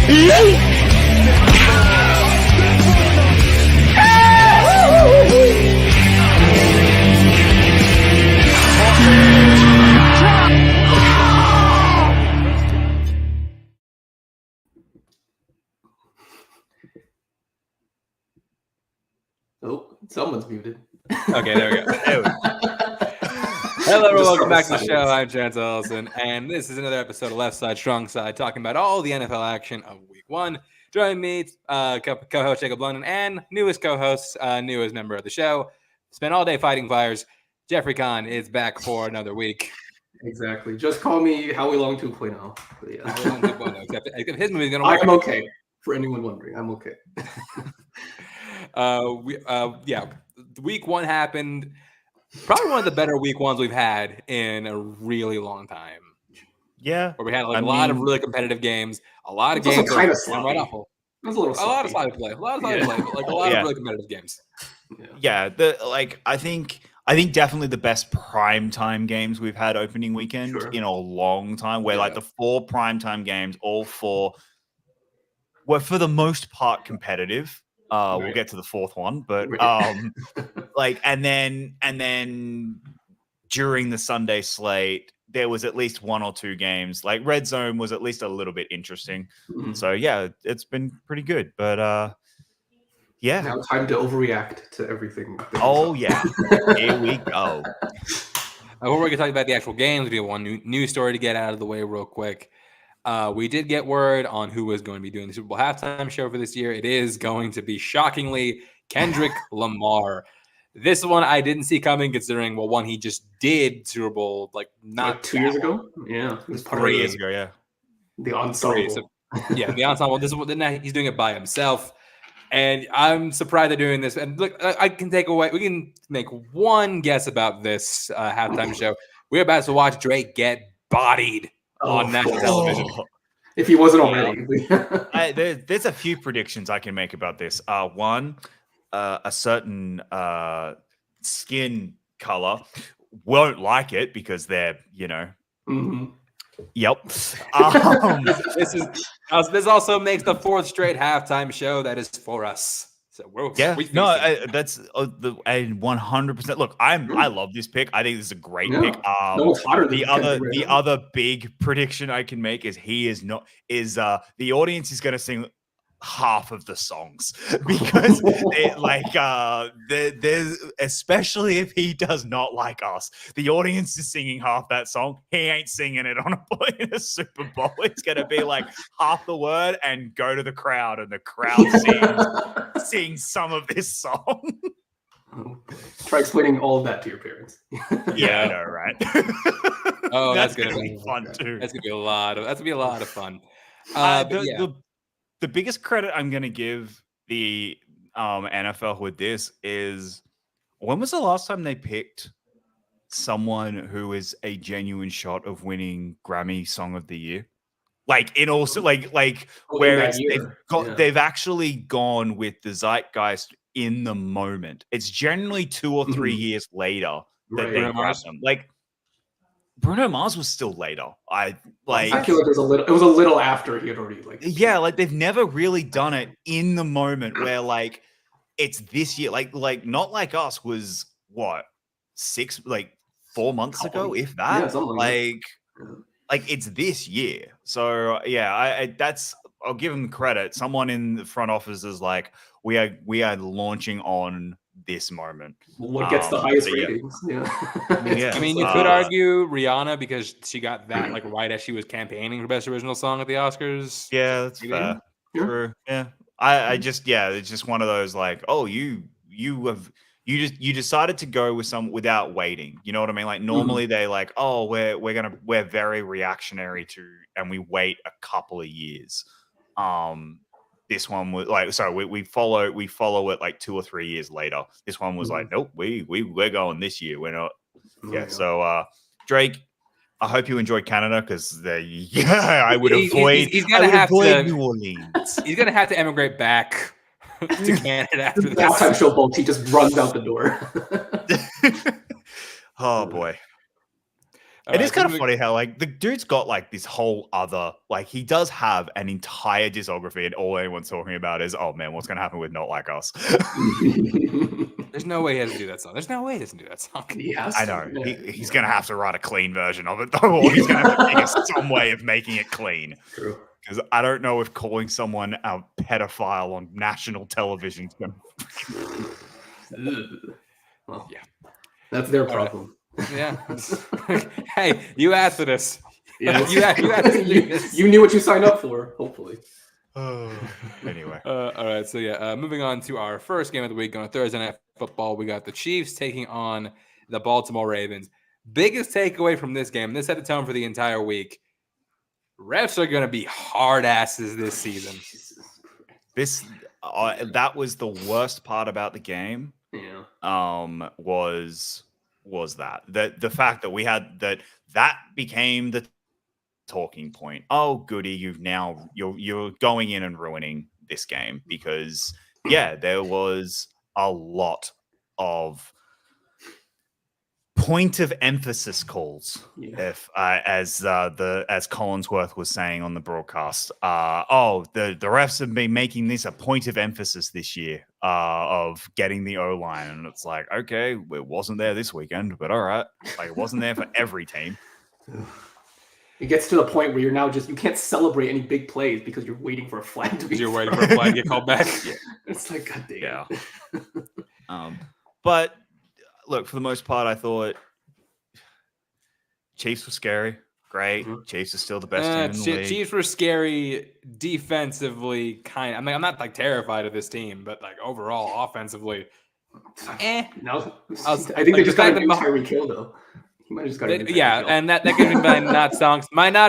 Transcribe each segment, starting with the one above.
Oh, someone's muted. Okay, there we go. Hello, everyone. Welcome back to the show. I'm Chance Ellison, and this is another episode of Left Side, Strong Side, talking about all the NFL action of Week 1. Join me, co-host Jacob London, and newest co-host, newest member of the show. Spent all day fighting fires. Jeffrey Kahn is back for another week. Exactly. Just call me Howie Long 2.0. Yeah. Howie Long 2.0. Except his movie's gonna work. I'm okay. For anyone wondering, I'm okay. Week 1 happened. Probably one of the better week ones we've had in a really long time. Yeah, where we had a lot of really competitive games, a lot of games kind of sloppy. Right awful. It was a little sloppy. lot of sloppy play, but like a lot of really competitive games. Yeah. I think definitely the best primetime games we've had opening weekend in a long time. Where like the 4 primetime games, all 4 were for the most part competitive. We'll get to the 4th one, but and then during the Sunday slate, there was at least 1 or 2 games. Like Red Zone was at least a little bit interesting. Mm-hmm. So yeah, it's been pretty good. But now time to overreact to everything. Oh yeah, here we go. Before we can talk about the actual games, we have one news story to get out of the way real quick. We did get word on who was going to be doing the Super Bowl halftime show for this year. It is going to be, shockingly, Kendrick Lamar. This one I didn't see coming, considering, one, he just did Super Bowl, not 2 years ago? Yeah. It was 3 years ago, yeah. The ensemble. The ensemble. This is he's doing it by himself. And I'm surprised they're doing this. And look, we can make one guess about this halftime show. We're about to watch Drake get bodied on national television. If he wasn't already. There's a few predictions I can make about this. One, a certain skin color won't like it because they're, Mm-hmm. Yep. This also makes the 4th straight halftime show that is for us. So that's the 100%. Look, I love this pick. I think this is a great pick. The other big prediction I can make is the audience is going to sing half of the songs because there's, especially if he does not like us, the audience is singing half that song. He ain't singing it in a Super Bowl. It's gonna be like half the word and go to the crowd, and the crowd sings some of this song. Try explaining all of that to your parents. Yeah, I know, right? Oh, that's gonna be fun too. That's gonna be a lot of fun. The biggest credit I'm going to give the NFL with this is, when was the last time they picked someone who is a genuine shot of winning Grammy Song of the Year? They've actually gone with the zeitgeist in the moment. It's generally 2 or 3 years later that they grab them. Bruno Mars was still later. I feel like it was a little after he had already they've never really done it in the moment where it's this year. Not Like Us was what 4 months ago, if that. Yeah, it's this year. So yeah, I'll give them credit. Someone in the front office is we are launching on this moment. What gets the highest ratings? Yeah. I mean, you could argue Rihanna because she got that right as she was campaigning for Best Original Song at the Oscars. Yeah, that's fair. True. Yeah. It's just one of those you decided to go with some without waiting. You know what I mean? Normally they we're very reactionary and we wait a couple of years. This one was we follow it 2 or 3 years later. This one was nope, we're going this year. We're not. Yeah. So Drake, I hope you enjoyed Canada because I would avoid. He's gonna have to New Orleans. He's gonna have to emigrate back to Canada after the halftime show bolts. He just runs out the door. Oh boy. It is kind of funny how like the dude's got like this whole other like he does have an entire discography, and all anyone's talking about is, oh man, what's gonna happen with Not Like Us? There's no way he doesn't do that song. There's no way he doesn't do that song. I know. He's gonna have to write a clean version of it though, or he's gonna have to figure some way of making it clean. True. Because I don't know if calling someone a pedophile on national television is gonna. Well, yeah, that's their problem. Yeah. Hey, you asked for this. Yeah, you asked to do this. You knew what you signed up for. Hopefully. Anyway. All right. So moving on to our first game of the week on Thursday Night Football, we got the Chiefs taking on the Baltimore Ravens. Biggest takeaway from this game, this set the tone for the entire week. Refs are going to be hard asses this season. That was the worst part about the game. Yeah. Was that the fact that we had that became the talking point. Oh, goody, you're going in and ruining this game because there was a lot of point of emphasis calls. If as Collinsworth was saying on the broadcast, the refs have been making this a point of emphasis this year of getting the O-line, and it's like, okay, it wasn't there this weekend, but all right, like it wasn't there for every team. It gets to the point where you can't celebrate any big plays because you're waiting for a flag to be You're waiting for a flag to get called back. It's like, God damn. Yeah. But look, for the most part, I thought Chiefs were scary. Great. Mm-hmm. Chiefs are still the best team in the league. Chiefs were scary defensively, kind of. I mean, I'm not like terrified of this team, but like overall, offensively, No, I think they just got a new Tyreek Hill though. He might have just got a new Tyreek Hill. And that gives me my Not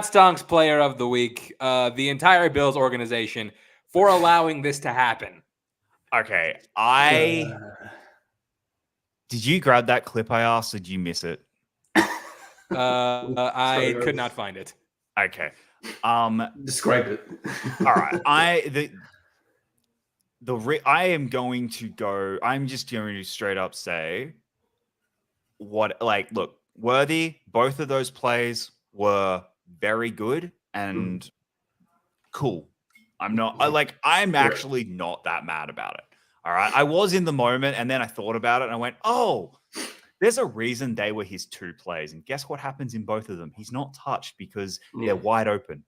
Stonks player of the week. The entire Bills organization for allowing this to happen. Okay, did you grab that clip I asked? Or did you miss it? I could not find it. Okay. Describe it. All right. I am going to go. I'm just going to straight up say look, Worthy, both of those plays were very good and cool. I'm actually not that mad about it. All right. I was in the moment and then I thought about it and I went, oh, there's a reason they were his two plays. And guess what happens in both of them? He's not touched because they're wide open.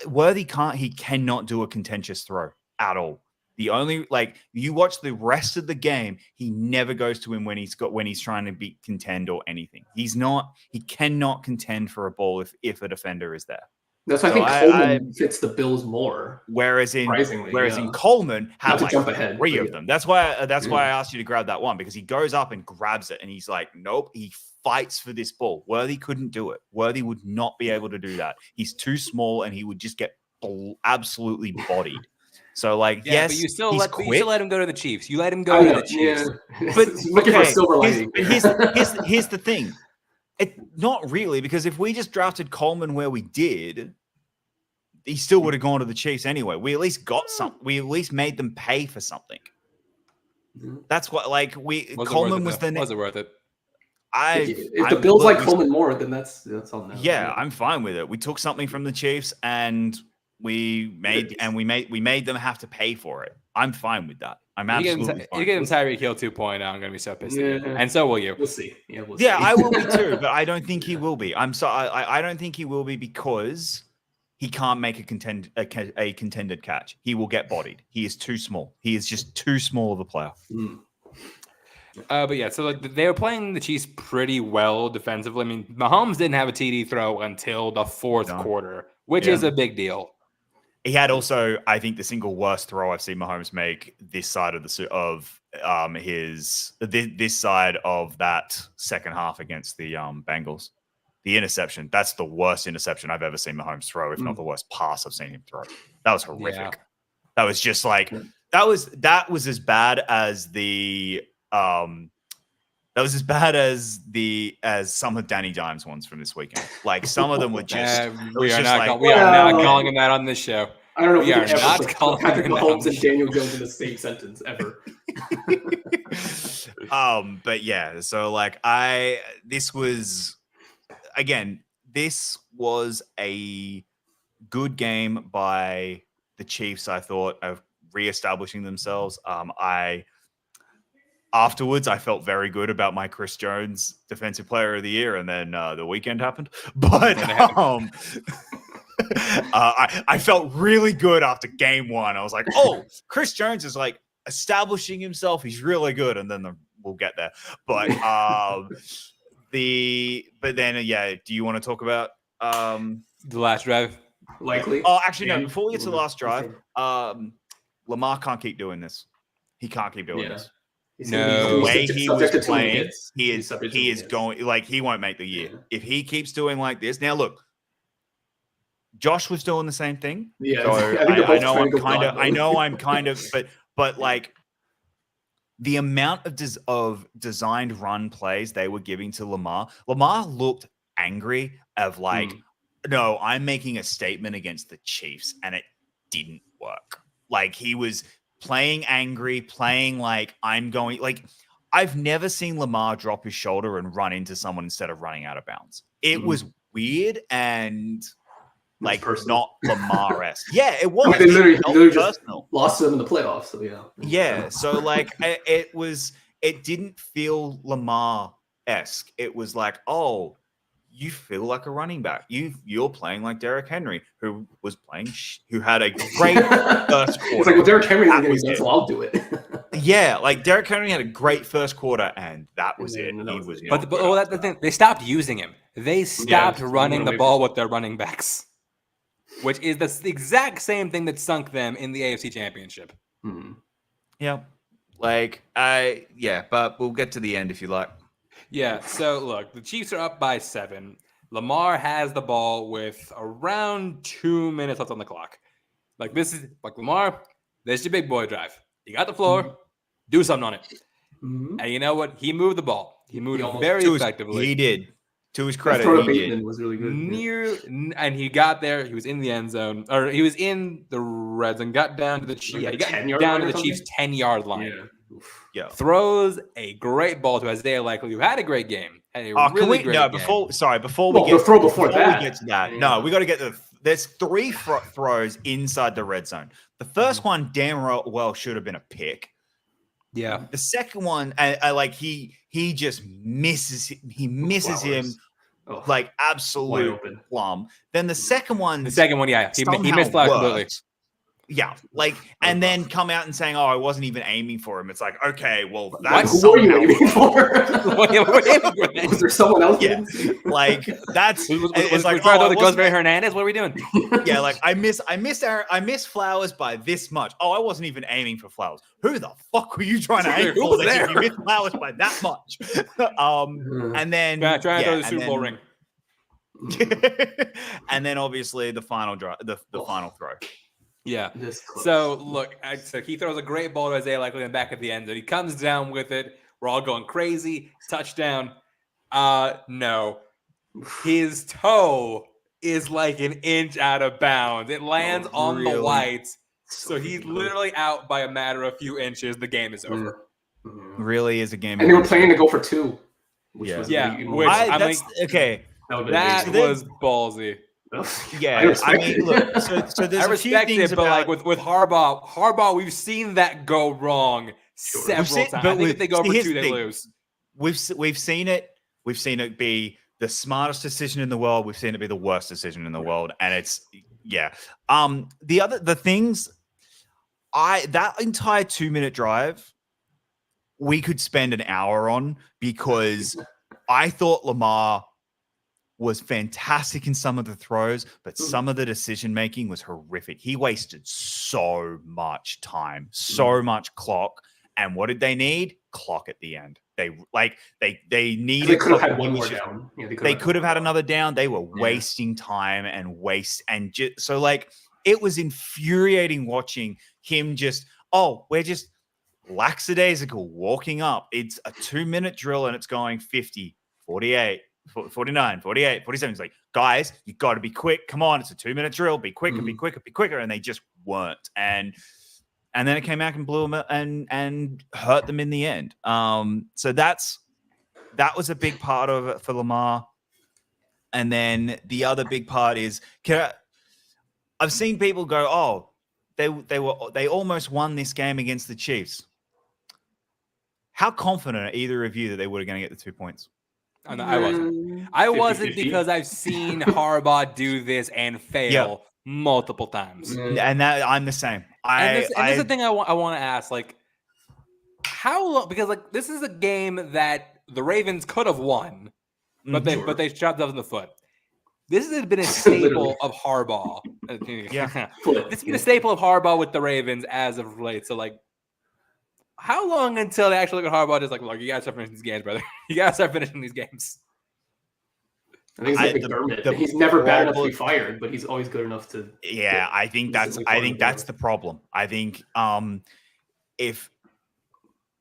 Worthy cannot do a contentious throw at all. The only, you watch the rest of the game, he never goes to him when he's trying to contend or anything. He cannot contend for a ball if a defender is there. That's why I think Coleman fits the Bills more. Whereas in Coleman had like jump ahead, three of them. That's why I asked you to grab that one, because he goes up and grabs it and he's like, nope, he fights for this ball. Worthy couldn't do it. Worthy would not be able to do that. He's too small and he would just get absolutely bodied. So yes, but you still let him go to the Chiefs. You let him go to the Chiefs. Yeah. But looking for silver lining. Here's the thing. Not really, because if we just drafted Coleman where we did, he still would have gone to the Chiefs anyway. We at least got something. We at least made them pay for something. That's what Coleman was the next. Was it worth it? If the Bills like Coleman more, then that's on them. Yeah, I'm fine with it. We took something from the Chiefs and we made them have to pay for it. I'm fine with that. I'm absolutely fine. You get him Tyreek Hill 2.0, I'm going to be so pissed at you. And so will you. We'll see. Yeah, I will be too, but I don't think he will be. I don't think he will be because he can't make a contended catch. He will get bodied. He is too small. He is just too small of a player. But yeah, so they were playing the Chiefs pretty well defensively. I mean, Mahomes didn't have a TD throw until the fourth quarter, which is a big deal. He had also, I think, the single worst throw I've seen Mahomes make this side of this side of that second half against the Bengals. The interception, that's the worst interception I've ever seen Mahomes throw, if not the worst pass I've seen him throw. That was horrific. Yeah. That was just that was as bad as as some of Danny Dimes ones from this weekend. Some of them were just. We are not calling him that on this show. I don't know if we are not calling Patrick Mahomes and Daniel Jones in the same sentence ever. But yeah, so this was again, this was a good game by the Chiefs, I thought, of reestablishing themselves. Afterwards, I felt very good about my Chris Jones Defensive Player of the Year, and then the weekend happened. But I felt really good after game one. I was like, oh, Chris Jones is like establishing himself. He's really good. And then we'll get there. But but then do you want to talk about the last drive? Likely. Oh, actually, no. Before we get to the last drive, Lamar can't keep doing this. He can't keep doing this. No, the way he was playing, he is going like he won't make the year if he keeps doing like this. Now, look, Josh was doing the same thing. Yeah, so I know I'm kind of, but like the amount of designed run plays they were giving to Lamar looked angry of like, no, I'm making a statement against the Chiefs, and it didn't work. Like he was playing angry, playing like I'm going like I've never seen Lamar drop his shoulder and run into someone instead of running out of bounds. It was weird and like not Lamar-esque. Yeah, it was. They literally just lost them in the playoffs. So yeah. So like it didn't feel Lamar-esque. It was like, oh, you feel like a running back. You're playing like Derrick Henry, who had a great first quarter. It's like, well, Derrick Henry isn't getting done, so I'll do it. Yeah, like Derrick Henry had a great first quarter, and that was it. That's the thing. They stopped using him. They stopped running the ball with their running backs, which is the exact same thing that sunk them in the AFC Championship. Yeah, but we'll get to the end if you like. Yeah, so look, the Chiefs are up by 7. Lamar has the ball with around 2 minutes left on the clock. Like Lamar, this is your big boy drive. You got the floor, do something on it. And you know what? He moved the ball. He moved it very effectively. He did. To his credit, he did. Was really good. And he got there. He was in the end zone, or he was in the red zone. Got down to the Chiefs. He got down to the Chiefs' 10-yard line. Yeah. Throws a great ball to Isaiah Likely, who had a great game. Had a really great game. Before we get to that. Yeah. No, we got to get there's 3 throws inside the red zone. The first one damn well should have been a pick. Yeah. The second one, I like he just misses. He misses him like absolute plum. Then the second one, yeah, he missed Flowers completely. Yeah, like, and then come out and saying, "Oh, I wasn't even aiming for him." It's like, okay, well, that's who were you aiming for? Was there someone else? Yeah, like that's. It's like, oh, it goes very Hernandez. What are we doing? Yeah, like I miss Flowers by this much. Oh, I wasn't even aiming for Flowers. Who the fuck were you trying to aim for? That you missed Flowers by that much. And then trying to throw the Super Bowl ring. And then obviously the final drive, the final throw. Yeah. So look, so he throws a great ball to Isaiah Likely in the back of the end zone. He comes down with it. We're all going crazy. Touchdown. No. His toe is like an inch out of bounds. It lands on the whites. So he's literally out by a matter of a few inches. The game is over. Really is a game. And they were planning to go for 2. Okay. That was ballsy. Yeah, I mean, look. So there's I respect it, but like with Harbaugh, we've seen that go wrong several times. I think if they go for 2, they lose. We've seen it. We've seen it be the smartest decision in the world. We've seen it be the worst decision in the world, and it's the things. That entire 2-minute drive, we could spend an hour on because I thought Lamar was fantastic in some of the throws, but some of the decision making was horrific. He wasted so much time, so much clock. And what did they need? Clock at the end. They needed. They could have had one more down. Yeah, they could have had another down. They were wasting time so like it was infuriating watching him we're just lackadaisical walking up. It's a 2-minute drill and it's going 50, 48. 49, 48, 47. It's like, guys, you got to be quick. Come on, it's a 2-minute drill. Be quicker, be quicker, be quicker. And they just weren't. And then it came back and blew them and hurt them in the end. So that was a big part of it for Lamar. And then the other big part is, I've seen people go, "Oh, they almost won this game against the Chiefs." How confident are either of you that they were going to get the 2 points? Oh, no, I wasn't. I wasn't because I've seen Harbaugh do this and fail multiple times. And that I'm the same. This is the thing I want to ask, like, how long? Because like this is a game that the Ravens could have won, but they shot themselves in the foot. This has been a staple of Harbaugh. It's been a staple of Harbaugh with the Ravens as of late. So like, how long until they actually look at Harbaugh just like, look, you gotta start finishing these games, brother. You gotta start finishing these games. I think it's like McDermott. He's never bad enough to be fired, but he's always good enough to. Yeah, I think that's the problem. I think if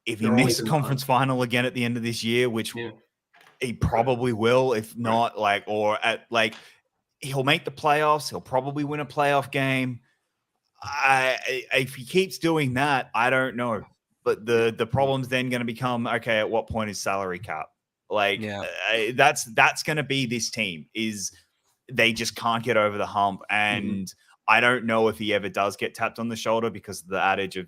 he makes a conference final again at the end of this year, which he probably will, if not he'll make the playoffs. He'll probably win a playoff game. If he keeps doing that, I don't know. But the problem's then going to become, okay, at what point is salary cap? That's going to be this team, is they just can't get over the hump. And I don't know if he ever does get tapped on the shoulder, because of the adage of,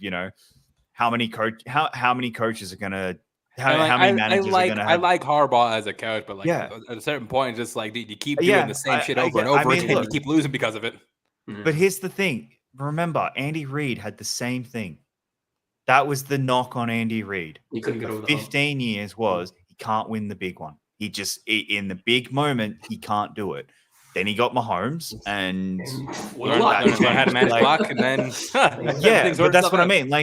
how many coaches are going to, how many managers are going to have. I like Harbaugh as a coach, but at a certain point, just like, dude, you keep doing the same shit over and over again. You keep losing because of it. But here's the thing. Remember, Andy Reid had the same thing. That was the knock on Andy Reid. He couldn't get over 15 years was he can't win the big one. He just, in the big moment, he can't do it. Then he got Mahomes and learned how to manage luck, and then but that's what I mean.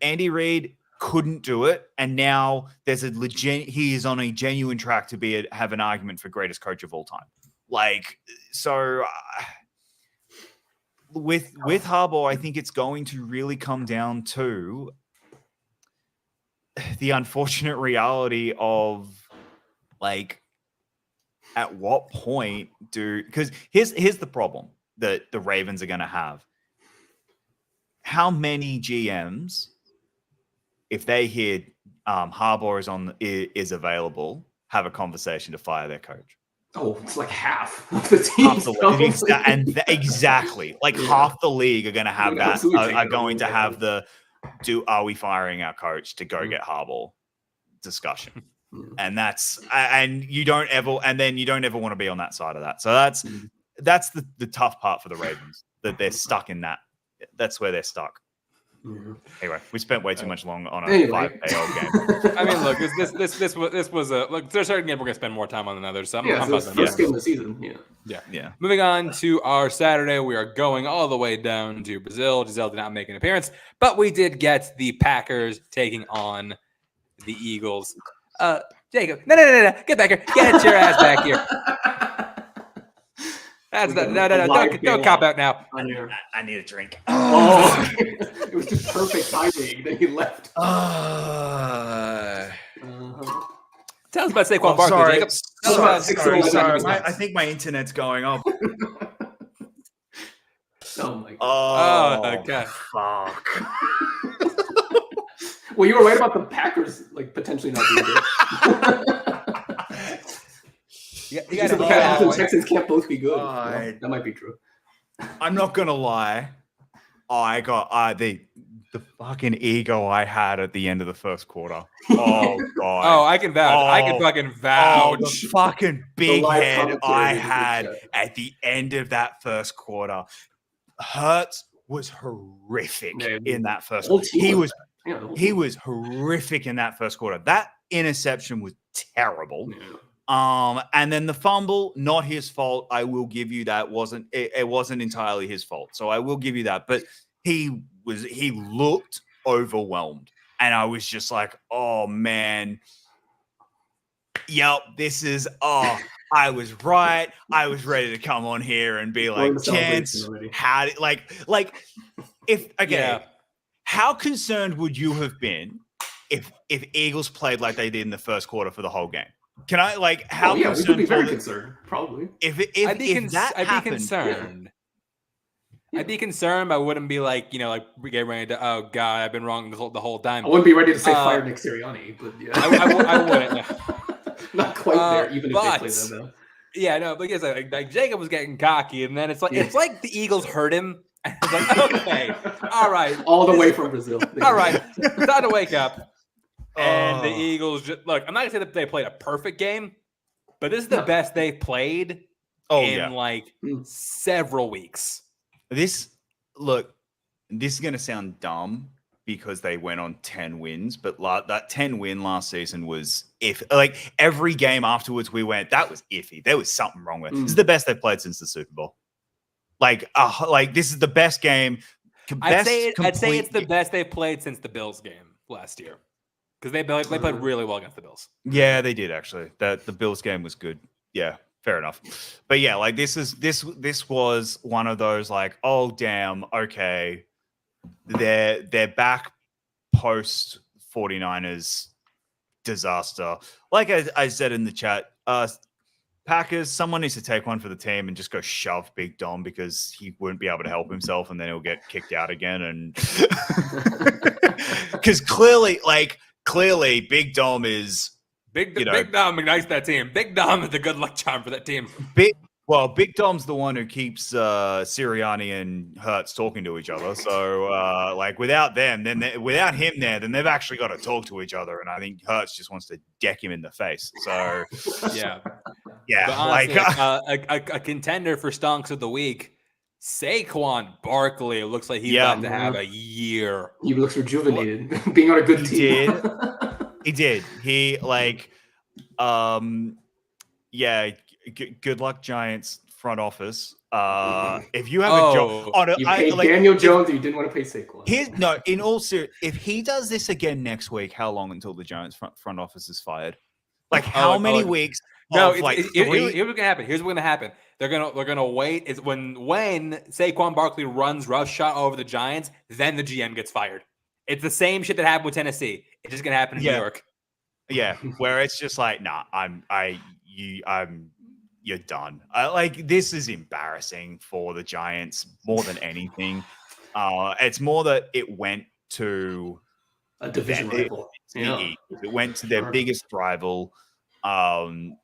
Andy Reid couldn't do it, and now there's he is on a genuine track to have an argument for greatest coach of all time. With Harbaugh, I think it's going to really come down to the unfortunate reality of at what point because here's the problem that the Ravens are going to have. How many GMs, if they hear Harbaugh is available, have a conversation to fire their coach? Oh, it's like half of the team. Half the league. Exactly. Half the league are going to have that. Are going to have the are we firing our coach to go get Harbaugh discussion? And you don't ever want to be on that side of that. So that's the tough part for the Ravens, that they're stuck in that. That's where they're stuck. Anyway, we spent way too much long on a 5-day old game. I mean, look, this was a look. There's certain games we're gonna spend more time on than others. So it's the first game of the season. Yeah. Moving on to our Saturday, we are going all the way down to Brazil. Gisele did not make an appearance, but we did get the Packers taking on the Eagles. Jacob, no, get back here, get your ass back here. That's don't cop out now. I need a drink. Oh, it was just perfect timing. Then he left. Tell us about Saquon Barkley, Jacob. Sorry. I think my internet's going off. Oh my god. Oh god. Fuck. Well, you were right about the Packers potentially not being good. You got the Packers and Texans can't both be good. That might be true. I'm not gonna lie. I got the fucking ego I had at the end of the first quarter. Oh god. Oh, I can vouch. I can fucking vouch. The fucking big head I had at the end of that first quarter. Hurts was horrific in that first quarter. He was horrific in that first quarter. That interception was terrible. And then the fumble, not his fault. I will give you that. It wasn't entirely his fault. So I will give you that. But he looked overwhelmed. And I was just like, oh man. Yep, I was right. I was ready to come on here and be like, Chance, how concerned would you have been if Eagles played like they did in the first quarter for the whole game? Can I how? We would be very concerned, probably. I'd be concerned. I'd be concerned, but I wouldn't be we get ready to. Oh God, I've been wrong the whole time. I wouldn't be ready to say fire Nick Sirianni, but yeah, I wouldn't. Not quite there, even if they play them though. Yeah, no, but yes, like Jacob was getting cocky, and then it's like the Eagles hurt him. And it's like, okay, all right, all the way from Brazil. All right, time to wake up. And the Eagles I'm not gonna say that they played a perfect game, but this is the best they've played in like several weeks. This is gonna sound dumb because they went on 10 wins, but that 10 win last season was like every game afterwards we went, that was iffy. There was something wrong with it. This is the best they've played since the Super Bowl. Like this is the best game. I'd say it's the best they've played since the Bills game last year. Because they played really well against the Bills. Yeah, they did actually. The Bills game was good. Yeah, fair enough. But yeah, like this was one of those like, oh damn, okay. They're back post 49ers disaster. Like I said in the chat, Packers, someone needs to take one for the team and just go shove Big Dom because he wouldn't be able to help himself and then he'll get kicked out again. And because clearly Big Dom is Big Dom ignites that team. Big Dom is the good luck charm for that team. Big Dom's the one who keeps Sirianni and Hurts talking to each other. So, without them, without him there, then they've actually got to talk to each other. And I think Hurts just wants to deck him in the face. So, yeah. But honestly, a contender for stonks of the week, Saquon Barkley looks like he's about to have a year. He looks rejuvenated, being on a good team. He did. He good luck, Giants front office. If you have a job, you paid Daniel Jones, you didn't want to pay Saquon. In all seriousness, if he does this again next week, how long until the Giants front office is fired? Like how many weeks? No, here's what's gonna happen. Here's what's gonna happen. They're gonna wait. Is when Saquon Barkley runs roughshod over the Giants, then the GM gets fired. It's the same shit that happened with Tennessee. It's just gonna happen in New York. Yeah, where it's just like, nah, you're done. This is embarrassing for the Giants more than anything. It's more that it went to a division rival. It went to their biggest rival. Well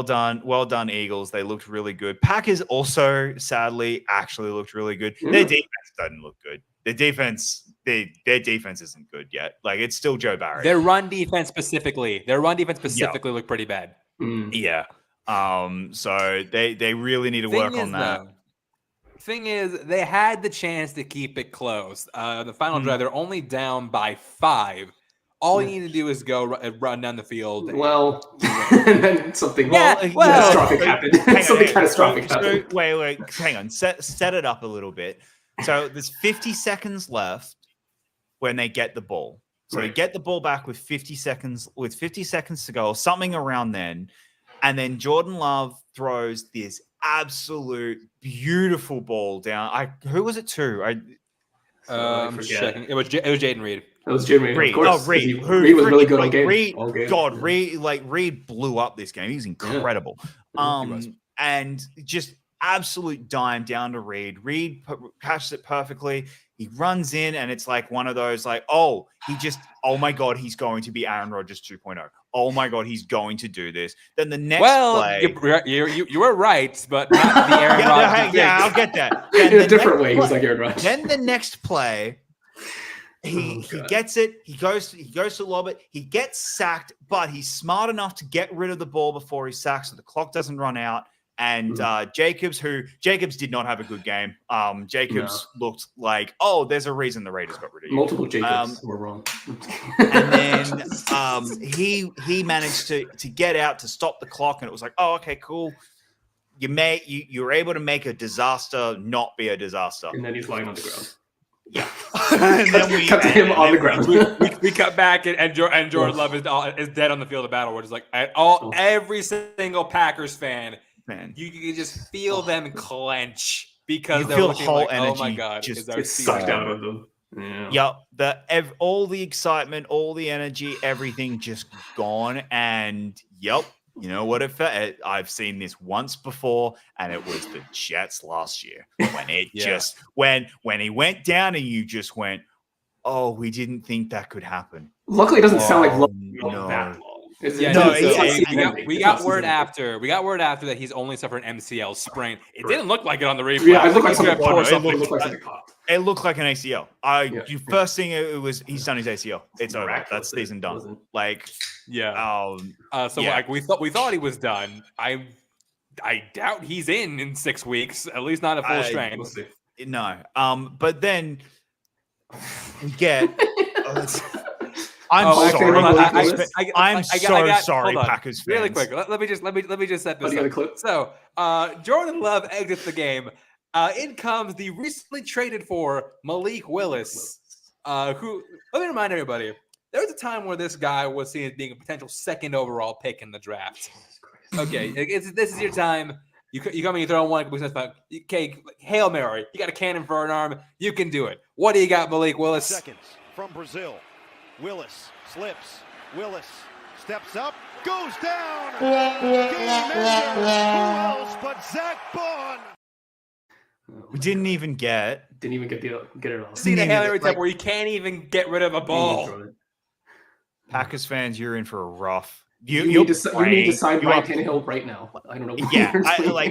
done, Eagles. They looked really good. Packers also, sadly, actually looked really good. Their defense doesn't look good. Their defense isn't good yet. Like it's still Joe Barry. Their run defense specifically looked pretty bad. Yeah. So they really need to work on that. Thing is, they had the chance to keep it close. The final drive, they're only down by 5. All you need to do is go run down the field. Well, and then something catastrophic happened. Something catastrophic happened. Wait, hang on. Set it up a little bit. So there's 50 seconds left when they get the ball. So they get the ball back with 50 seconds to go, or something around then. And then Jordan Love throws this absolute beautiful ball down. Who was it to? Checking. It was Jaden Reed. It was Jaden Reed. Reed. Reed was really good on game. Reed blew up this game. He's incredible. And just absolute dime down to Reed. Reed catches it perfectly. He runs in, and it's like one of those oh my God, he's going to be Aaron Rodgers 2.0. Oh my God, he's going to do this. Then the next play. You were right, but not the Aaron Rodgers. Yeah, I'll get that. In a different way, he was like Aaron Rodgers. Then the next play, he gets it. He goes to lob it. He gets sacked, but he's smart enough to get rid of the ball before he's sacked, so the clock doesn't run out. And Jacobs did not have a good game. Jacobs looked like, there's a reason the Raiders got rid of you. Multiple Jacobs were wrong. And then he managed to get out to stop the clock, and it was like, okay, cool. You were able to make a disaster not be a disaster. And then he's lying on the ground. Yeah. And then we cut to him on the ground. We cut back and Jordan Love is dead on the field of battle. We're just like every single Packers fan. Man, you just feel them clench because they're looking like, oh my God, just sucked out of them. All the excitement, all the energy, everything just gone. And you know what it felt? I've seen this once before, and it was the Jets last year when it just when he went down, and you just went, we didn't think that could happen. Luckily, it doesn't sound like that long. Yeah, No, we got word after that he's only suffered an MCL sprain. It didn't look like it on the replay. Yeah, it looked like something. It Looked like something popped. It looked like an ACL. First thing it was, he's done his ACL. It's over. That's season done. Like, yeah. Like we thought he was done. I doubt he's in 6 weeks. At least not at full strength. No. But then we get. I'm sorry, Packers fans. Really quick, let me just set this up. Clip? So, Jordan Love exits the game. In comes the recently traded for Malik Willis, who, let me remind everybody, there was a time where this guy was seen as being a potential second overall pick in the draft. Okay, this is your time. You come and you throw one. Okay, Hail Mary. You got a cannon for an arm. You can do it. What do you got, Malik Willis? Seconds from Brazil. Willis slips. Willis steps up. Goes down. Game ender. Who else but Zach Bond? We didn't even get it all. See the Hail Mary type where you can't even get rid of a ball. Packers fans, you're in for a rough. You need to sign Ryan Tannehill right now. I don't know. Yeah,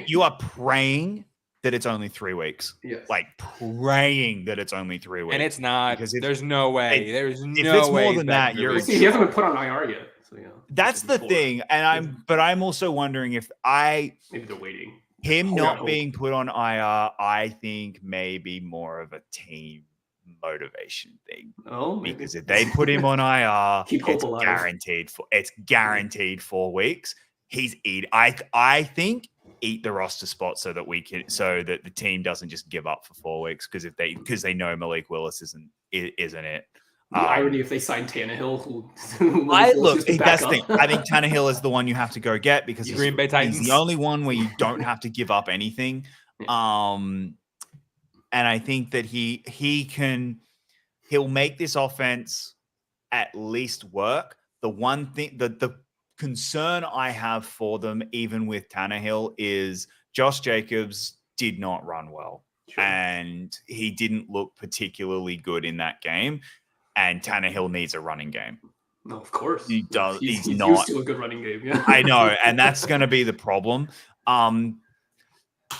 you are praying that it's only 3 weeks. Yes. Like praying that it's only 3 weeks. And it's not, because there's no way. There's no way. If it's more than that, you're. See, he hasn't been put on IR yet. So yeah. That's the thing, and I'm also wondering if maybe they're waiting. Him not being put on IR, I think maybe more of a team motivation thing. Oh, maybe. Because if they put him on IR, Keep hope it's alive. guaranteed 4 weeks. He's I think eat the roster spot so that the team doesn't just give up for 4 weeks because they know Malik Willis isn't it. The irony if they sign Tannehill, that's the thing. I think Tannehill is the one you have to go get because he's Green Bay Titans. He's the only one where you don't have to give up anything. And I think that he'll make this offense at least work. The one thing, the concern I have for them, even with Tannehill, is Josh Jacobs did not run well. Sure. And he didn't look particularly good in that game. And Tannehill needs a running game. No, of course. He does. He's not used to a good running game. Yeah. I know, and that's going to be the problem.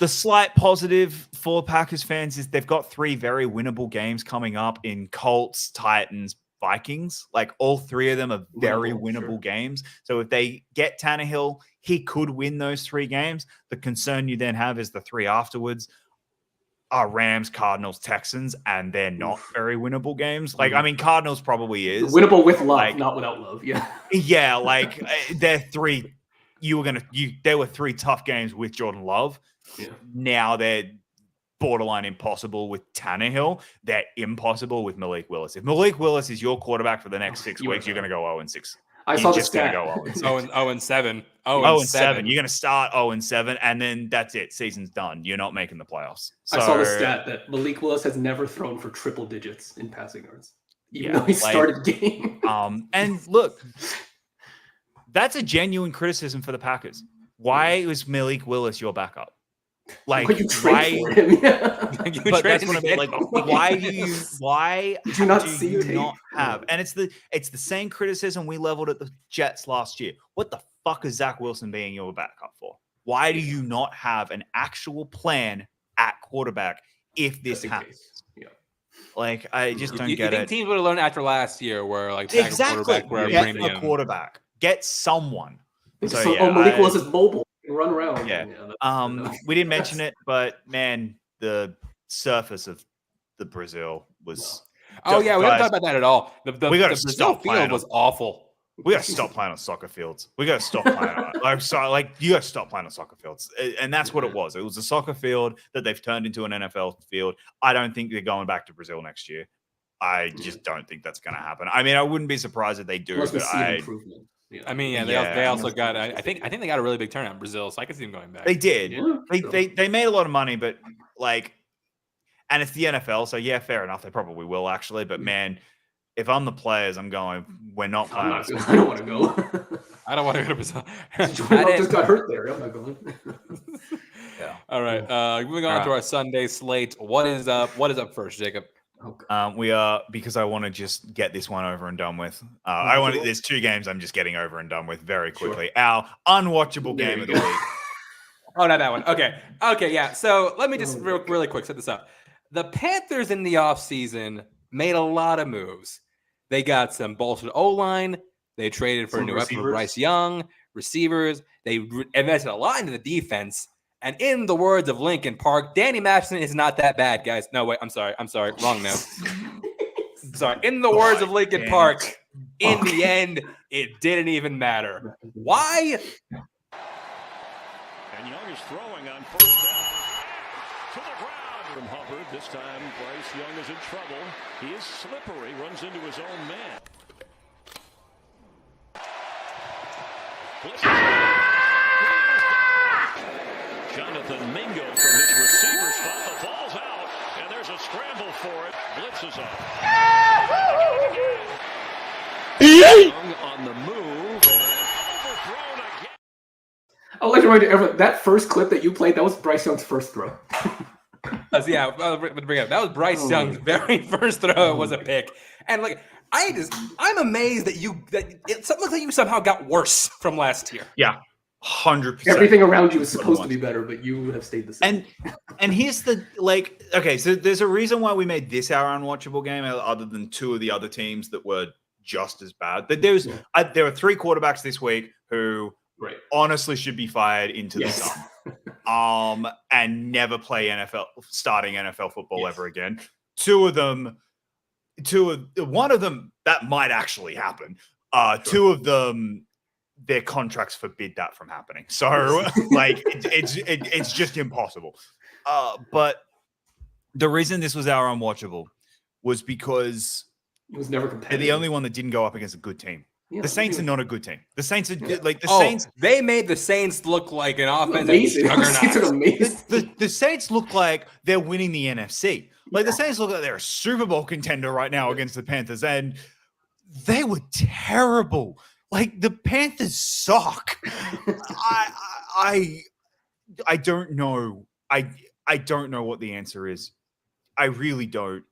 The slight positive for Packers fans is they've got 3 very winnable games coming up in Colts, Titans, Vikings. Like all 3 of them are very winnable games. So if they get Tannehill, he could win those 3 games. The concern you then have is the 3 afterwards are Rams, Cardinals, Texans, and they're not very winnable games. Like, I mean, Cardinals probably is winnable with love, not without love. Yeah. Yeah. Like they're 3. There were 3 tough games with Jordan Love. Yeah. Now they're borderline impossible with Tannehill. They're impossible with Malik Willis. If Malik Willis is your quarterback for the next 6 weeks, you're going to go 0-6. I saw the stat. Go 0-7. 0-7. You're going to start 0-7, and then that's it. Season's done. You're not making the playoffs. So, I saw the stat that Malik Willis has never thrown for triple digits in passing yards, even though he started the game. And look, that's a genuine criticism for the Packers. Why was Malik Willis your backup? Like, you trade for him? Yeah. But that's what I mean. Like, why do you not have? And it's the same criticism we leveled at the Jets last year. What the fuck is Zach Wilson being your backup for? Why do you not have an actual plan at quarterback if this happens? Yeah. Like, I just don't get it. You think teams would have learned after last year where like exactly get a quarterback, get someone. Malik Willis is mobile. Run around. Yeah. We didn't mention it, but man, the surface of the Brazil was. Oh yeah, we haven't talked about that at all. The Brazil field was awful. We got to stop playing on soccer fields. We got to stop playing on you got to stop playing on soccer fields, and that's what it was. It was a soccer field that they've turned into an NFL field. I don't think they're going back to Brazil next year. I just don't think that's going to happen. I mean, I wouldn't be surprised if they do. Unless we see an improvement. Yeah. I mean, they also got. I think they got a really big turnout in Brazil, so I can see them going back. They did. Yeah, they made a lot of money, but like, and it's the NFL, so yeah, fair enough. They probably will actually, but man, if I'm the players, I'm going. We're not playing. I don't want to go. I don't want to go to Brazil. Jordan just got hurt there. I'm not going. Yeah. All right. Moving on to our Sunday slate. What is up? What is up first, Jacob? Okay. We are, because I want to just get this one over and done with. There's 2 games I'm just getting over and done with very quickly. Sure. Our unwatchable There game you of the go. week. Oh, not that one. Okay, yeah. So let me just really quick set this up. The Panthers in the offseason made a lot of moves. They got some bolstered O-line. They traded for a new weapon for Bryce Young, receivers. They invested a lot into the defense. And in the words of Lincoln Park, Danny Masterson is not that bad, guys. No, wait, I'm sorry. Wrong note. Sorry. In the words of Lincoln Park, in the end, it didn't even matter. Why? And Young is throwing on first down. To the ground from Hubbard. This time Bryce Young is in trouble. He is slippery, runs into his own man. Jonathan Mingo from his receiver spot. The ball's out, and there's a scramble for it. Blitz is up. Young on the move and overthrown again. I'll let you remind you, that first clip that you played, that was Bryce Young's first throw. Yeah, I'll bring it up. That was Bryce Young's very first throw was a pick. And like I'm amazed that it looks like you somehow got worse from last year. Yeah, 100%. Everything around you is supposed to be better, but you have stayed the same. And here's the okay, so there's a reason why we made this our unwatchable game, other than 2 of the other teams that were just as bad. But there were 3 quarterbacks this week who honestly should be fired into the sun. And never play starting NFL football ever again. One of them that might actually happen. 2 of them, their contracts forbid that from happening. So it's just impossible. But the reason this was our unwatchable was because it was never they're competitive. the only one that didn't go up against a good team. Yeah, the Saints are not a good team. The Saints are Saints. They made the Saints look like an offensive juggernaut. The Saints look like they're winning the NFC. Like the Saints look like they're a Super Bowl contender right now against the Panthers, and they were terrible. Like the Panthers suck. I don't know. I don't know what the answer is. I really don't.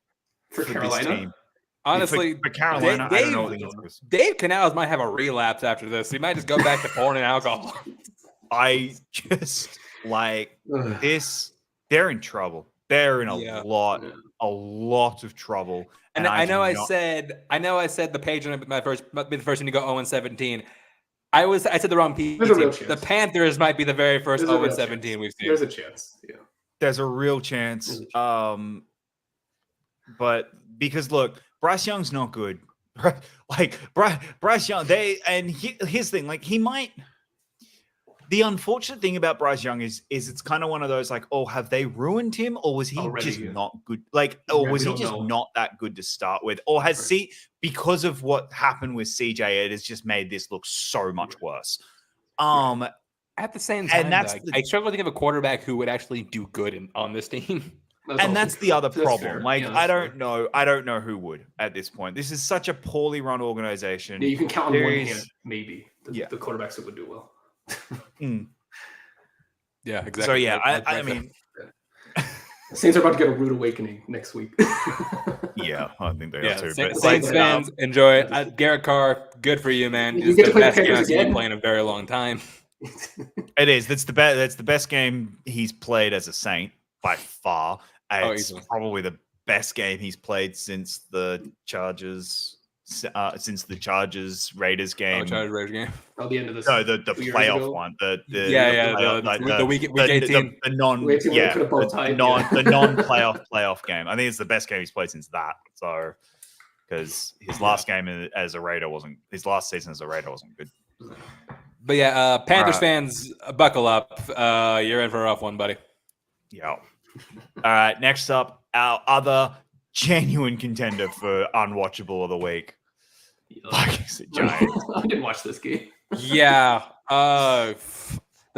For Carolina? This team. Honestly, for Carolina, I don't know what the answer is. Dave Canales might have a relapse after this. He might just go back to porn and alcohol. I just like this. They're in trouble. They're in a lot of trouble. And I know I said the page might be the first one to go 0-17. I said the wrong piece. The Panthers might be the very first 0-17 we've seen. There's a chance. Yeah. There's a real chance. But because look, Bryce Young's not good. Like Bryce Young, his thing, like he might. The unfortunate thing about Bryce Young is it's kind of one of those like, oh, have they ruined him, or was he not good? Like, or was he just not that good to start with, or has because of what happened with CJ, it has just made this look so much worse. At the same time, I struggle to think of a quarterback who would actually do good on this team. That's the other problem. Like, I don't know who would at this point. This is such a poorly run organization. Yeah, you can count on one hand, maybe the quarterbacks that would do well. Yeah, exactly. So yeah, I mean, Saints are about to get a rude awakening next week. Yeah, I think they are too. Saints fans, enjoy it. Garrett Carr, good for you, man. You get to play the game Panthers again. Playing a very long time. It is. That's the best game he's played as a Saint by far. It's probably the best game he's played since the Chargers Raiders game. Raiders game. Oh, the end of this. No, the playoff one. The week 18. The non-playoff game. I think it's the best game he's played since that. So because his last game as a Raider his last season as a Raider wasn't good. But yeah, Panthers fans, buckle up. You're in for a rough one, buddy. Yeah. All right. Next up, our other genuine contender for unwatchable of the week. Vikings Giants. I didn't watch this game. Yeah. The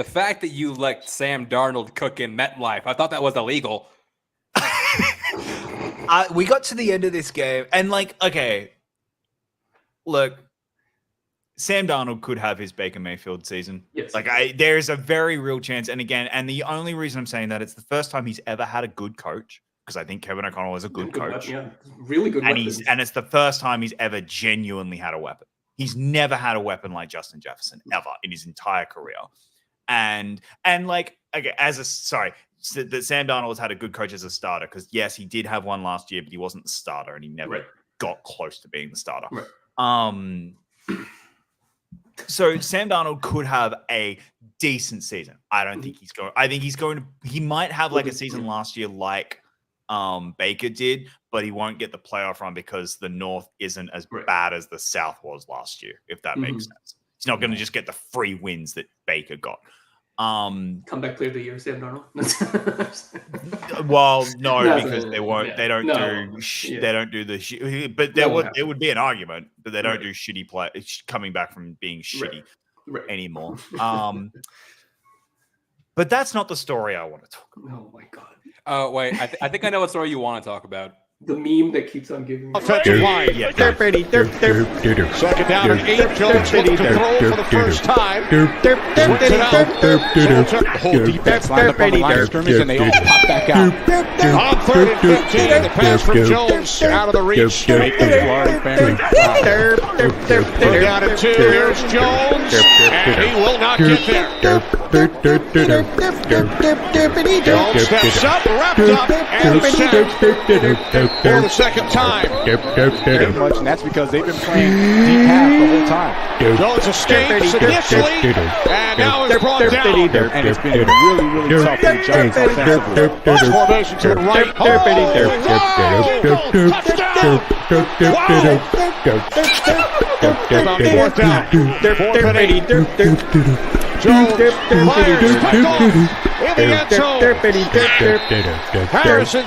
fact that you let Sam Darnold cook in MetLife, I thought that was illegal. We got to the end of this game, and look, Sam Darnold could have his Baker Mayfield season. Yes. There is a very real chance. And again, the only reason I'm saying that, it's the first time he's ever had a good coach. because I think Kevin O'Connell is a good coach. Yeah, really good. And it's the first time he's ever genuinely had a weapon. He's never had a weapon like Justin Jefferson ever in his entire career. And like, okay, that Sam Darnold has had a good coach as a starter, because yes, he did have one last year, but he wasn't the starter and he never got close to being the starter. So Sam Darnold could have a decent season. I don't think he's going. I think he might have like a season last year like Baker did, but he won't get the playoff run because the North isn't as bad as the South was last year, if that makes sense. He's not going to just get the free wins that Baker got. Comeback player of the year, Sam Darnold. Well, no, because they won't. Yeah. They don't do the. But it would be an argument, but they don't do shitty play coming back from being shitty anymore. But that's not the story I want to talk about. Oh my god. Oh wait, I think I know what story you want to talk about. The meme that keeps on giving me. Offensive line. Second down and 8. Jones looks to throw for the first time. The whole defense lined up on the line of scrimmage, and they all pop back out. On 3rd and 15, the pass from Jones out of the reach. Make the Florida fans. Third down and 2. Here's Jones, and he will not get there. Jones steps up, wrapped up, and sacked for the second time. Very much, and that's because they've been playing deep half the whole time. Jones escapes initially, and now is brought down. And it's been really, really tough for the Giants offensively. Formation to the right. About 4th down. 4th and 8. Jones fires, picked off in the end zone. Harrison.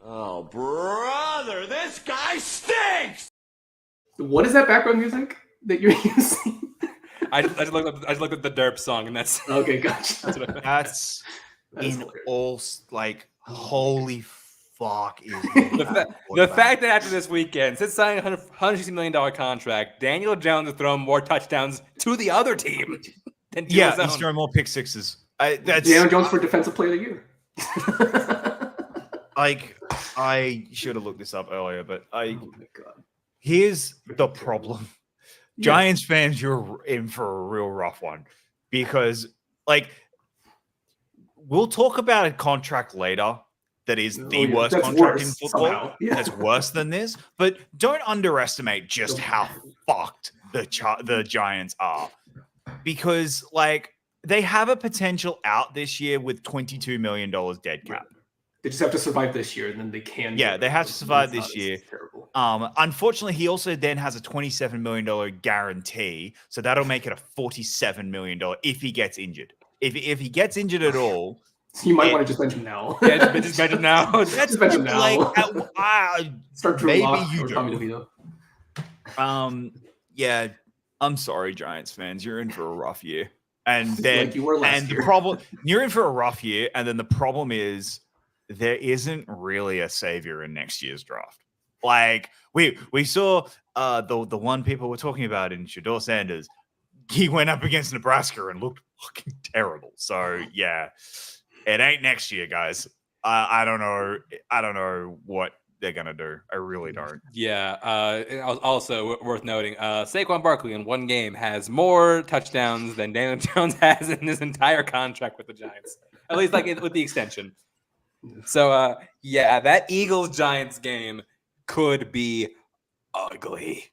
Oh, brother, this guy stinks! What is that background music that you're using? I just looked at the Derp song, and that's okay. Gotcha. That's in hilarious. All like holy fuck. Is the fact that after this weekend, since signing a $160 million contract, Daniel Jones has thrown more touchdowns to the other team than to his own. He's throwing more pick sixes. Daniel Jones for Defensive Player of the Year. Like, I should have looked this up earlier, but oh my God. Here's the problem. Giants fans, you're in for a real rough one, because like we'll talk about a contract later that is the worst contract in football. That's worse than this, but don't underestimate just how fucked the Giants are, because like they have a potential out this year with $22 million dead cap. They just have to survive this year, and then they can. Yeah, they have to survive this year. Terrible. Unfortunately, he also then has a $27 million guarantee, so that'll make it a $47 million if he gets injured. If he gets injured at all, you might want to just bench him now. Yeah, just bench him now. Just bench him now. Like, start Drew maybe Lock you do. Yeah, I'm sorry, Giants fans, you're in for a rough year, and then like you were last year. The problem, you're in for a rough year, and then the problem is there isn't really a savior in next year's draft. Like we saw the one people were talking about in Shedeur Sanders. He went up against Nebraska and looked fucking terrible. So yeah, it ain't next year, guys. I don't know what they're gonna do. I really don't. Yeah. Also worth noting, Saquon Barkley in one game has more touchdowns than Daniel Jones has in his entire contract with the Giants. At least like with the extension. So yeah, that Eagles-Giants game could be ugly.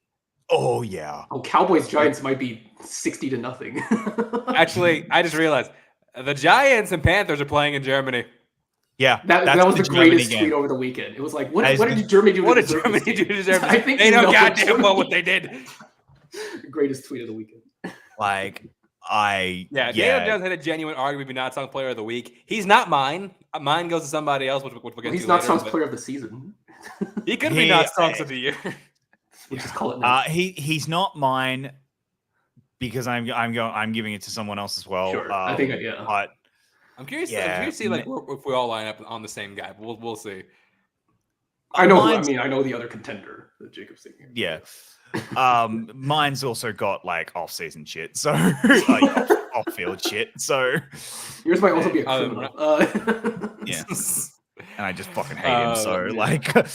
Oh yeah. Oh, Cowboys-Giants might be 60-0. Actually, I just realized the Giants and Panthers are playing in Germany. Yeah, that was the greatest tweet over the weekend. It was like, what did Germany do? What did Germany do to Germany? I think they know goddamn well what they did. The greatest tweet of the weekend. Like Daniel Jones had a genuine argument for not Song Player of the Week. He's not mine. Mine goes to somebody else, which we'll get to he's not later, Song's Player of the Season. He could be not Songs of the Year. We'll just call it now. He's not mine because I'm giving it to someone else as well. Sure. I think but I'm curious to see like if we all line up on the same guy. We'll see. I know. I know the other contender that Jacob's thinking. Yeah. Mine's also got like off-season shit, so like off-field shit. So yours might also be a criminal. yeah. And I just fucking hate him. So, yeah. like, At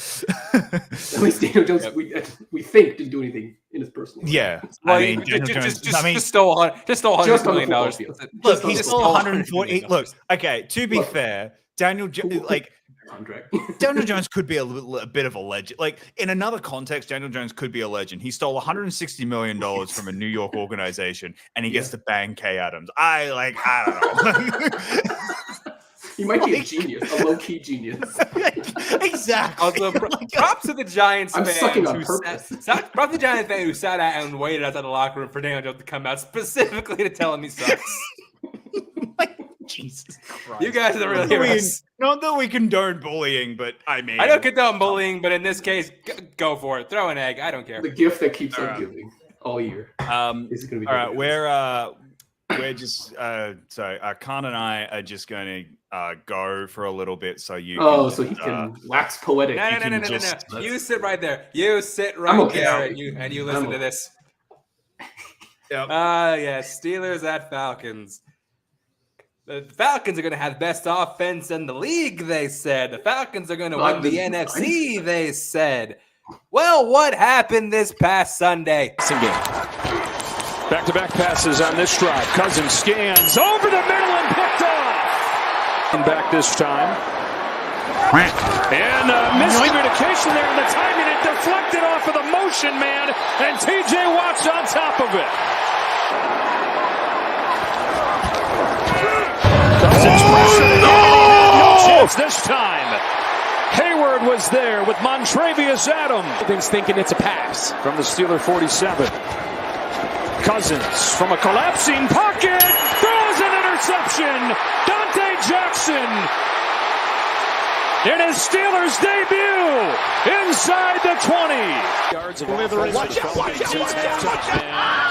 least Daniel Jones, we think didn't do anything in his personal life. yeah. Well, I mean, Daniel Jones. I mean, just stole $100 Just on the million. football field. look, Just on he the stole football 140. Look, okay. To be fair, Daniel, like. contract. Daniel Jones could be a bit of a legend. Like in another context, Daniel Jones could be a legend. He stole $160 million from a New York organization, and he gets to bang Kay Adams. I don't know. He might be a genius, a low-key genius. Exactly. Also, props to the Giants I'm fans sucking on who purpose. props to the Giants fan who sat out and waited outside the locker room for Daniel Jones to come out specifically to tell him he sucks. Jesus Christ. You guys are the real heroes. Not that we condone bullying, but I mean, I don't condone bullying, but in this case, go for it. Throw an egg. I don't care. The gift that keeps on giving all year. Is gonna be all right, we're just so Khan and I are just going to go for a little bit, so you. So he can wax poetic. No. You sit right there. You sit right there, and you listen to this. Yep. Yes, Steelers at Falcons. The Falcons are going to have the best offense in the league, they said. The Falcons are going to win the NFC, they said. Well, what happened this past Sunday? Back-to-back passes on this drive. Cousins scans over the middle and picked off. And back this time. And miscommunication there in the timing. It deflected off of the motion man, and TJ Watt's on top of it. Cousins pressure. No chance this time. Hayward was there with Montravius Adams. Thinking it's a pass from the Steeler 47. Cousins from a collapsing pocket throws an interception. Dante Jackson in his Steelers debut inside the 20. Yards of watch out.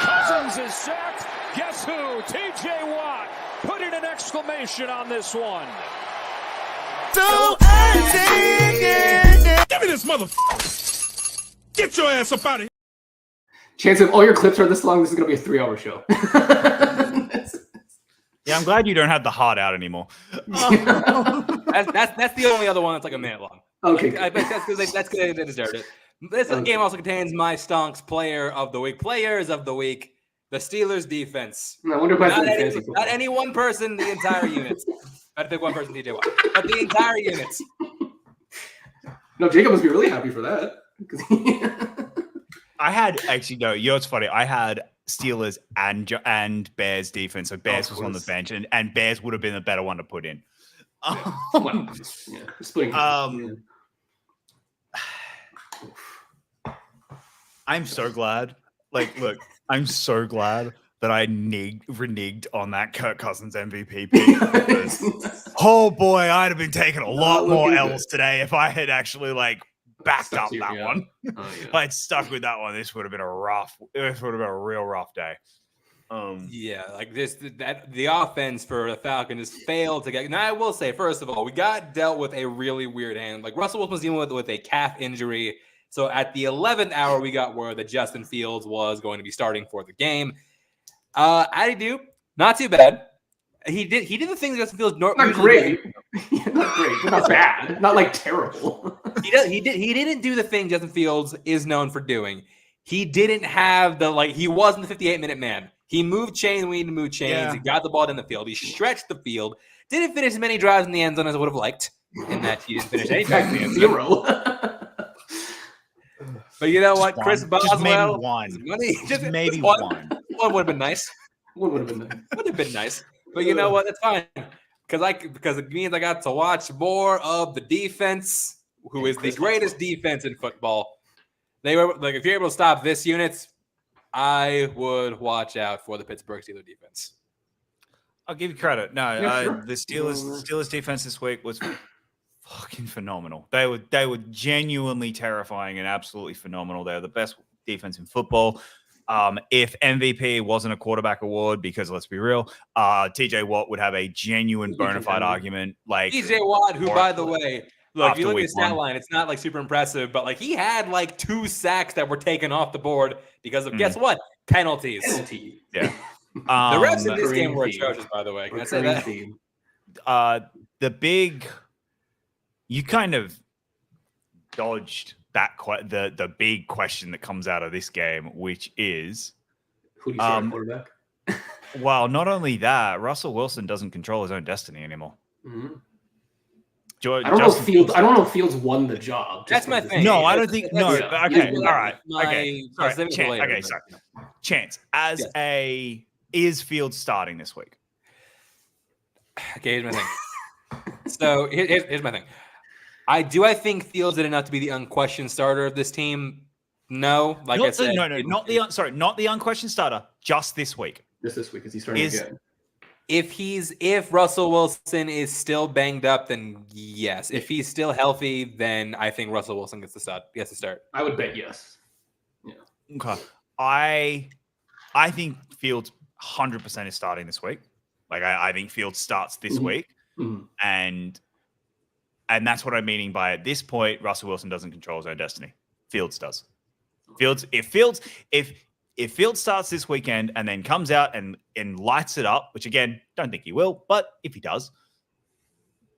Cousins is sacked. Guess who? TJ Watt putting an exclamation on this one. Give me this motherfucker. Get your ass up out of here. Chance, if all your clips are this long, this is going to be a 3-hour show. Yeah, I'm glad you don't have the heart out anymore. That's the only other one that's like a minute long. Okay. I bet that's because they deserved it. This game also contains my stonks player of the week, players of the week, the Steelers defense. I wonder if Not any one person, the entire unit. I'd pick one person, TJ Watt, but the entire unit. No, Jacob must be really happy for that. I had actually no. You know what's funny? I had Steelers and Bears defense. So Bears was on the bench, and Bears would have been the better one to put in. Well, yeah, splitting. I'm so glad. Like, look, I'm so glad that I reneged on that Kirk Cousins MVP pick. Oh boy, I'd have been taking a lot more L's today if I had actually like backed up that one. If I'd stuck with that one, this would have been a real rough day. Yeah, like the offense for the Falcons failed to get. Now I will say, first of all, we got dealt with a really weird hand. Like Russell Wilson was dealing with a calf injury. So at the 11th hour, we got word that Justin Fields was going to be starting for the game. Addy not too bad. He did the things Justin Fields not great. Not great, but not bad. Not like terrible. He didn't do the thing Justin Fields is known for doing. He didn't have he wasn't the 58-minute man. He moved chains when he needed to move chains. Yeah. He got the ball down the field. He stretched the field. Didn't finish as many drives in the end zone as I would have liked. In that he didn't finish any drives in the end zone. 0. But you know what? Chris Boswell. Just maybe one. One would have been nice. Would have been nice. But you know what? That's fine. Because it means I got to watch more of the defense, who is the greatest defense in football. They were like, if you're able to stop this unit, I would watch out for the Pittsburgh Steelers defense. I'll give you credit. No, sure. The Steelers defense this week was fucking phenomenal. They were genuinely terrifying and absolutely phenomenal. They're the best defense in football. If MVP wasn't a quarterback award, because let's be real, TJ Watt would have a genuine bona fide argument. Like TJ Watt, who, by the way, look, if you look at his stat line, it's not like super impressive, but like he had like 2 sacks that were taken off the board because of guess what? Penalties. Yeah. The refs in this game were atrocious, by the way. Can I say that? you kind of dodged that the big question that comes out of this game, which is, Who do you start at quarterback? well, not only that, Russell Wilson doesn't control his own destiny anymore. Mm-hmm. I don't know if Fields. I don't know if Fields won the job. That's my thing. No, I don't think. No, okay, all right, okay. Sorry. Sorry. Chance, is Fields starting this week? Okay, here's my thing. So here's my thing. I think Fields did enough to be the unquestioned starter of this team. No, like I said, not the unquestioned starter. Just this week. Just this week, is he starting again? If Russell Wilson is still banged up, then yes. If he's still healthy, then I think Russell Wilson gets to start. I would bet yes. Yeah. Okay. I think Fields 100% is starting this week. Like I think Fields starts this week, and that's what I'm meaning by at this point. Russell Wilson doesn't control his own destiny. Fields does. If Fields starts this weekend and then comes out and lights it up, which again, don't think he will, but if he does,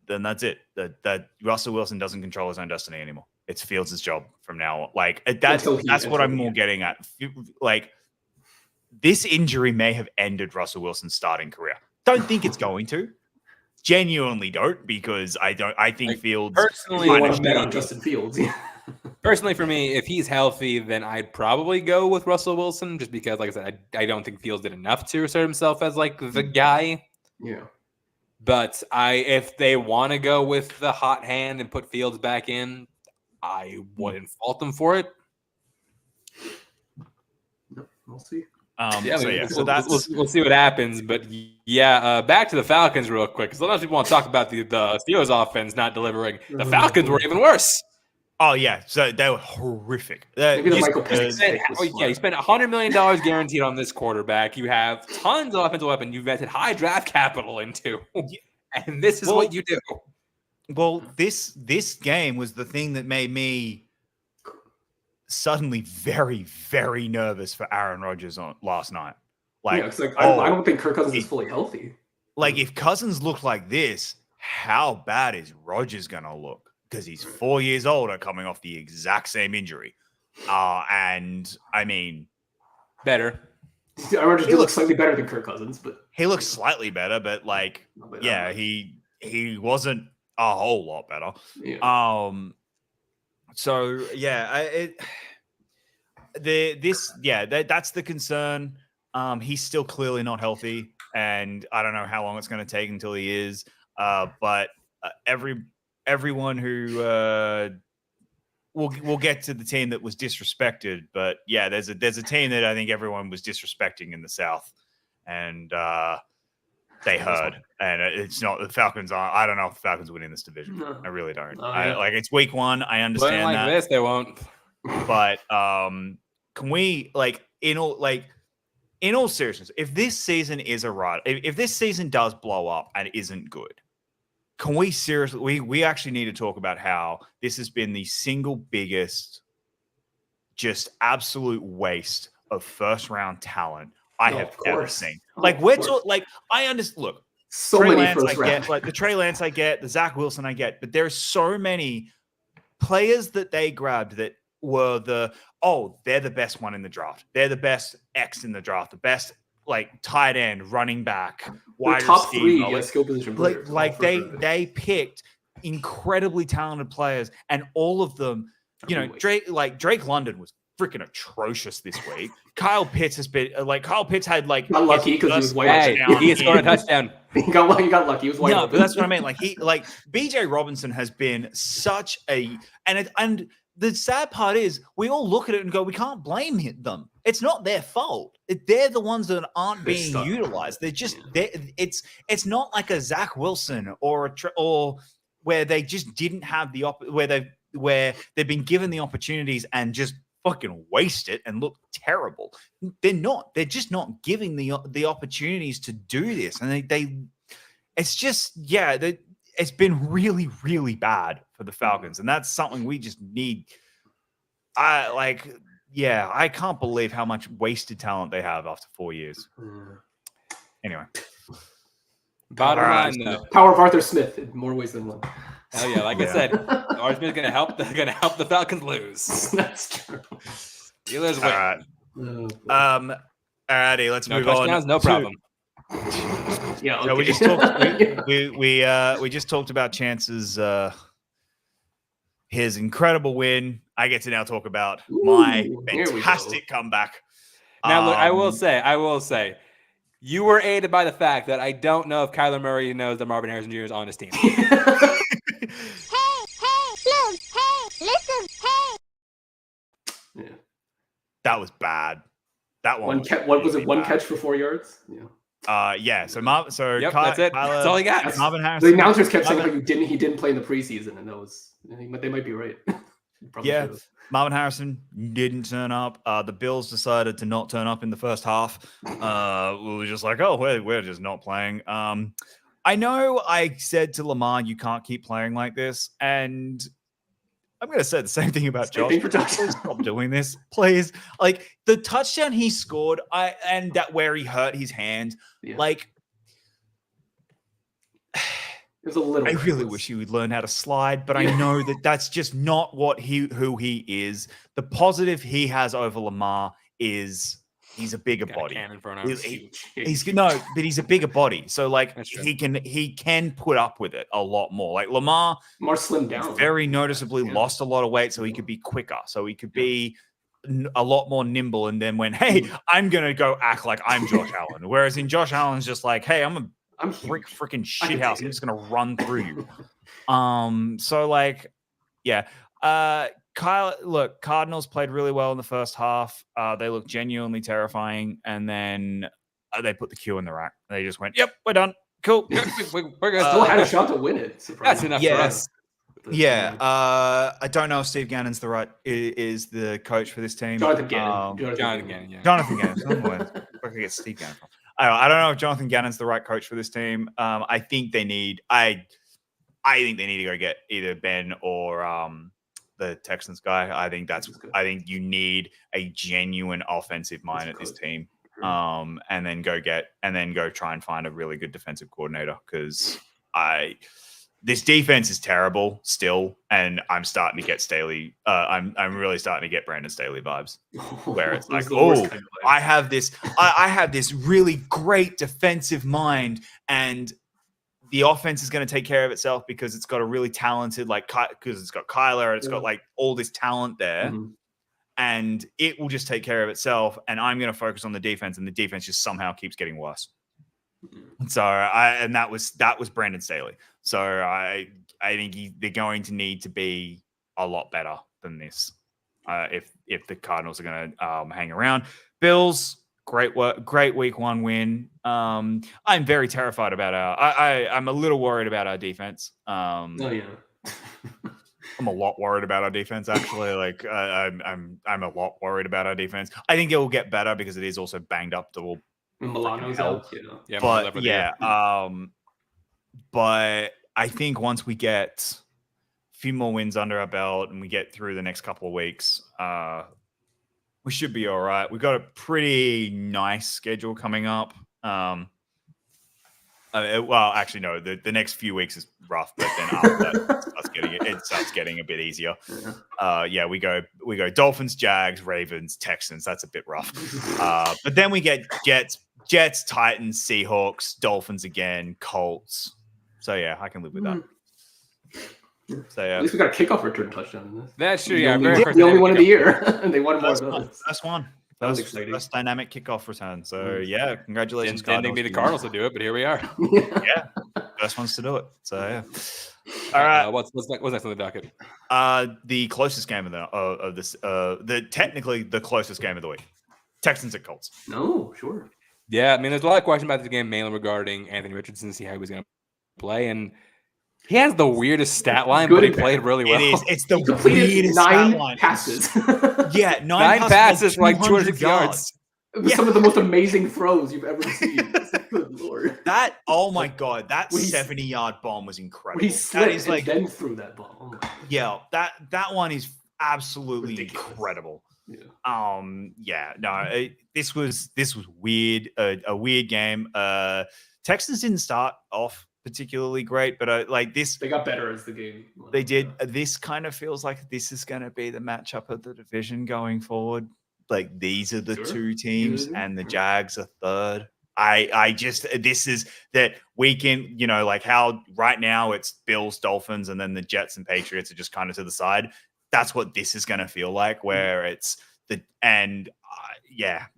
then that's it. That Russell Wilson doesn't control his own destiny anymore. It's Fields' job from now on. Like that's what I'm more getting at. Like this injury may have ended Russell Wilson's starting career. Don't think it's going to. Genuinely don't, because I think Fields personally want to bet on Justin Fields. Personally, for me, if he's healthy, then I'd probably go with Russell Wilson, just because, like I said, I don't think Fields did enough to assert himself as like the guy. Yeah. But if they want to go with the hot hand and put Fields back in, I wouldn't fault them for it. We'll see. We'll see what happens. But back to the Falcons real quick, because a lot of people want to talk about the Steelers offense not delivering. The Falcons were even worse. Oh yeah, so they were horrific. Maybe the Michael you spent $100 million guaranteed on this quarterback. You have tons of offensive weapons. You've invested high draft capital into, and this is what you do. Well, this game was the thing that made me suddenly very, very nervous for Aaron Rodgers on last night. Like, I don't think Kirk Cousins is fully healthy. Like, if Cousins looked like this, how bad is Rodgers gonna look? Because he's 4 years older, coming off the exact same injury. And I mean, better. Rodgers looks slightly better than Kirk Cousins, but he looks slightly better. But like, he wasn't a whole lot better. Yeah. So yeah, that's the concern. He's still clearly not healthy, and I don't know how long it's going to take until he is. But everyone who we'll get to the team that was disrespected, but yeah, there's a team that I think everyone was disrespecting in the South, and they heard, and it's not the Falcons. I don't know if the Falcons win in this division. No. I really don't. Like, it's week 1. I understand like that. This, they won't. But can we in all seriousness, if this season is if this season does blow up and isn't good, can we seriously? We actually need to talk about how this has been the single biggest, just absolute waste of first round talent I have ever seen. Like, I understand. Look, so Trey many Lance first I round. get, like the Trey Lance I get, the Zach Wilson I get, but there are so many players that they grabbed that were they're the best one in the draft. They're the best X in the draft, the best tight end, running back, wide top receiver, 3 skill position players. They picked incredibly talented players, and all of them, Drake London was freaking atrocious this week. Kyle Pitts had got lucky because he was white. He scored a touchdown. He got lucky. He was white. No, but that's what I mean. BJ Robinson has been such and the sad part is we all look at it and go, we can't blame them. It's not their fault. They're the ones that aren't being utilized. They're just it's not like a Zach Wilson or where they just didn't have where they've been given the opportunities and just fucking waste it and look terrible. They're just not giving the opportunities to do this, and it's been really, really bad for the Falcons, and that's something we just need. I can't believe how much wasted talent they have after 4 years. Anyway, bottom line, though, power of Arthur Smith in more ways than one. Hell yeah! Like I said, Arch Smith's gonna help the Falcons lose. That's true. Steelers win. All right. Alrighty, let's No move touchdowns, on. no problem. Yeah. Okay. So we just talked. We just talked about Chance's his incredible win. I get to now talk about my Ooh, here we go. fantastic comeback. Now, look, I will say, you were aided by the fact that I don't know if Kyler Murray knows that Marvin Harrison Jr. is on his team. Yeah. That was bad. That one. What was it? One catch for 4 yards. Yeah. Yeah. So Yep, that's it. That's all he got. Marvin Harrison. The announcers kept saying like he didn't play in the preseason, and they might be right. Probably Yeah. should've. Marvin Harrison didn't turn up. The Bills decided to not turn up in the first half. We were just like, oh, we're just not playing. I know I said to Lamar, you can't keep playing like this, and I'm going to say the same thing about Same Josh. thing for Josh. Please stop doing this, please. Like the touchdown he scored, and that where he hurt his hand, Yeah. like. It was a little. I really wish he would learn how to slide, but I know that that's just not who he is. The positive he has over Lamar is he's a bigger Got a body. cannon for an arm. But he's a bigger body, so like That's true. he can put up with it a lot more. Like Lamar, More slimmed down. very noticeably Yeah. lost a lot of weight, so he could be quicker, so he could be a lot more nimble. And then when hey, I'm gonna go act like I'm Josh Allen, whereas in Josh Allen's just like hey, I'm freaking shithouse. take I'm it. just gonna run through you. So like, yeah. Cardinals played really well in the first half. They looked genuinely terrifying, and then they put the cue in the rack. They just went, "Yep, we're done. Cool." We're good. Still had a shot to win it. That's enough for us. Yeah. I don't know if Steve Gannon's is the coach for this team. Jonathan Gannon. Jonathan Gannon, yeah. Jonathan Gannon. Where can I get Steve Gannon from? I don't know if Jonathan Gannon's the right coach for this team. I think they need. I think they need to go get either Ben or the Texans guy. I think you need a genuine offensive mind at this team. And then go try and find a really good defensive coordinator, because this defense is terrible still, and I'm starting to get Staley. I'm really starting to get Brandon Staley vibes, where it's like, I have this really great defensive mind, and the offense is going to take care of itself because it's got a really talented, because it's got Kyler and it's got like all this talent there. Mm-hmm. And it will just take care of itself. And I'm going to focus on the defense, and the defense just somehow keeps getting worse. So that was Brandon Staley. So I think they're going to need to be a lot better than this if the Cardinals are going to hang around. Bills, great work, great week one win. I'm very terrified about I'm a little worried about our defense. Oh yeah. I'm a lot worried about our defense, actually. Like I'm a lot worried about our defense. I think it will get better because it is also banged up to all. Milano's out. Yeah. But but I think once we get a few more wins under our belt and we get through the next couple of weeks, we should be all right. We've got a pretty nice schedule coming up. Well, actually, no. The next few weeks is rough, but then after that, it starts getting a bit easier. Yeah, we go Dolphins, Jags, Ravens, Texans. That's a bit rough. But then we get Jets, Titans, Seahawks, Dolphins again, Colts. So yeah, I can live with that. So yeah, At least we got a kickoff return touchdown in this. That's true. The Yeah, only one of the year, and they won more of those. That's one. That was exciting. First dynamic kickoff return. So yeah, congratulations. Didn't be the Cardinals to do it, but here we are. Yeah, first ones to do it. So yeah. All right. What's next on the docket? The closest game of this. Technically the closest game of the week. Texans at Colts. No, sure. Yeah, I mean, there's a lot of questions about this game, mainly regarding Anthony Richardson, see how he was going to play, and he has the weirdest stat line, but he played really well. It is. It's the He completed weirdest 9 stat line. passes. Yeah, 9 passes for like 200 yards. Some of the most amazing throws you've ever seen. Good Lord. Oh my God, that When he- 70-yard bomb was incredible. When he slipped is and then threw that ball. Oh my God. yeah, that one is absolutely Ridiculous. incredible. Yeah. This was weird, a weird game. Texans didn't start off particularly great, but like this, They got better as the game. they did. This kind of feels like this is going to be the matchup of the division going forward. Like these are the two teams, and the Jags are third. I just, this is that weekend, like how right now it's Bills, Dolphins, and then the Jets and Patriots are just kind of to the side. That's what this is going to feel like, where it's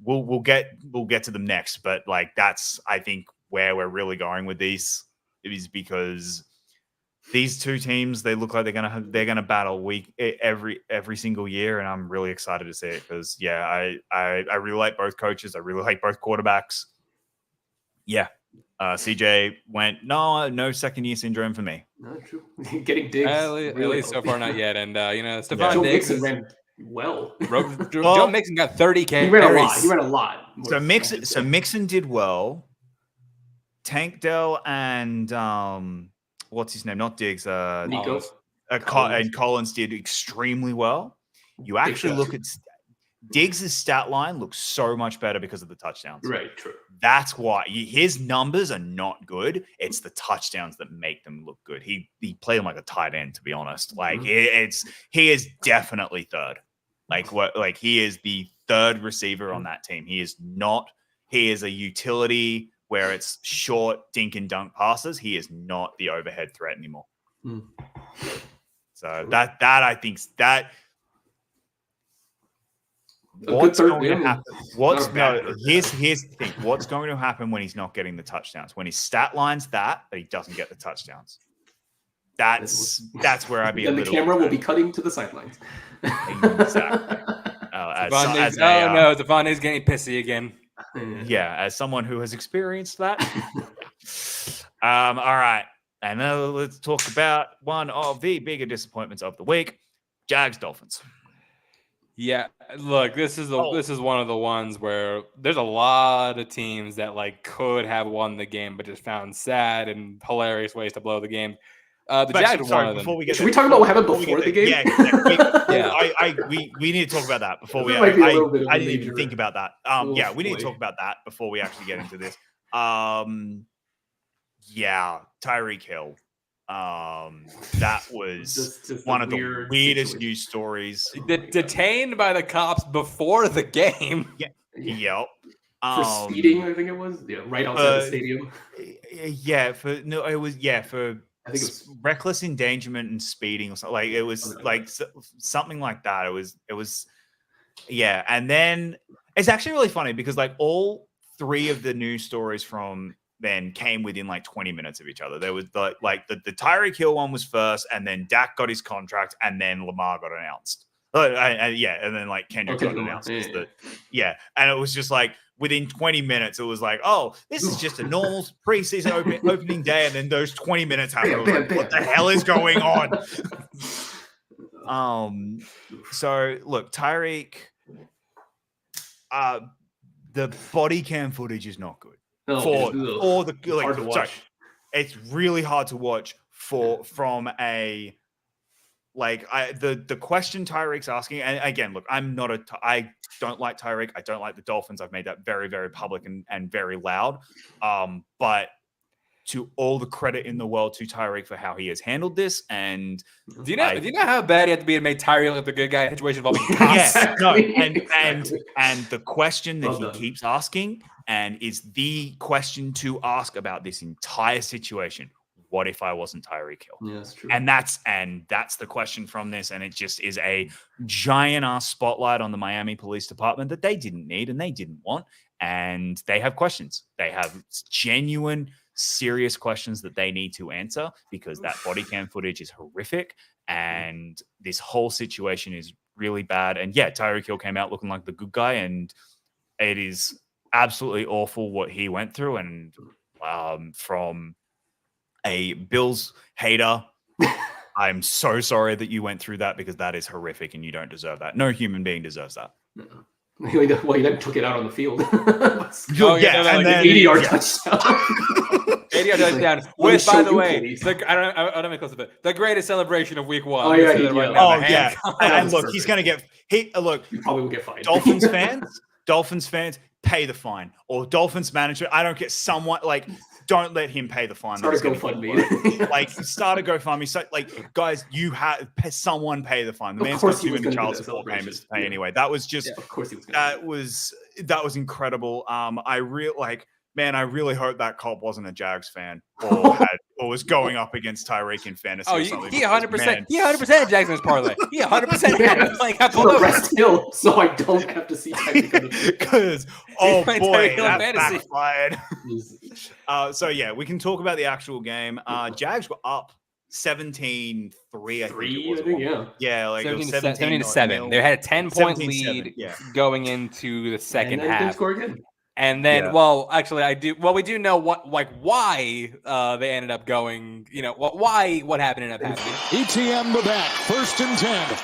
we'll get to them next, but like that's, I think, where we're really going with these is because these two teams, they look like they're gonna battle every single year, and I'm really excited to see it because I really like both coaches. I really like both quarterbacks. Yeah. CJ went, no second year syndrome for me. No, true. Getting Diggs. At least so far, not yet. And, Stephon Joe Diggs Mixon ran well. Joe Mixon got 30 carries. He ran a lot. So Mixon did well. Tank Dell and what's his name? Not Diggs. Nico. And Collins did extremely well. You actually look at Diggs' stat line looks so much better because of the touchdowns. Right, true. That's why his numbers are not good. It's the touchdowns that make them look good. He played him like a tight end, to be honest. Like he is definitely third. Like he is the third receiver on that team. He is a utility where it's short dink and dunk passes. He is not the overhead threat anymore. So that I think that. What's going to happen? Here's the thing. What's going to happen when he's not getting the touchdowns? When his stat line's but he doesn't get the touchdowns. That's where I'd be. And the camera will be cutting to the sidelines. Exactly. Stephon is getting pissy again. Yeah, as someone who has experienced that. All right, and now let's talk about one of the bigger disappointments of the week: Jags Dolphins. Yeah, look, this is one of the ones where there's a lot of teams that could have won the game, but just found sad and hilarious ways to blow the game. The Jags are one of them. Should we talk about what happened before the game? Yeah, we need to talk about that before we. I didn't even think about that. We need to talk about that before we actually get into this. Tyreek Hill. That was just one of the weirdest news stories. Detained by the cops before the game. Yep. For speeding, I think it was. Yeah, right outside the stadium. I think it was reckless endangerment and speeding or something. Like it was something like that. It was. And then it's actually really funny because all three of the news stories from then came within 20 minutes of each other. There was the Tyreek Hill one was first, and then Dak got his contract, and then Lamar got announced. And then Kendrick got announced. And it was just within 20 minutes, it was this is just a normal preseason opening day, and then those 20 minutes happened. What the hell is going on? So look, Tyreek, the body cam footage is not good. Hard to watch. It's really hard to watch from a the question Tyreek's asking. And again, look, I don't like Tyreek. I don't like the Dolphins. I've made that very, very public and very loud. But to all the credit in the world to Tyreek for how he has handled this. And do you know how bad he had to be to make Tyreek look the good guy in a situation involving cops? And the question that he keeps asking, and is the question to ask about this entire situation: what if I wasn't Tyreek Hill? Yeah, that's true. And that's the question from this, and it just is a giant ass spotlight on the Miami Police Department that they didn't need and they didn't want, and they have questions. They have genuine, serious questions that they need to answer because that body cam footage is horrific, and this whole situation is really bad. And Tyreek Hill came out looking like the good guy, and it is absolutely awful what he went through. And from a Bills hater, I'm so sorry that you went through that because that is horrific and you don't deserve that. No human being deserves that. No. Well, he then took it out on the field. And then 80-yard touchdown. 80-yard touchdown. With, by the way, I don't make close of it. The greatest celebration of Week 1. And look, he's going to get. He probably will get fined. Dolphins fans, pay the fine, or Dolphins management. I don't get someone don't let him pay the fine. Start a GoFundMe. Like, start a GoFundMe. So, like, guys, you have someone pay the fine. The man's got too many child support payments to pay anyway. That was just, of course he was. That was incredible. I really hope that cop wasn't a Jags fan or was going up against Tyreek in fantasy. Oh, or something. he 100%. He 100% Jackson's parlay. He 100% had him playing up all over. Rest Hill, so I don't have to see Tyreek. Because boy, that fantasy. backfired. So yeah, we can talk about the actual game. Jags were up 17-3. I think. Yeah, like 17 to 7. They had a 10-point lead going into the second half. Score again. And then, well, actually, we do know why they ended up going. What happened ended up happening. ETN the back, 1st and 10.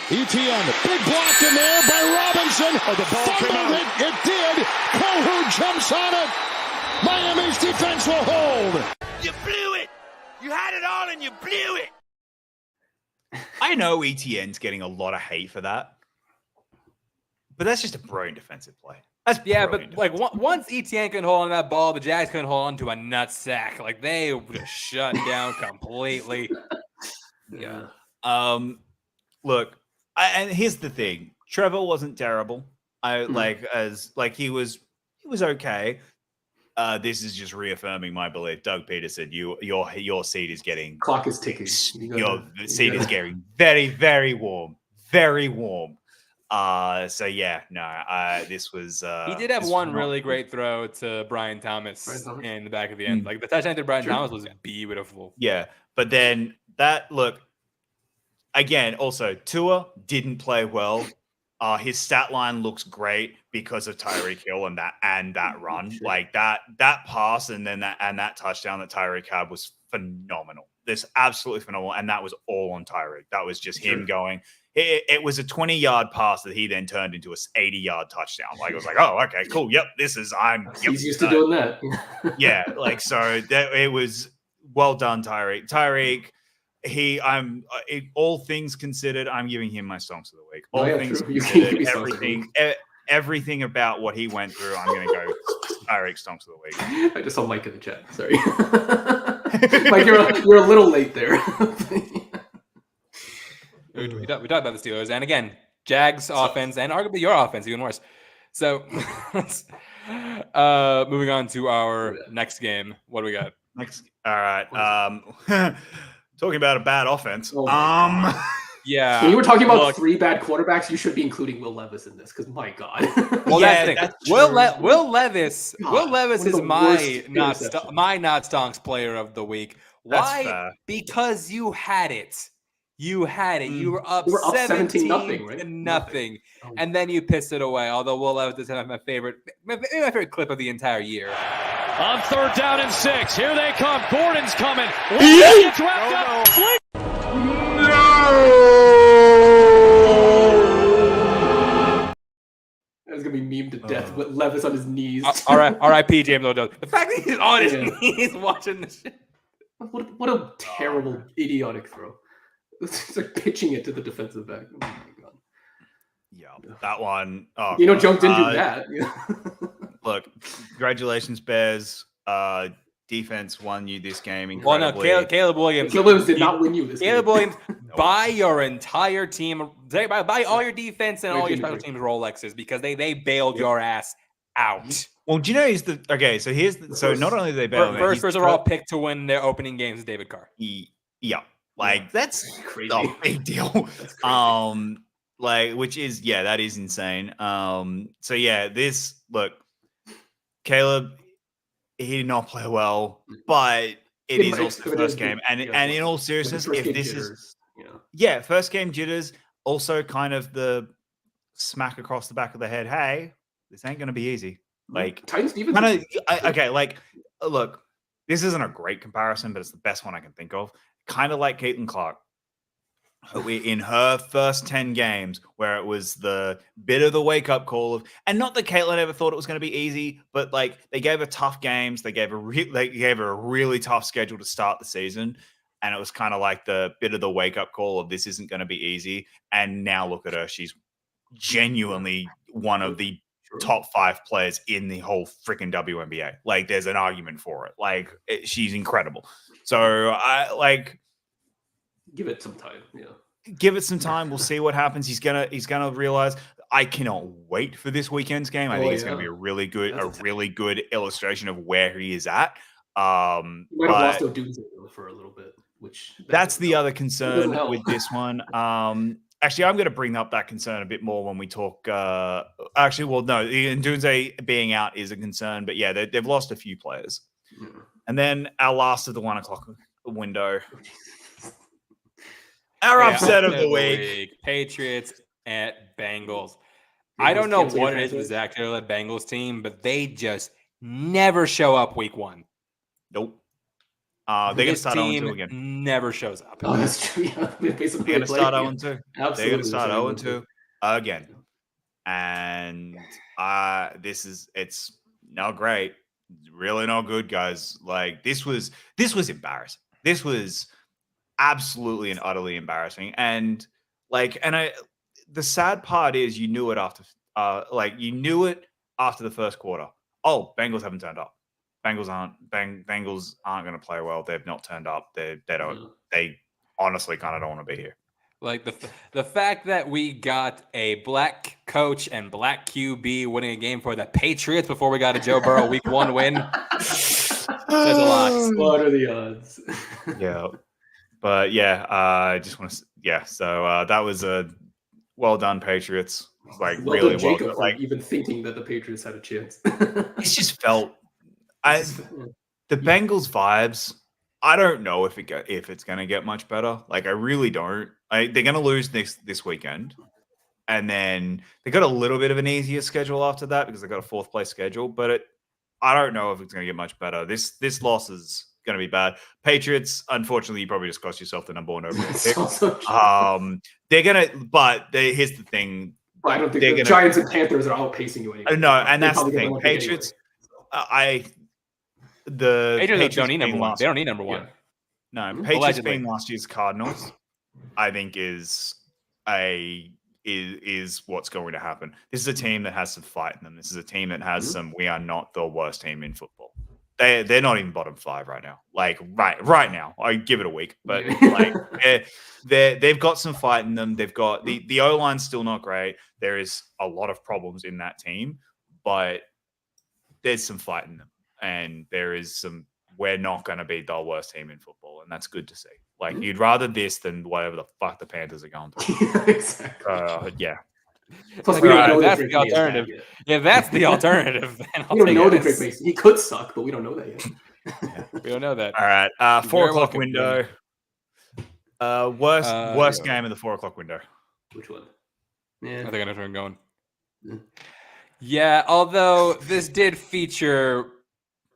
ETN, big block in there by Robinson. The ball came out. It did. Kohu jumps on it. Miami's defense will hold. You blew it. You had it all and you blew it. I know ETN's getting a lot of hate for that, but that's just a brilliant defensive play. But like once ETN couldn't hold on to that ball, the Jags couldn't hold on to a nut sack. Like they just shut down completely. Yeah. Look, and here's the thing: Trevor wasn't terrible. He was okay. This is just reaffirming my belief. Doug Peterson, your seat is getting clock is ticking. Your seat is getting very, very warm, very warm. This was. He did have one really great throw to Brian Thomas in the back of the end. Like the touchdown to Brian Thomas was beautiful. Yeah, but then look again. Also, Tua didn't play well. His stat line looks great because of Tyreek Hill and that run. Sure. Like that pass and then that touchdown that Tyreek had was phenomenal. This absolutely phenomenal, and that was all on Tyreek. That was just him going. It was a 20-yard pass that he then turned into a 80-yard touchdown. Like it was like, oh, okay, cool. Yep, he's used to doing that. Yeah, like so it was well done, Tyreek. Tyreek, all things considered, I'm giving him my songs of the week. All things considered, everything about what he went through, I'm going to go Tyreek songs of the week. I just saw Mike in the chat. Sorry, Mike, you're a little late there. We talked about the Steelers, and again, Jags offense, and arguably your offense, even worse. So, moving on to our next game. What do we got? All right. Talking about a bad offense. Yeah. When you were talking about 3 bad quarterbacks, you should be including Will Levis in this because my God. Well, that's Will Levis. Will Levis is my not stonks player of the week. Why? Because you had it. You had it. You were up 17-0, right? Nothing. And then you pissed it away. Although Will Levis does have my favorite clip of the entire year. On 3rd down and 6. Here they come. Gordon's coming. It's gonna be memed to death with Levis on his knees. R.I.P. James O'Donnell. The fact that he's on his knees watching this shit. What a terrible, idiotic throw. It's like pitching it to the defensive back. Oh my God. Yeah, that one. Oh, Jones didn't do that. Look, congratulations, Bears. Defense won you this game incredibly. Well, no, Caleb Williams. Caleb Williams did not win you this game. Caleb Williams, buy your entire team. Buy all your defense and all your special teams Rolexes because they bailed your ass out. Well, do you know so not only did they bail first overall pick to win their opening games is David Carr. Yeah. Like that's crazy. A big deal. Which is that is insane. Caleb, he did not play well, but it is also the first game. And in all seriousness, if this is first game jitters, also kind of the smack across the back of the head. Hey, this ain't gonna be easy. Like Titans defense. Look, this isn't a great comparison, but it's the best one I can think of. Kind of like Caitlin Clark. In her first 10 games, where it was the bit of the wake-up call of, and not that Caitlin ever thought it was going to be easy, but like they gave her tough games, they gave her a really tough schedule to start the season, and it was kind of like the bit of the wake-up call of this isn't going to be easy. And now look at her; she's genuinely one of the top 5 players in the whole freaking WNBA. Like, there's an argument for it. Like, she's incredible. So I like give it some time. Yeah, give it some time. We'll see what happens. He's gonna realize. I cannot wait for this weekend's game. I think it's going to be a really good illustration of where he is at. He might have lost Odunze for a little bit, which that's the other concern with this one. Actually, I'm going to bring up that concern a bit more when we talk. Actually, well, no, Odunze being out is a concern, but yeah, they've lost a few players. And then our last of the 1 o'clock window, our upset of the week, Patriots at Bengals. I don't know what it is with Zach Taylor-led Bengals team, but they just never show up week 1. Nope. They're going to start 0-2 again. Never shows up. Oh, that's true. Yeah. They're going to start 0-2. They're going to start 0-2 again. And it's not great. It's really not good, guys. Like, this was embarrassing. This was absolutely and utterly embarrassing. And the sad part is you knew it after the first quarter. Oh, Bengals haven't turned up. Bengals aren't going to play well. They've not turned up. They honestly kind of don't want to be here. Like the fact that we got a black coach and black QB winning a game for the Patriots before we got a Joe Burrow week 1 win says a lot. What are the odds? Yeah. But yeah, I just want to so that was a well done, Patriots. Like, well really done, Jacob, well. Like, even thinking that the Patriots had a chance. It's just felt the Bengals vibes. I don't know if it's going to get much better. Like, I really don't. They're going to lose this weekend, and then they got a little bit of an easier schedule after that because they got a 4th place schedule. But I don't know if it's going to get much better. This loss is going to be bad. Patriots, unfortunately, you probably just cost yourself the number 1 overall pick. They're gonna, but here's the thing. I don't think the Giants and Panthers are outpacing you anyway. No, and that's the thing. Patriots, Patriots don't need number 1. They don't need number 1. Yeah. No, Patriots being last year's Cardinals, I think is what's going to happen. This is a team that has some fight in them. This is a team that has some. We are not the worst team in football. They're not even bottom 5 right now. Like right now, I give it a week, but like they've got some fight in them. They've got the O line's still not great. There is a lot of problems in that team, but there's some fight in them, and there is some. We're not going to be the worst team in football, and that's good to see. Like, you'd rather this than whatever the fuck the Panthers are going through. Exactly. Yeah. Plus, we don't know that's the alternative. Yeah, that's the alternative. We don't know that Drake Mason. He could suck, but we don't know that yet. Yeah, we don't know that. All right. 4 o'clock window. Worst game of the 4 o'clock window. Which one? Yeah. I think I know where I'm going. Yeah, although this did feature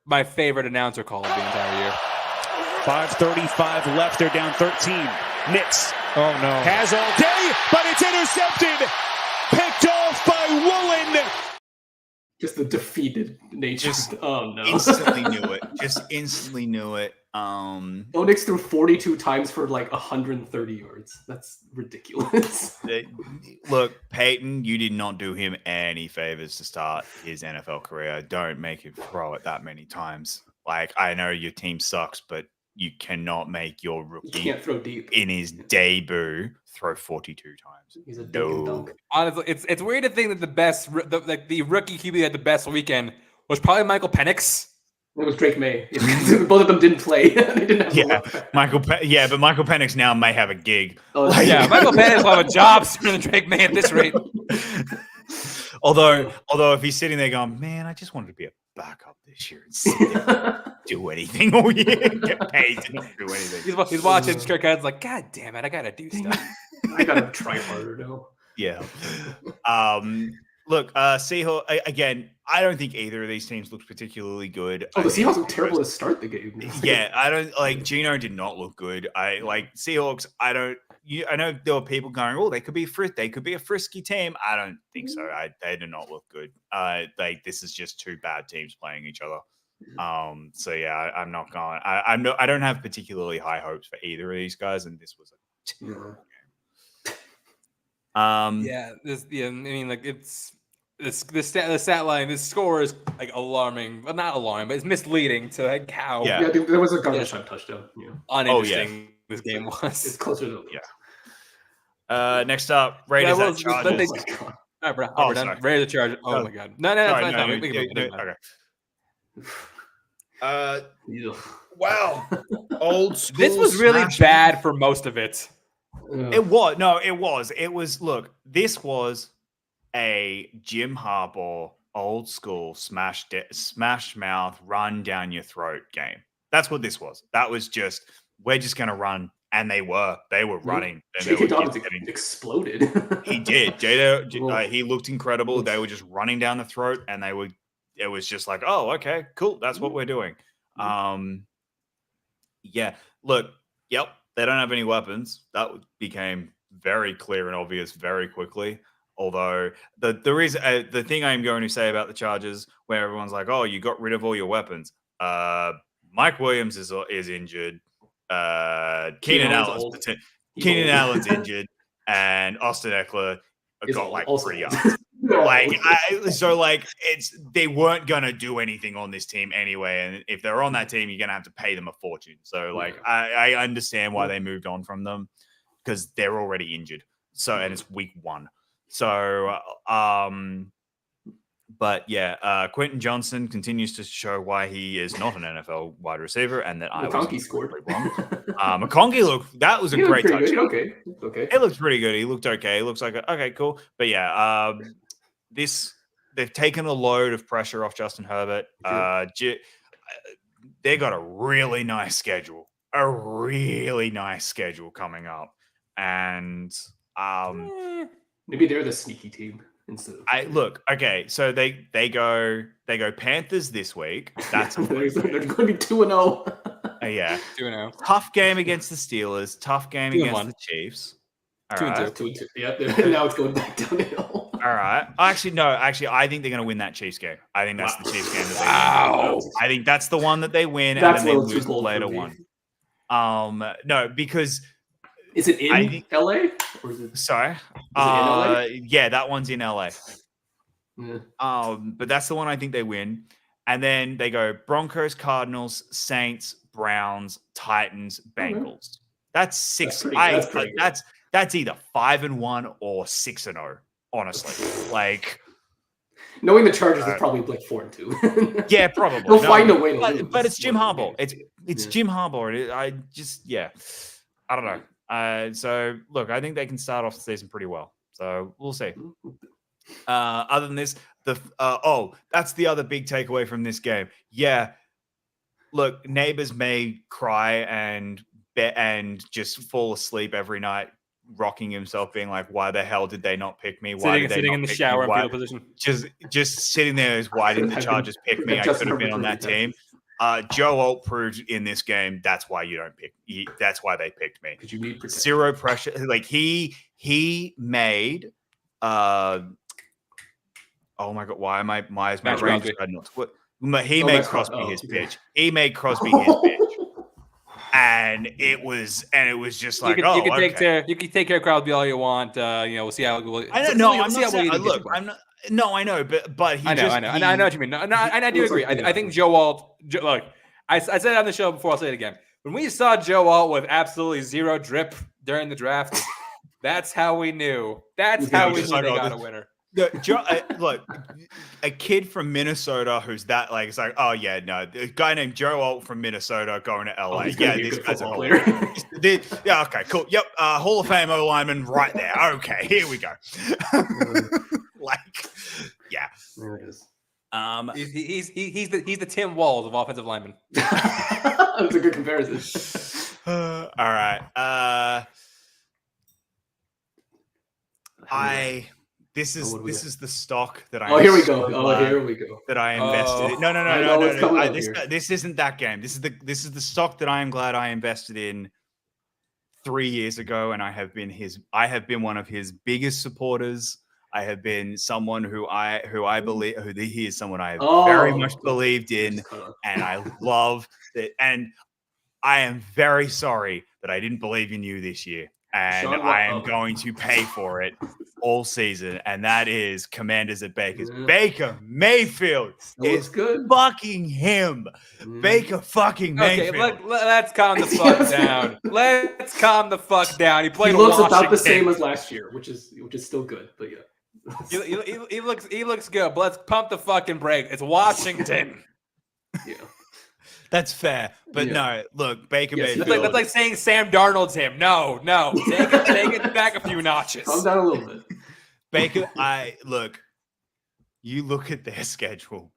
my favorite announcer call of the entire year. 5:35 left. They're down 13. Knicks. Oh, no. Has all day, but it's intercepted. Picked off by Woolen. Just the defeated nature. Oh, no. Instantly knew it. Knicks threw 42 times for like 130 yards. That's ridiculous. Look, Peyton, you did not do him any favors to start his NFL career. Don't make him throw it that many times. Like, I know your team sucks, but you cannot make your rookie can't throw deep in his debut throw 42 times. He's a dunk. Honestly, it's weird to think that the rookie QB had the best weekend was probably Michael Penix. It was Drake May. Both of them didn't play. They didn't have but Michael Penix now may have a gig. Michael Penix will have a job sooner than Drake May at this rate. Although if he's sitting there going, man, I just wanted to be a backup this year and do anything all year, get paid to not do anything. He's watching Kirk Cousins like, God damn it, I gotta do stuff. I gotta try harder now. Yeah. Look, Seahawks again. I don't think either of these teams looked particularly good. The Seahawks look terrible to start the game. Yeah, I don't like. Geno did not look good. I like Seahawks. I know there were people going, "Oh, they could be a frisky team." I don't think so. They do not look good. Like, this is just 2 bad teams playing each other. So yeah, I'm not going. I don't have particularly high hopes for either of these guys, and this was a terrible game. I mean, like, it's the stat line, this score is like alarming. Well, not alarming, but it's misleading to like how Yeah, there was a garbage time touchdown. Yeah. uninteresting this game was. It's closer to Next up, Raiders at but Chargers. they- Oh my God. All right, bro. Oh, We're done. sorry. Raiders at Chargers. Oh my god. No, Sorry, it's fine. no, We can move on. okay. Yeah. Wow. Old school. This was really smash. bad for most of it. It was. No, it was. It was. Look, this was a Jim Harbaugh old school smash mouth run down your throat game. That's what this was. That was just, we're just going to run. And they were running. And they J.K. were Dobbins getting- exploded. He did. He looked incredible. They were just running down the throat, and it was just like, oh, okay, cool. That's what we're doing. Yeah. Look, yep, they don't have any weapons. That became very clear and obvious very quickly. Although the thing I'm going to say about the Chargers, where everyone's like, oh, you got rid of all your weapons. Mike Williams is injured. Keenan Allen's injured, and Austin Eckler got like 3 yards. They weren't gonna do anything on this team anyway, and if they're on that team, you're gonna have to pay them a fortune. So I understand why they moved on from them, because they're already injured. So, and it's week 1. So but yeah, Quentin Johnson continues to show why he is not an NFL wide receiver, and that McConkey scored. Wrong. McConkey that was a great touch. Okay. It looks pretty good. He looked okay. It looks like okay, cool. But yeah, they've taken a load of pressure off Justin Herbert. They got a really nice schedule coming up, and maybe they're the sneaky team. Okay, so they go Panthers this week. That's they're going to be 2-0. Yeah, 2-0. Tough game against the Steelers. Tough game against the Chiefs. 2-2. 2-2. Yeah, now it's going back downhill. All right. Actually, no. Actually, I think they're going to win that Chiefs game. I think that's the Chiefs game. Wow. I think that's the one that they win, That's and then they a little lose too the bold later for me. one. No, because is it in LA? Or is it? Sorry. LA? Yeah, that one's in LA. Yeah. But that's the one I think they win, and then they go Broncos, Cardinals, Saints, Browns, Titans, Bengals. That's 6. That's either 5-1 or 6-0. Honestly, like knowing the Chargers is probably like 4-2. Yeah, probably they'll find a way to lose. But it's Jim Harbaugh. It's Jim Harbaugh. I don't know. So look, I think they can start off the season pretty well. So we'll see. Other than this, that's the other big takeaway from this game. Yeah, look, neighbors may cry and just fall asleep every night, rocking himself, being like, "Why the hell did they not pick me? Why did they sitting not in the pick shower me? in fetal position? Just sitting there is why didn't the Chargers pick me? I could have been on that team." Joe Alt proved in this game that's why you don't pick. That's why they picked me. Because you need protection. Zero pressure. Like he made. Oh my god! Why am I? My brain decided not to. What? He made Crosby his pitch. He made Crosby his pitch. And it was just like, you can take care of Crosby all you want. We'll see how. I don't know. I know, but I know what you mean. No, I do agree. I think Joe Alt. Look, I said it on the show before. I'll say it again. When we saw Joe Alt with absolutely zero drip during the draft, that's how we knew. That's how we knew they got a winner. Look, a kid from Minnesota who's that like, it's like, oh yeah, no, a guy named Joe Alt from Minnesota going to LA. This guy's a player. Yeah, okay, cool. Yep, Hall of Fame O lineman right there. Okay, here we go. Yeah, there it is. He's the Tim Walls of offensive linemen. That's a good comparison. All right. This is the stock that I. Here we go. Here we go. That I invested in. No. This isn't that game. This is the stock that I am glad I invested in 3 years ago, and I have been one of his biggest supporters. I have been someone who he is someone I have very much believed in, and I love that. And I am very sorry that I didn't believe in you this year. and Sean I am Watson. going to pay for it all season, and that is Commanders at Baker's. Yeah. Baker Mayfield It looks is good. fucking him. Baker fucking Okay, Mayfield. let's calm the fuck down. Let's calm the fuck down. He He played looks Washington. about the same as last year, which is still good, but yeah. He looks good, but let's pump the fucking brake. It's Washington. Yeah. That's fair, but Yeah. no. Look, Baker Yes, Mayfield. That's like saying Sam Darnold's him. No. Take it back a few notches. Calm down a little bit. Baker, you look at their schedule.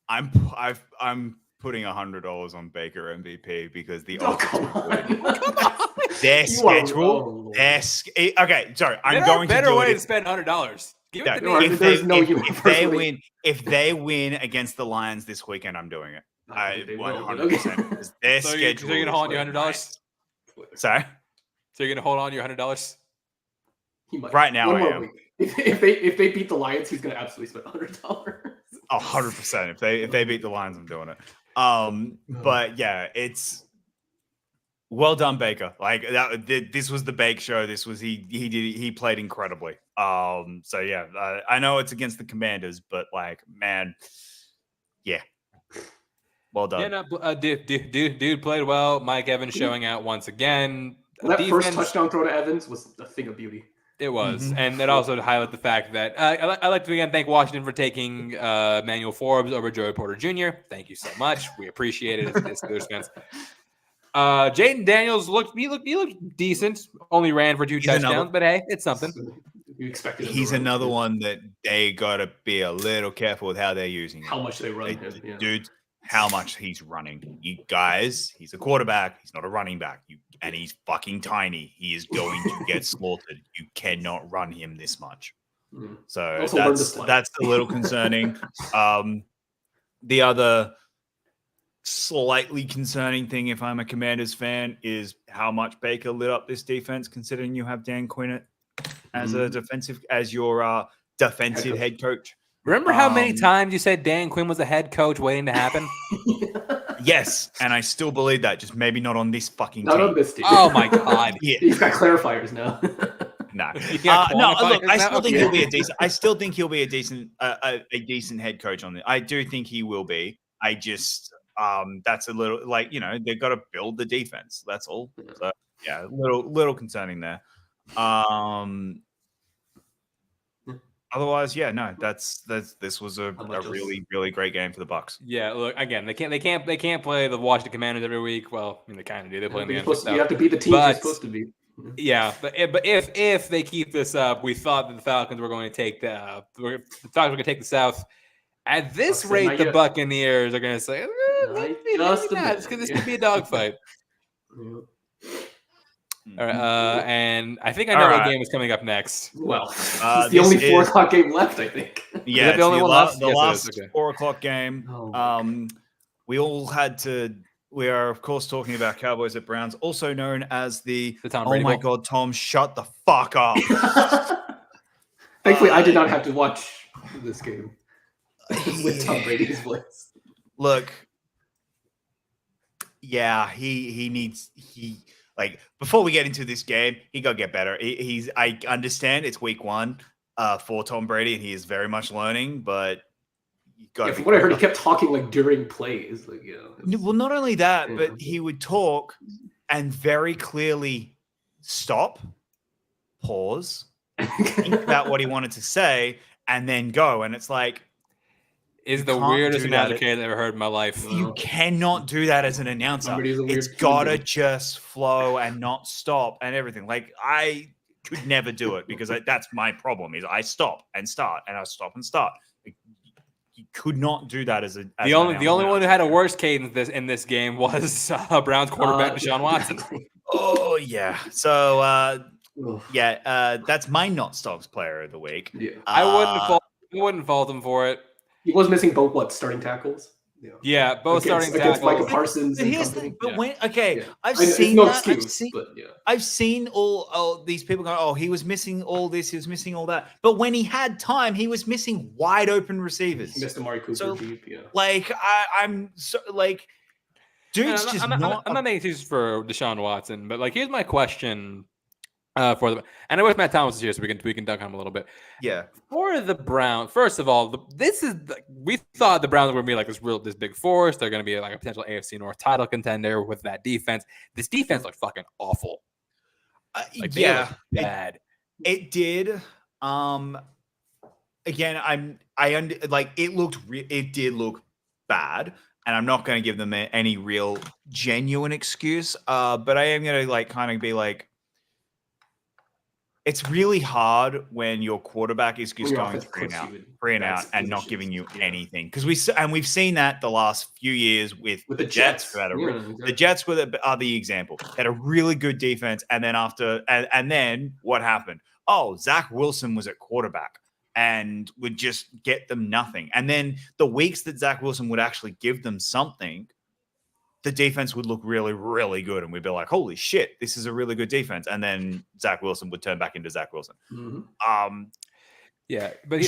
I'm putting $100 on Baker MVP because the Oh, come on. their You are schedule. wrong. Okay, sorry. I'm There are going to better do way it. to spend $100. Give No, it to No, me. if there's they, no if, you if they personally. win, if they win against the Lions this weekend, I'm doing it. I think they will, but 100%. okay. because Their So you're schedule. gonna is hold on your like $100? nice. Sorry. So you're gonna hold on to your $100? He might. Right now, One I more am. week. If they beat the Lions, he's gonna absolutely spend $100. 100%. If they beat the Lions, I'm doing it. But yeah, it's well done, Baker. Like this was the Bake show. This was he played incredibly. So yeah, I know it's against the Commanders, but like, man, yeah, well done. Yeah, no, dude played well. Mike Evans showing out once again. That first Defense- touchdown throw to Evans was a thing of beauty. It was, Mhm. and that also to highlight the fact that I like to again thank Washington for taking Manuel Forbes over Joey Porter Jr. Thank you so much. We appreciate it as Steelers fans. Jaden Daniels looked decent. Only ran for 2 He's touchdowns, another- but hey, it's something. You expected him to He's run. another one that they gotta be a little careful with how they're using. How him. much they run him. Yeah. Dude, how much he's running. You guys, he's a quarterback. He's not a running back. And he's fucking tiny. He is going to get slaughtered. You cannot run him this much. Mm. So Also learn to slide. that's a little concerning. The other slightly concerning thing, if I'm a Commanders fan, is how much Baker lit up this defense, considering you have Dan Quinn as a your defensive head coach. Remember how many times you said Dan Quinn was a head coach waiting to happen? Yes, and I still believe that, just maybe not on this fucking Not team. on this team. Oh my god! Yeah, He's got clarifiers now. no. You got No, quantifiers look, I now? still think Okay. he'll be a decent. I still think he'll be a decent head coach on it. I do think he will be. I just that's a little like they've got to build the defense. That's all. So yeah, little concerning there. Otherwise, yeah, no, this was a really great game for the Bucks. Yeah, look again. They can't play the Washington Commanders every week. Well, I mean, they kind of do. They play in the NFC South. You have to be the team you're But- supposed to be. Yeah, but if they keep this up, we thought that the Falcons were going to take the Falcons were going to take the South. At this I'll say rate, not the yet. Buccaneers are going to say, maybe just a not. bit. This could be a dogfight. Yeah. All right, and I think I know All what right. game is coming up next. Well, it's the this only 4 is- o'clock game left, I think. Yeah, that the only it's one left? the Yes, it last is. Okay. 4:00 game. Oh, We all had to. We are, of course, talking about Cowboys at Browns, also known as the. The Tom Oh Brady my Bowl. God, Tom, shut the fuck up. Thankfully, I did not have to watch this game with Tom Brady's voice. Look, yeah, he needs like before we get into this game, he got to get better. I understand it's week 1 for Tom Brady, and he is very much learning, but you got. Yeah, from what I heard, he kept talking like during plays. Like, Well, not only that, Yeah. but he would talk and very clearly stop, pause, think about what he wanted to say, and then go. And it's like, Is the can't weirdest do that. announcer I've ever heard in my life. you cannot do that as an announcer. Somebody's a weird It's human gotta being. just flow and not stop and everything. Like I could never do it because that's my problem. Is I stop and start and I stop and start. Like, you could not do that as an The only announcer. one who had a worse cadence in this game was Browns quarterback Deshaun Watson. Oh yeah. So Ugh. that's my not stocks player of the week. Yeah. I wouldn't fault him for it. He was missing both starting tackles. Yeah, both starting against Micah tackles. Parsons But and here's the company. but Yeah. when okay, Yeah. I've I know, seen it's no that. excuse, but yeah. I've seen all these people go, oh, he was missing all this, he was missing all that. But when he had time, he was missing wide open receivers. He missed Amari Cooper So, deep, yeah. Like I'm so like Dude's just I'm not making excuses for Deshaun Watson, but like, here's my question for the, and I wish Matt Thomas was here so we can dunk on him a little bit. Yeah. For the Browns, first of all, we thought the Browns were going to be like this big force. They're going to be like a potential AFC North title contender with that defense. This defense looked fucking awful. Like, bad. It did. Again, it did look bad, and I'm not going to give them any real genuine excuse. But I am going to like kind of be like, it's really hard when your quarterback is just going three and out and not giving you anything. Because we've seen that the last few years with the Jets. The Jets are the example. They had a really good defense, and then then what happened? Oh, Zach Wilson was at quarterback and would just get them nothing. And then the weeks that Zach Wilson would actually give them something, the defense would look really, really good. And we'd be like, holy shit, this is a really good defense. And then Zach Wilson would turn back into Zach Wilson. Mm-hmm. But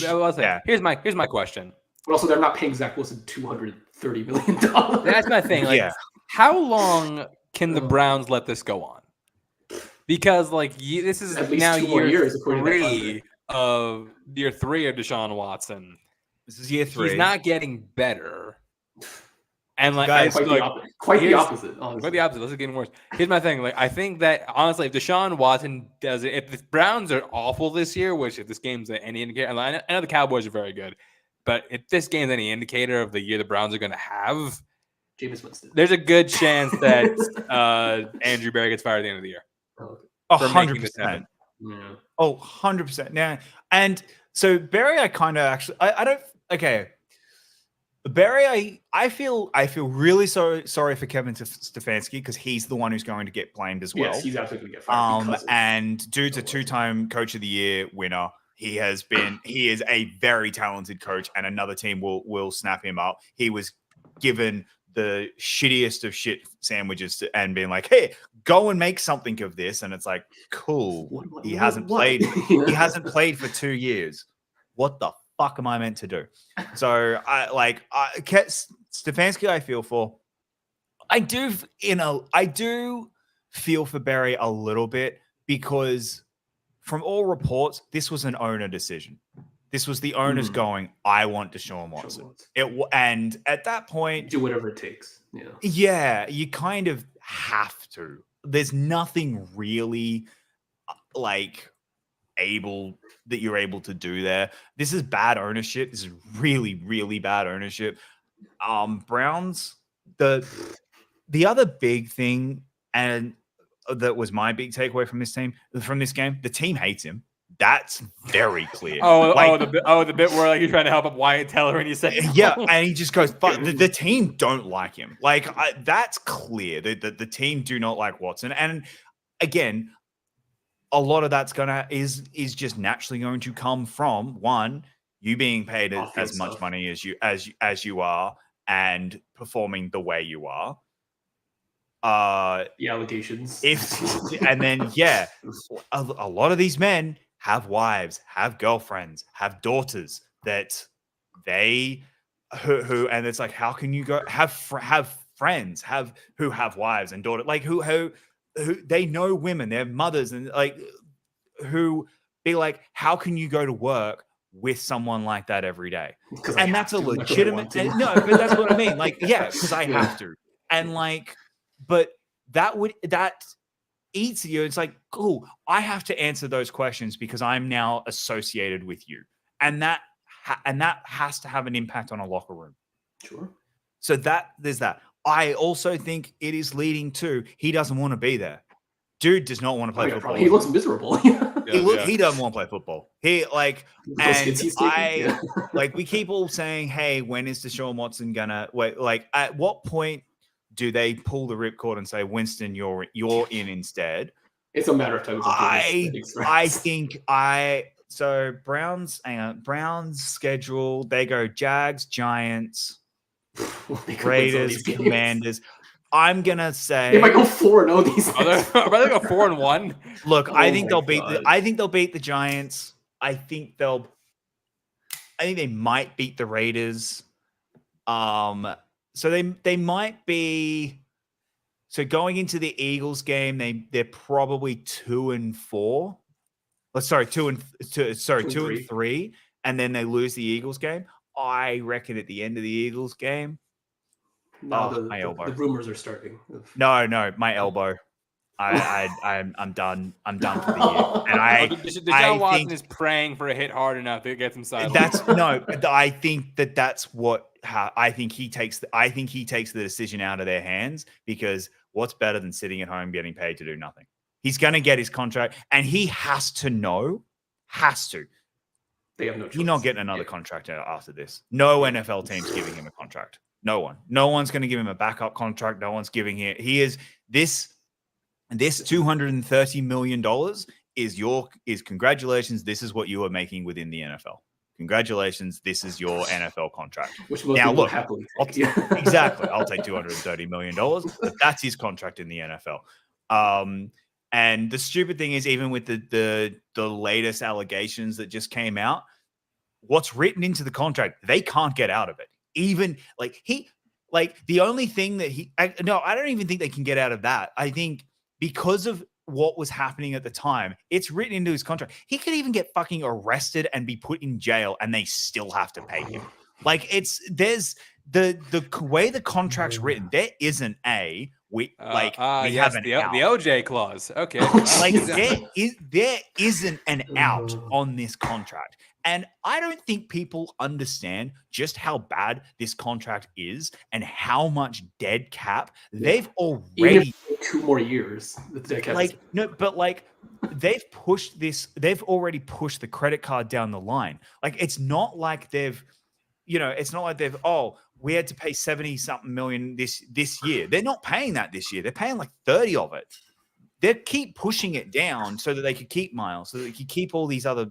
here's my question. But also, they're not paying Zach Wilson $230 million. That's my thing. Like, how long can the Browns let this go on? Because like this is now year 3 of Deshaun Watson. This is year 3. He's not getting better. And like, quite the opposite. Honestly. Quite the opposite. This is getting worse. Here's my thing. Like, I think that honestly, if Deshaun Watson does it, if the Browns are awful this year, which if this game's any indicator, I know the Cowboys are very good, but if this game's any indicator of the year the Browns are going to have, Jameis Winston, there's a good chance that Andrew Berry gets fired at the end of the year. 100%. Yeah. Oh, 100%. Now, and so Berry, I kind of actually, I don't. Okay. Barry, I feel really sorry for Kevin Stefanski because he's the one who's going to get blamed as well. Yes, he's absolutely going to get fired. And dude's a 2-time Coach of the Year winner. He is a very talented coach, and another team will snap him up. He was given the shittiest of shit sandwiches and being like, "Hey, go and make something of this." And it's like, cool. He hasn't played. He hasn't played for 2 years. What the fuck am I meant to do? So Stefanski, I feel for. I do feel for Barry a little bit because from all reports, this was an owner decision. This was the owners going, I want Deshaun Watson. And at that point, do whatever it takes. Yeah, you kind of have to. There's nothing really like that you're able to do there. This is bad ownership. This is really, really bad ownership. Browns, the other big thing, and that was my big takeaway from this game, the team hates him. That's very clear. The bit where like you're trying to help up Wyatt Teller and you say and he just goes, but the team don't like him. Like that's clear. The team do not like Watson. And again, a lot of that's is just naturally going to come from one, you being paid as much money as you are and performing the way you are. The allegations. And then a lot of these men have wives, have girlfriends, have daughters that they who and it's like, how can you go have friends who have wives and daughters, like who they know women, their mothers, and like who be like, how can you go to work with someone like that every day? And that's a legitimate no, but that's what I mean. Like, because I have to. And like, but that eats you. It's like, cool, I have to answer those questions because I'm now associated with you. And that has to have an impact on a locker room. Sure. So there's that. I also think it is leading to he doesn't want to be there. Dude does not want to play football. He looks miserable. He doesn't want to play football. We keep all saying, hey, when is Deshaun Watson gonna wait? Like, at what point do they pull the ripcord and say, Winston, you're in instead? It's a matter of time. So Browns schedule, they go Jags, Giants, Raiders, Commanders. I'm gonna say they might go 4-0 these days. Are they go 4-1? Look, I think they'll beat the Giants. I think they might beat the Raiders. So they might be So going into the Eagles game, they're probably 2-4. Sorry, 2-3, and then they lose the Eagles game. I reckon at the end of the Eagles game, my elbow. The rumors are starting. No, my elbow. I'm done. I'm done for the year. And Deshaun Watson is praying for a hit hard enough that it gets him sidelined. I think that's what I think he takes. I think he takes the decision out of their hands, because what's better than sitting at home getting paid to do nothing? He's going to get his contract, and he has to. They have no choice. He's not getting another contract after this. No NFL team's giving him a contract. No one. No one's going to give him a backup contract. No one's giving him. He is this $230 million is congratulations. This is what you are making within the NFL. Congratulations. This is your NFL contract. Which most people happily take. Exactly. I'll take $230 million. But that's his contract in the NFL. And the stupid thing is, even with the latest allegations that just came out, what's written into the contract, they can't get out of it. Even the only thing that I don't even think they can get out of that. I think because of what was happening at the time, it's written into his contract. He could even get fucking arrested and be put in jail, and they still have to pay him. There's the way the contract's written. There isn't we have an out. The OJ clause. Okay. There isn't an out on this contract. And I don't think people understand just how bad this contract is and how much dead cap they've already. 2 more years. The dead cap they've pushed this. They've already pushed the credit card down the line. It's not like they've, we had to pay 70-something million this year. They're not paying that this year. They're paying 30 of it. They keep pushing it down so that they could keep Miles, so that they could keep all these other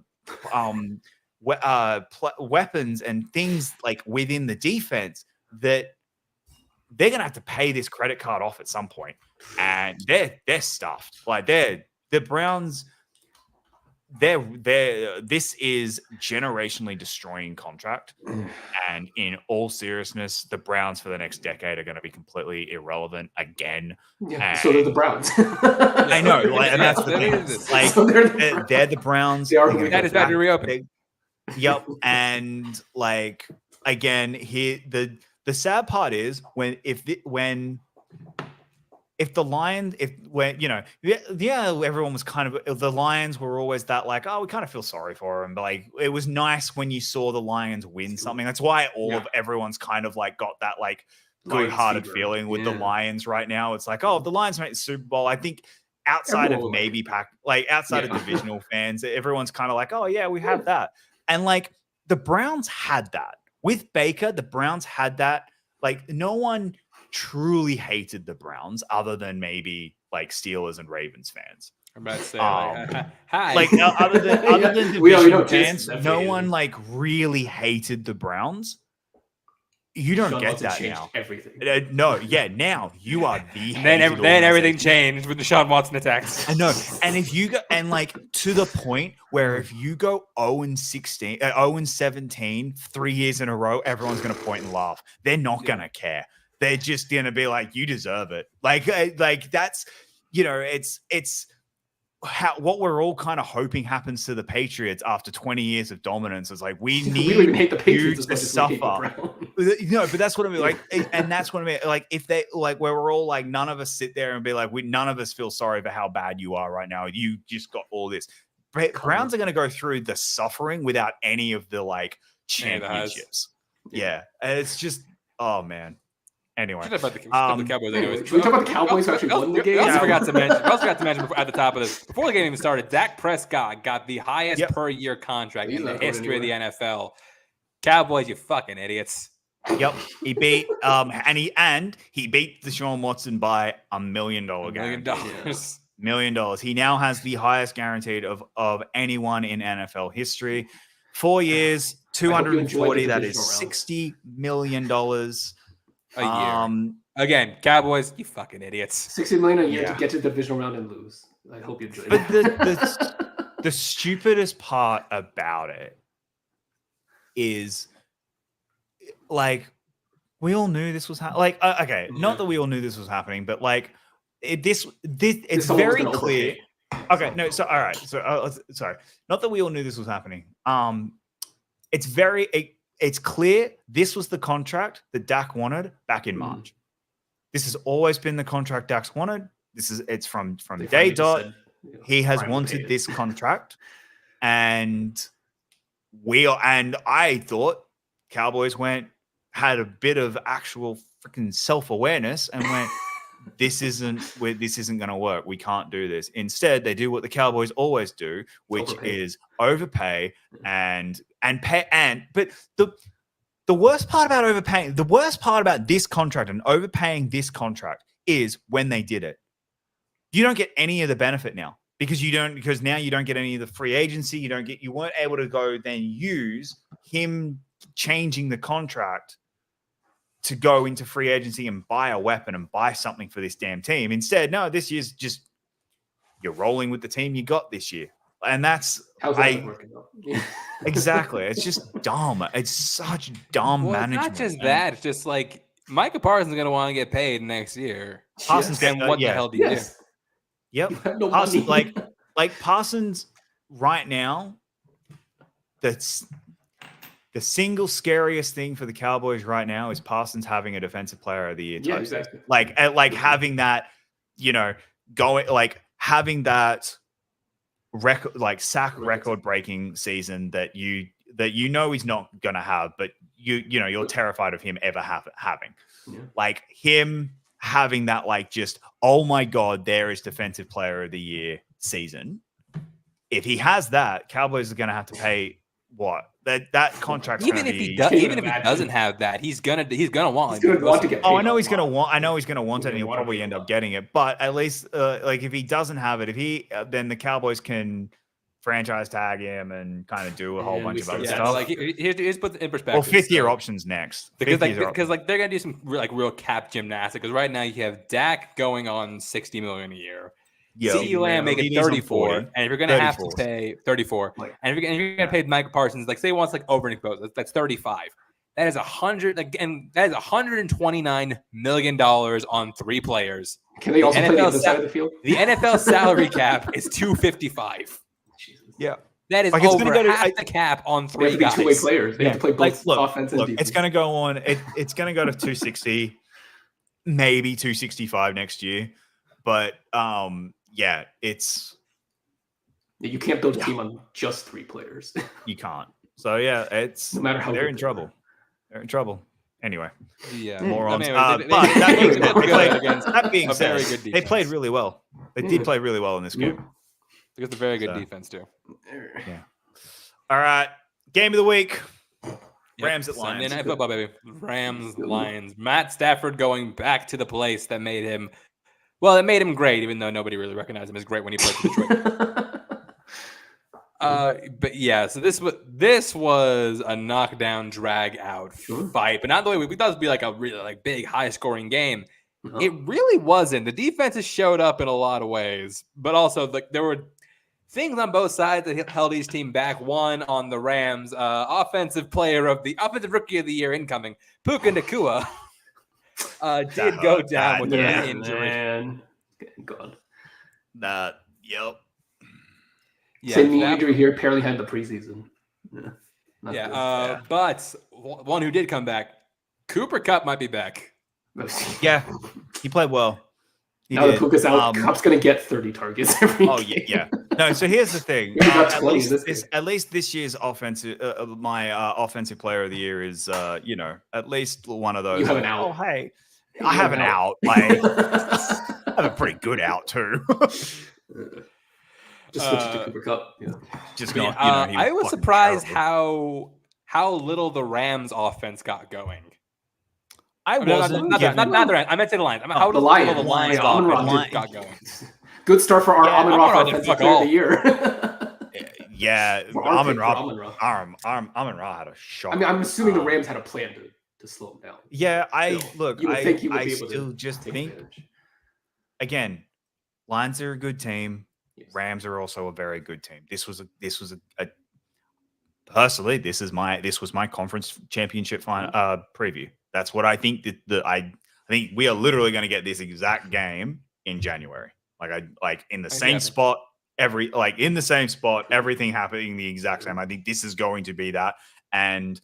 weapons and things within the defense, that they're gonna have to pay this credit card off at some point, and they're stuffed. The Browns, this is generationally destroying contract, and in all seriousness, the Browns for the next decade are going to be completely irrelevant again. Yeah, so they're the Browns. I know, and that's the thing. So they're the Browns. They are that is about to reopen. Yep, and again, here the sad part is when the Lions, everyone was kind of, the Lions were always that we kind of feel sorry for them. But it was nice when you saw the Lions win something. That's why everyone's kind of got that good-hearted feeling with the Lions right now. It's the Lions make the Super Bowl. I think outside of maybe outside of divisional fans, everyone's kind of oh yeah, we have that. And the Browns had that with Baker. The Browns had that. No one truly hated the Browns other than maybe Steelers and Ravens fans. I'm about to say, hi. Other than divisional fans, no one really hated the Browns. You don't get that now. Everything. Now you are the. Then everything changed with the Deshaun Watson attacks. I know, and if you go to the point where if you go 0-16, 0-17, 3 years in a row, everyone's going to point and laugh. They're not going to care. They're just going to be you deserve it. That's, it's what we're all kind of hoping happens to the Patriots after 20 years of dominance. Is we need we don't even hate the Patriots you to suffer. No, but that's what I mean. And that's what I mean. If they where we're all none of us sit there and be none of us feel sorry for how bad you are right now. You just got all this. Browns are going to go through the suffering without any of the championships. Yeah, and it's just, oh man. Anyway, about the Cowboys. Anyways, should we talk about the Cowboys who actually won the game? I also forgot to mention at the top of this, before the game even started, Dak Prescott got the highest per year contract in the history of the NFL. Cowboys, you fucking idiots. Yep, he beat he beat Deshaun Watson by $1 million guarantee. $1 million. $1 million. He now has the highest guaranteed of anyone in NFL history. 4 years, 240. That is $60 million. A year. Again, Cowboys, you fucking idiots. $60 million a year to get to the divisional round and lose. I hope you enjoy it. But the stupidest part about it is we all knew this was happening. Not that we all knew this was happening, but it's very clear. Okay, no, so all right, so sorry, not that we all knew this was happening. It's clear this was the contract that Dak wanted back in March. This has always been the contract Dak's wanted. It's from day dot. He has wanted this contract, and I thought Cowboys had a bit of actual freaking self-awareness and went, this isn't going to work. We can't do this. Instead, they do what the Cowboys always do, which is overpay and pay. But the worst part about overpaying, the worst part about this contract and overpaying this contract is when they did it. You don't get any of the benefit now because now you don't get any of the free agency. You weren't able to go then use him changing the contract to go into free agency and buy a weapon and buy something for this damn team. Instead, no, this year's just you're rolling with the team you got this year. And that's working out? Exactly. It's just dumb. It's such dumb management. It's not just that. It's just like Micah Parsons is going to want to get paid next year. Parsons, then what the hell do you do? Yep. No Parsons, like Parsons right now, that's the single scariest thing for the Cowboys right now is Parsons having a defensive player of the year. Yeah, exactly. Like having that, having that record, like sack record breaking season that you know he's not gonna have, but you're terrified of him ever having. Yeah. Like him having that, like, just, oh my God, there is defensive player of the year season. If he has that, Cowboys are gonna have to pay what? That contract's even if he doesn't have that, he's gonna want to get paid. I know he's gonna want it, and he'll probably end up getting it. But at least, like, if he doesn't have it, then the Cowboys can franchise tag him and kind of do a whole bunch of other stuff. Like, here's put in perspective. Or fifth-year options next, because they're gonna do some real cap gymnastics. Because right now you have Dak going on $60 million a year. CeeDee Lamb making 34, and if you're gonna have to pay 34, and if you're gonna pay Micah Parsons, like, say he wants like over and exposed, that's 35. That is $129 million on 3 players. Can they also play the other side of the field? The NFL salary cap is $255. Yeah, that is over half the cap on 3 guys. Two-way players. They have to play both offense and defense. It's gonna go on. It's gonna go to 260, maybe 265 next year, but yeah, you can't build a team on just 3 players. You can't. So yeah, it's no matter how they're in trouble. They're in trouble. Anyway, yeah, morons. Anyway, that being said, they played really well. They did play really well in this game. Because a very good defense too. Yeah. All right, game of the week. Rams at Lions. Sunday Night Football, baby. Rams, Lions. Matt Stafford going back to the place that made him. Well, it made him great, even though nobody really recognized him as great when he played for Detroit. But yeah, so this was a knockdown, drag out fight, but not the way we thought it would be, like a really big, high scoring game. No. It really wasn't. The defenses showed up in a lot of ways, but also there were things on both sides that held each team back. One on the Rams, offensive rookie of the year incoming, Puka Nacua. Did go down with an injury. Man. God. Yep. Yeah, same injury here. Apparently had the preseason. But one who did come back, Cooper Kupp might be back. Yeah, he played well. Now that Puka's out, Kupp's going to get 30 targets every game. Yeah. No, so here's the thing. At least this year's offensive player of the year is, at least one of those. You have an out. Oh, hey, I have an out. Like, I have a pretty good out too. Just switch it to Cooper Kupp. Yeah. Just not. I was surprised how little the Rams offense got going. I wasn't. Not the Rams. I meant to say the Lions. How little the Lions offense got going. Good start for our Amon-Ra offensive player of the year. Yeah, Amon-Ra had a shot. I mean, I'm assuming the Rams had a plan to slow him down. Yeah, I still just think. Again, Lions are a good team. Yes. Rams are also a very good team. This was a personally, this was my conference championship preview. That's what I think. I think we are literally going to get this exact game in January. In the same spot, everything happening the exact same. I think this is going to be that. And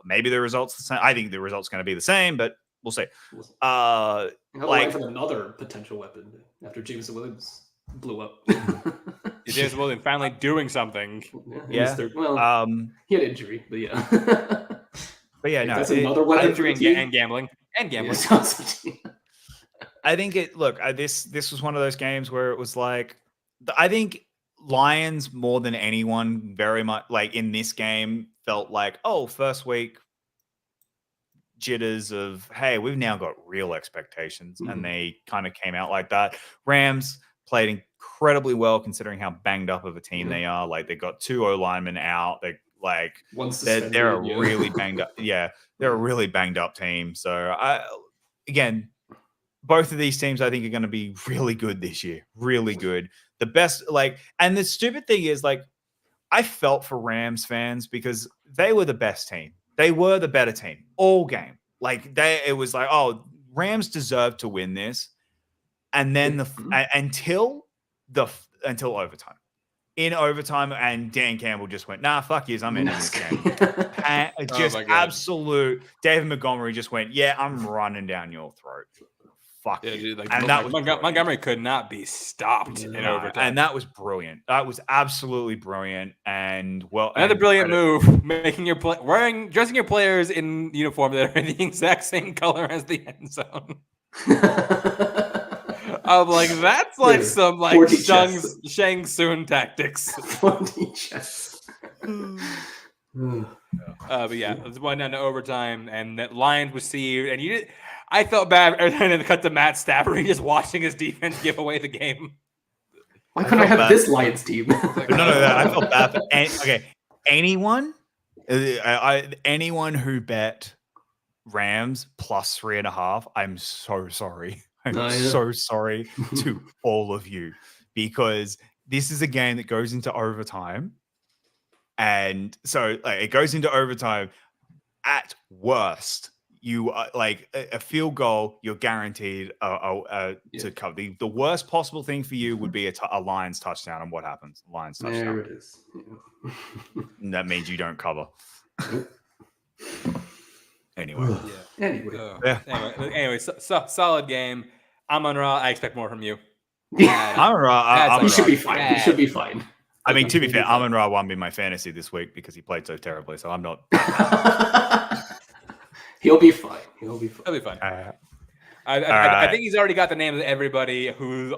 maybe the results the same. I think the results going to be the same, but we'll see. Like another potential weapon after Jameson Williams blew up. Jameson Williams finally doing something. Yeah. He had injury, but yeah. But yeah, that's another weapon. Injury and gambling. And gambling. I think this was one of those games where it was like, I think Lions more than anyone very much like in this game felt like, oh, first week jitters of, hey, we've now got real expectations. And they kind of came out like that. Rams played incredibly well considering how banged up of a team they are. Like they got 2 O-linemen out. They're a really banged up. Yeah, they're a really banged up team. So again, both of these teams I think are going to be really good this year. Really good. The best, and the stupid thing is, I felt for Rams fans because they were the best team. They were the better team all game. It was like, oh, Rams deserve to win this. And then until overtime. In overtime, and Dan Campbell just went, nah, fuck yous, I'm in this game. And absolute David Montgomery just went, yeah, I'm running down your throat. Fuck you. Dude, and that was Montgomery could not be stopped in overtime. And that was brilliant. That was absolutely brilliant. And another brilliant move, dressing your players in uniform that are in the exact same color as the end zone. I'm like, that's some Shang Tsung tactics. But yeah, it's one down to overtime, and that Lions received, and I felt bad every time they cut to Matt Stafford just watching his defense give away the game. Why couldn't I have this Lions team? No, I felt bad. Anyone who bet Rams plus 3.5, I'm so sorry. I'm so sorry to all of you, because this is a game that goes into overtime. And so it goes into overtime. At worst, you are a field goal, you're guaranteed to cover. The worst possible thing for you would be a Lions touchdown. And what happens? Lions touchdown. There it is. And that means you don't cover. Anyway. Anyway, solid game. Amon-Ra, I expect more from you. Amon-Ra, he should be fine. He should be fine. I mean, to be fair, Amon-Ra won me my fantasy this week because he played so terribly. So I'm not. He'll be fine. He'll be fine. I think he's already got the names of everybody who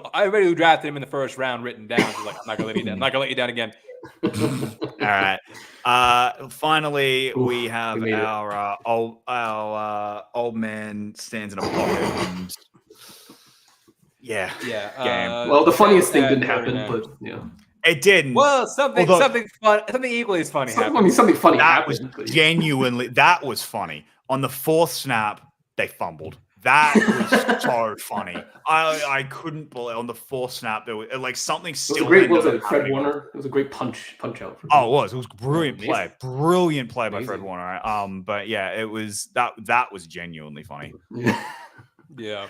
drafted him in the first round written down. He's like, I'm not gonna let you down. I'm not gonna let you down again. All right. Finally, we have our old man stands in a pocket. And, game. Well, the funniest thing didn't happen, but it didn't. Well, something equally as funny happened. Something funny that happened. Was genuinely that was funny. On the 4th snap, they fumbled. That was so funny. I couldn't believe on the 4th snap there was something still. Fred Warner? It was a great punch out. It was brilliant play. Brilliant play by Fred Warner. But yeah, it was that was genuinely funny. Yeah.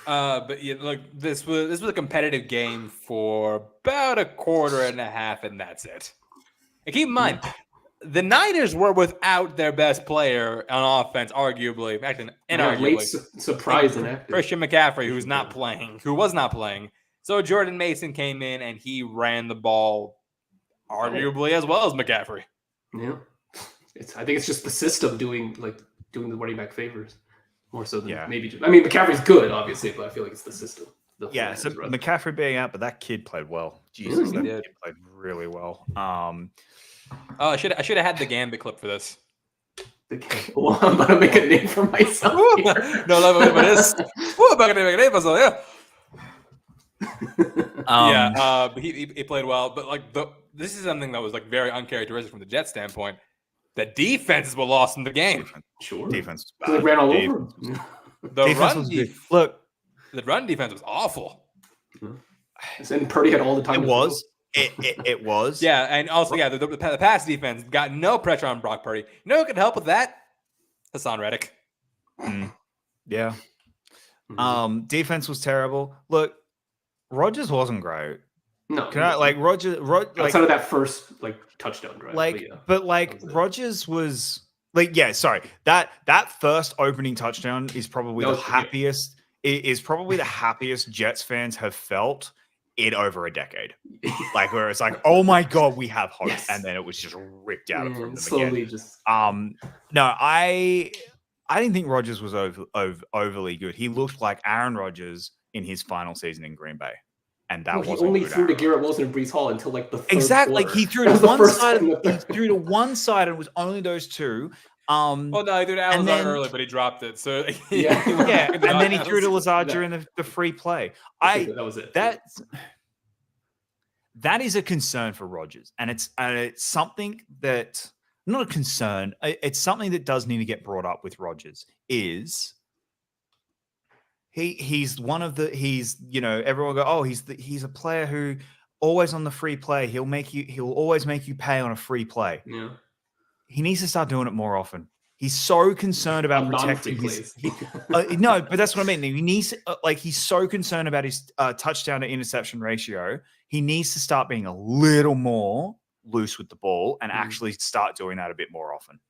But yeah, look, this was a competitive game for about a quarter and a half, and that's it. And keep in mind, the Niners were without their best player on offense, arguably, actually, inarguably. Late surprise inactive. Christian McCaffrey, who was not playing. So Jordan Mason came in and he ran the ball arguably as well as McCaffrey. Yeah. I think it's just the system doing the running back favors. More so than maybe. I mean, McCaffrey's good, obviously, but I feel like it's the system. So McCaffrey being out, but that kid played well. Jesus, that kid played really well. I should have had the Gambit clip for this. Well, I'm gonna make a name for myself. Here. No, I'm gonna make a name for myself. But he played well. But this is something that was very uncharacteristic from the Jets standpoint. The defense is what lost in the game. Sure. Defense. They ran all over. The run defense was awful. And Purdy had all the time. It was. It was. Yeah, and also, the pass defense got no pressure on Brock Purdy. You know who could help with that? Hassan Reddick. Yeah. Defense was terrible. Look, Rodgers wasn't great. No, Can I like Rodgers? Outside of that first touchdown drive, Rodgers was sorry. That first opening touchdown is probably the happiest. It is probably the happiest Jets fans have felt in over a decade. Like where it's like, oh my god, we have hope, and then it was just ripped out from them slowly again. No, I didn't think Rodgers was overly good. He looked like Aaron Rodgers in his final season in Green Bay. And that he only threw to Garrett Wilson and Breece Hall until like the third quarter. Like he threw to one side. He threw to one side, and it was only those two. Well, no, he threw to Alazar early, but he dropped it. So and then he threw to Lazard during the free play. That was it. That is a concern for Rodgers, and it's something that not a concern. It's something that does need to get brought up with Rodgers. Is he's one of the everyone go, he's a player who always on the free play. He'll always make you pay on a free play. Yeah. He needs to start doing it more often. He's so concerned about protecting his no, but that's what I mean. He needs he's so concerned about his touchdown to interception ratio. He needs to start being a little more loose with the ball and actually start doing that a bit more often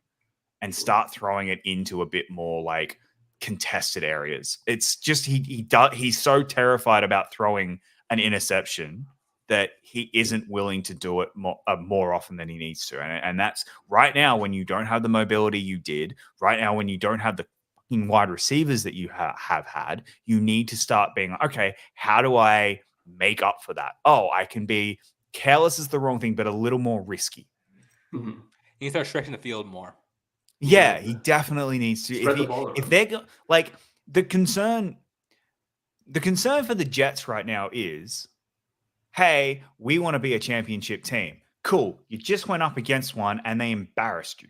and start throwing it into a bit more like contested areas. It's just he's so terrified about throwing an interception that he isn't willing to do it more often than he needs to. And that's right now when you don't have the mobility you did, right now when you don't have the fucking wide receivers that you have had, you need to start being like, okay, how do I make up for that? Oh, I can be careless is the wrong thing, but a little more risky. Mm-hmm. You start stretching the field more. Yeah, he definitely needs to. If they're like the concern for the Jets right now is, hey, we want to be a championship team. Cool. You just went up against one and they embarrassed you.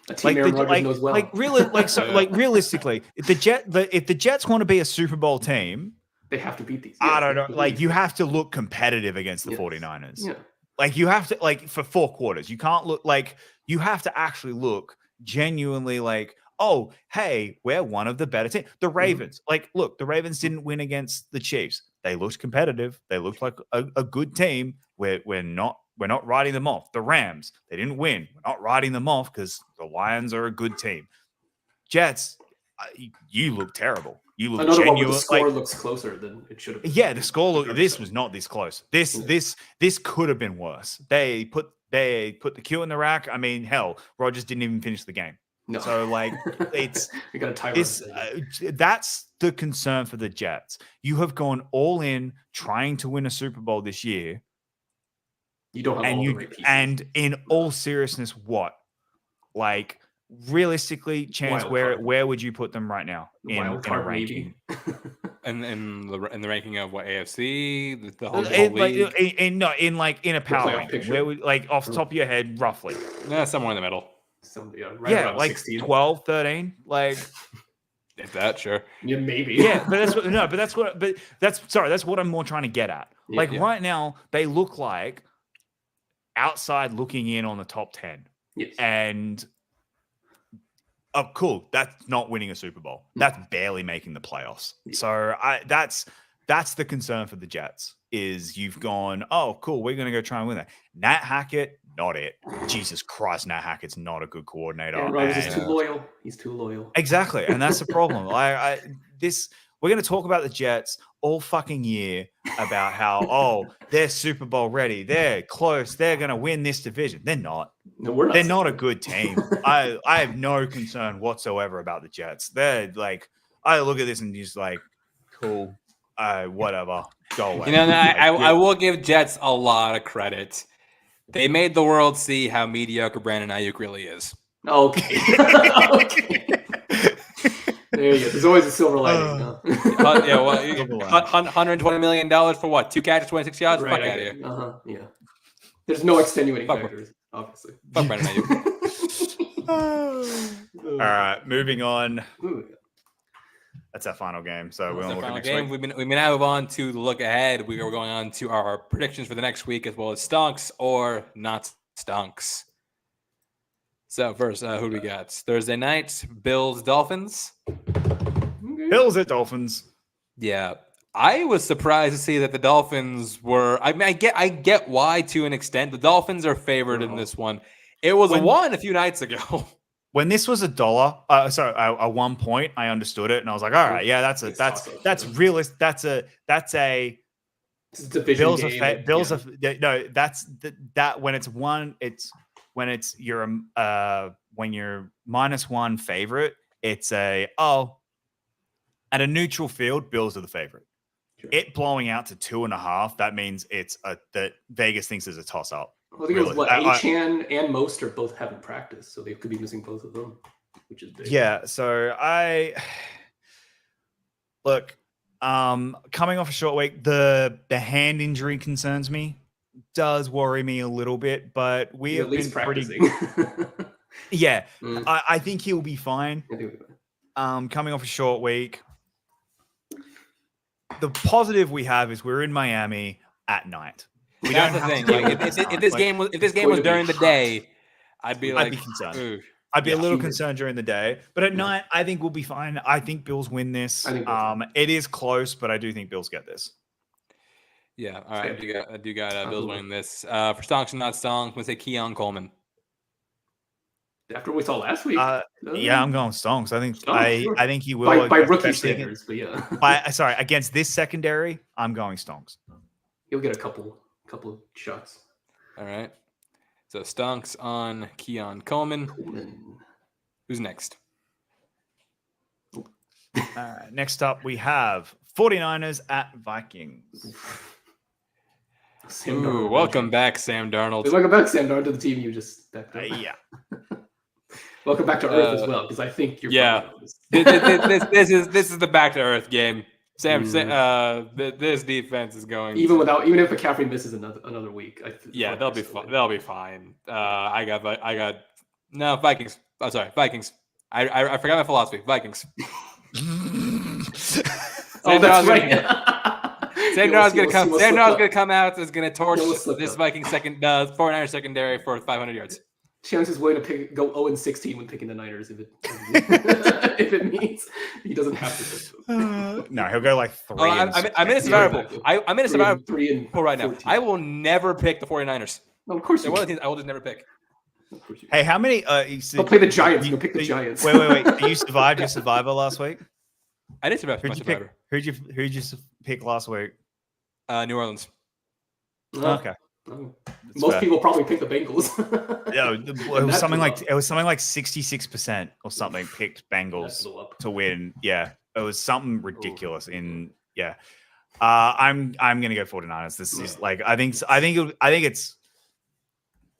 A team Aaron Rodgers knows well. Realistically, if the Jets want to be a Super Bowl team, they have to beat these. I don't know. Like you have to look competitive against the 49ers. Yeah. Like you have to for 4 quarters. You can't look like you have to actually look genuinely like, oh, hey, we're one of the better teams. The Ravens, look, the Ravens didn't win against the Chiefs. They looked competitive. They looked like a good team. We're not writing them off. The Rams, they didn't win. We're not writing them off because the Lions are a good team. Jets, you look terrible. You look genuine. The score looks closer than it should have been. Yeah, the score this was not this close. This could have been worse. They put the Q in the rack. I mean, hell, Rodgers didn't even finish the game. No. So it's we got a tie. That's the concern for the Jets. You have gone all in trying to win a Super Bowl this year. You don't have all the right pieces. And in all seriousness, what? Like realistically, Chance, where would you put them right now in a ranking? in the ranking of what AFC, the whole league? In a power ranking. Where would off the top of your head, roughly? Yeah, somewhere in the middle. Right like 16. 12, 13, like if that, sure. Yeah, maybe. Yeah, but that's what I'm more trying to get at. Right now, they look like outside looking in on the top 10. Yes. And cool. That's not winning a Super Bowl. That's barely making the playoffs. Yeah. So that's the concern for the Jets is you've gone, oh, cool, we're going to go try and win that. Nat Hackett, not it. Jesus Christ, Nat Hackett's not a good coordinator. Aaron Rodgers is too loyal. He's too loyal. Exactly, and that's the problem. We're going to talk about the Jets all fucking year about how, they're Super Bowl ready. They're close. They're going to win this division. They're not. No, we're not. They're not a good team. I have no concern whatsoever about the Jets. They're like, I look at this and just like, cool, whatever, go away. I will give Jets a lot of credit. They made the world see how mediocre Brandon Ayuk really is. Okay. Okay. There you go. There's always a silver lining. $120 million for what? 2 catches, 26 yards? Right, Fuck out of here. Yeah. There's no extenuating factors, obviously. Fuck Brandon Ayuk. All right, moving on. Ooh. That's our final game. So we'll look at next week. We may now move on to the look ahead. We are going on to our predictions for the next week, as well as stonks or not stonks. So first, who do we got? Thursday night, Bills, Dolphins. Okay. Bills at Dolphins. Yeah. I was surprised to see that the Dolphins were. I mean, I get why to an extent. The Dolphins are favored in this one. It was a 1 a few nights ago. When this was $1, at 1 point, I understood it, and I was like, all right, yeah, that's realist. That's a division Bills game. Bills no, that's that when it's one, when you're -1 favorite, it's at a neutral field, Bills are the favorite. Sure. It blowing out to 2.5, that means that Vegas thinks it's a toss up. I think it was Achane and Mostert both haven't practiced, so they could be missing both of them, which is big. Yeah, so coming off a short week, the hand injury concerns me, does worry me a little bit, but we have been practicing. Yeah, I think he'll be fine. Coming off a short week. The positive we have is we're in Miami at night. That's the thing. Like, if this game was during the day, I'd be concerned. Ooh. I'd be a little concerned during the day, but at night, I think we'll be fine. I think Bills win this. It is close, but I do think Bills get this. Yeah. All right. I do got Bills winning this. For stonks and not stonks, I'm gonna say Keon Coleman. After what we saw last week, yeah, I'm going stonks. I think he will by rookie standards, but yeah. Against this secondary, I'm going stonks. He'll get a couple shots. All right. So stonks on Keon Coleman. Who's next? Next up, we have 49ers at Vikings. Ooh, welcome back, Sam Darnold. Welcome back, Sam Darnold, to the team you just backed up. Yeah. Welcome back to Earth as well, because I think you're. Yeah. This is the back to Earth game. Sam, this defense is going. Even if McCaffrey misses another week, they'll be fine. They'll be fine. Vikings. I'm sorry, Vikings. I forgot my philosophy. Vikings. That's right. Sam Darnold's gonna come. Sam Darnold's gonna come out. Is gonna torch this Vikings 49ers secondary for 500 yards. Chance is willing to go 0-16 when picking the Niners if it means he doesn't have to. No, he'll go like 3. I'm in a survival. I'm in a survival pool right now. I will never pick the 49ers. No, of course you one of the teams I will just never pick. Hey, how many? I'll play the Giants. You'll pick the Giants. Wait. You survived your survivor last week? I did survive my survivor. Who'd you pick last week? New Orleans. Okay. Most people probably pick the Bengals. Yeah, it was something like 66% or something picked Bengals to win. Yeah, it was something ridiculous. I'm gonna go 49ers. This is I think it's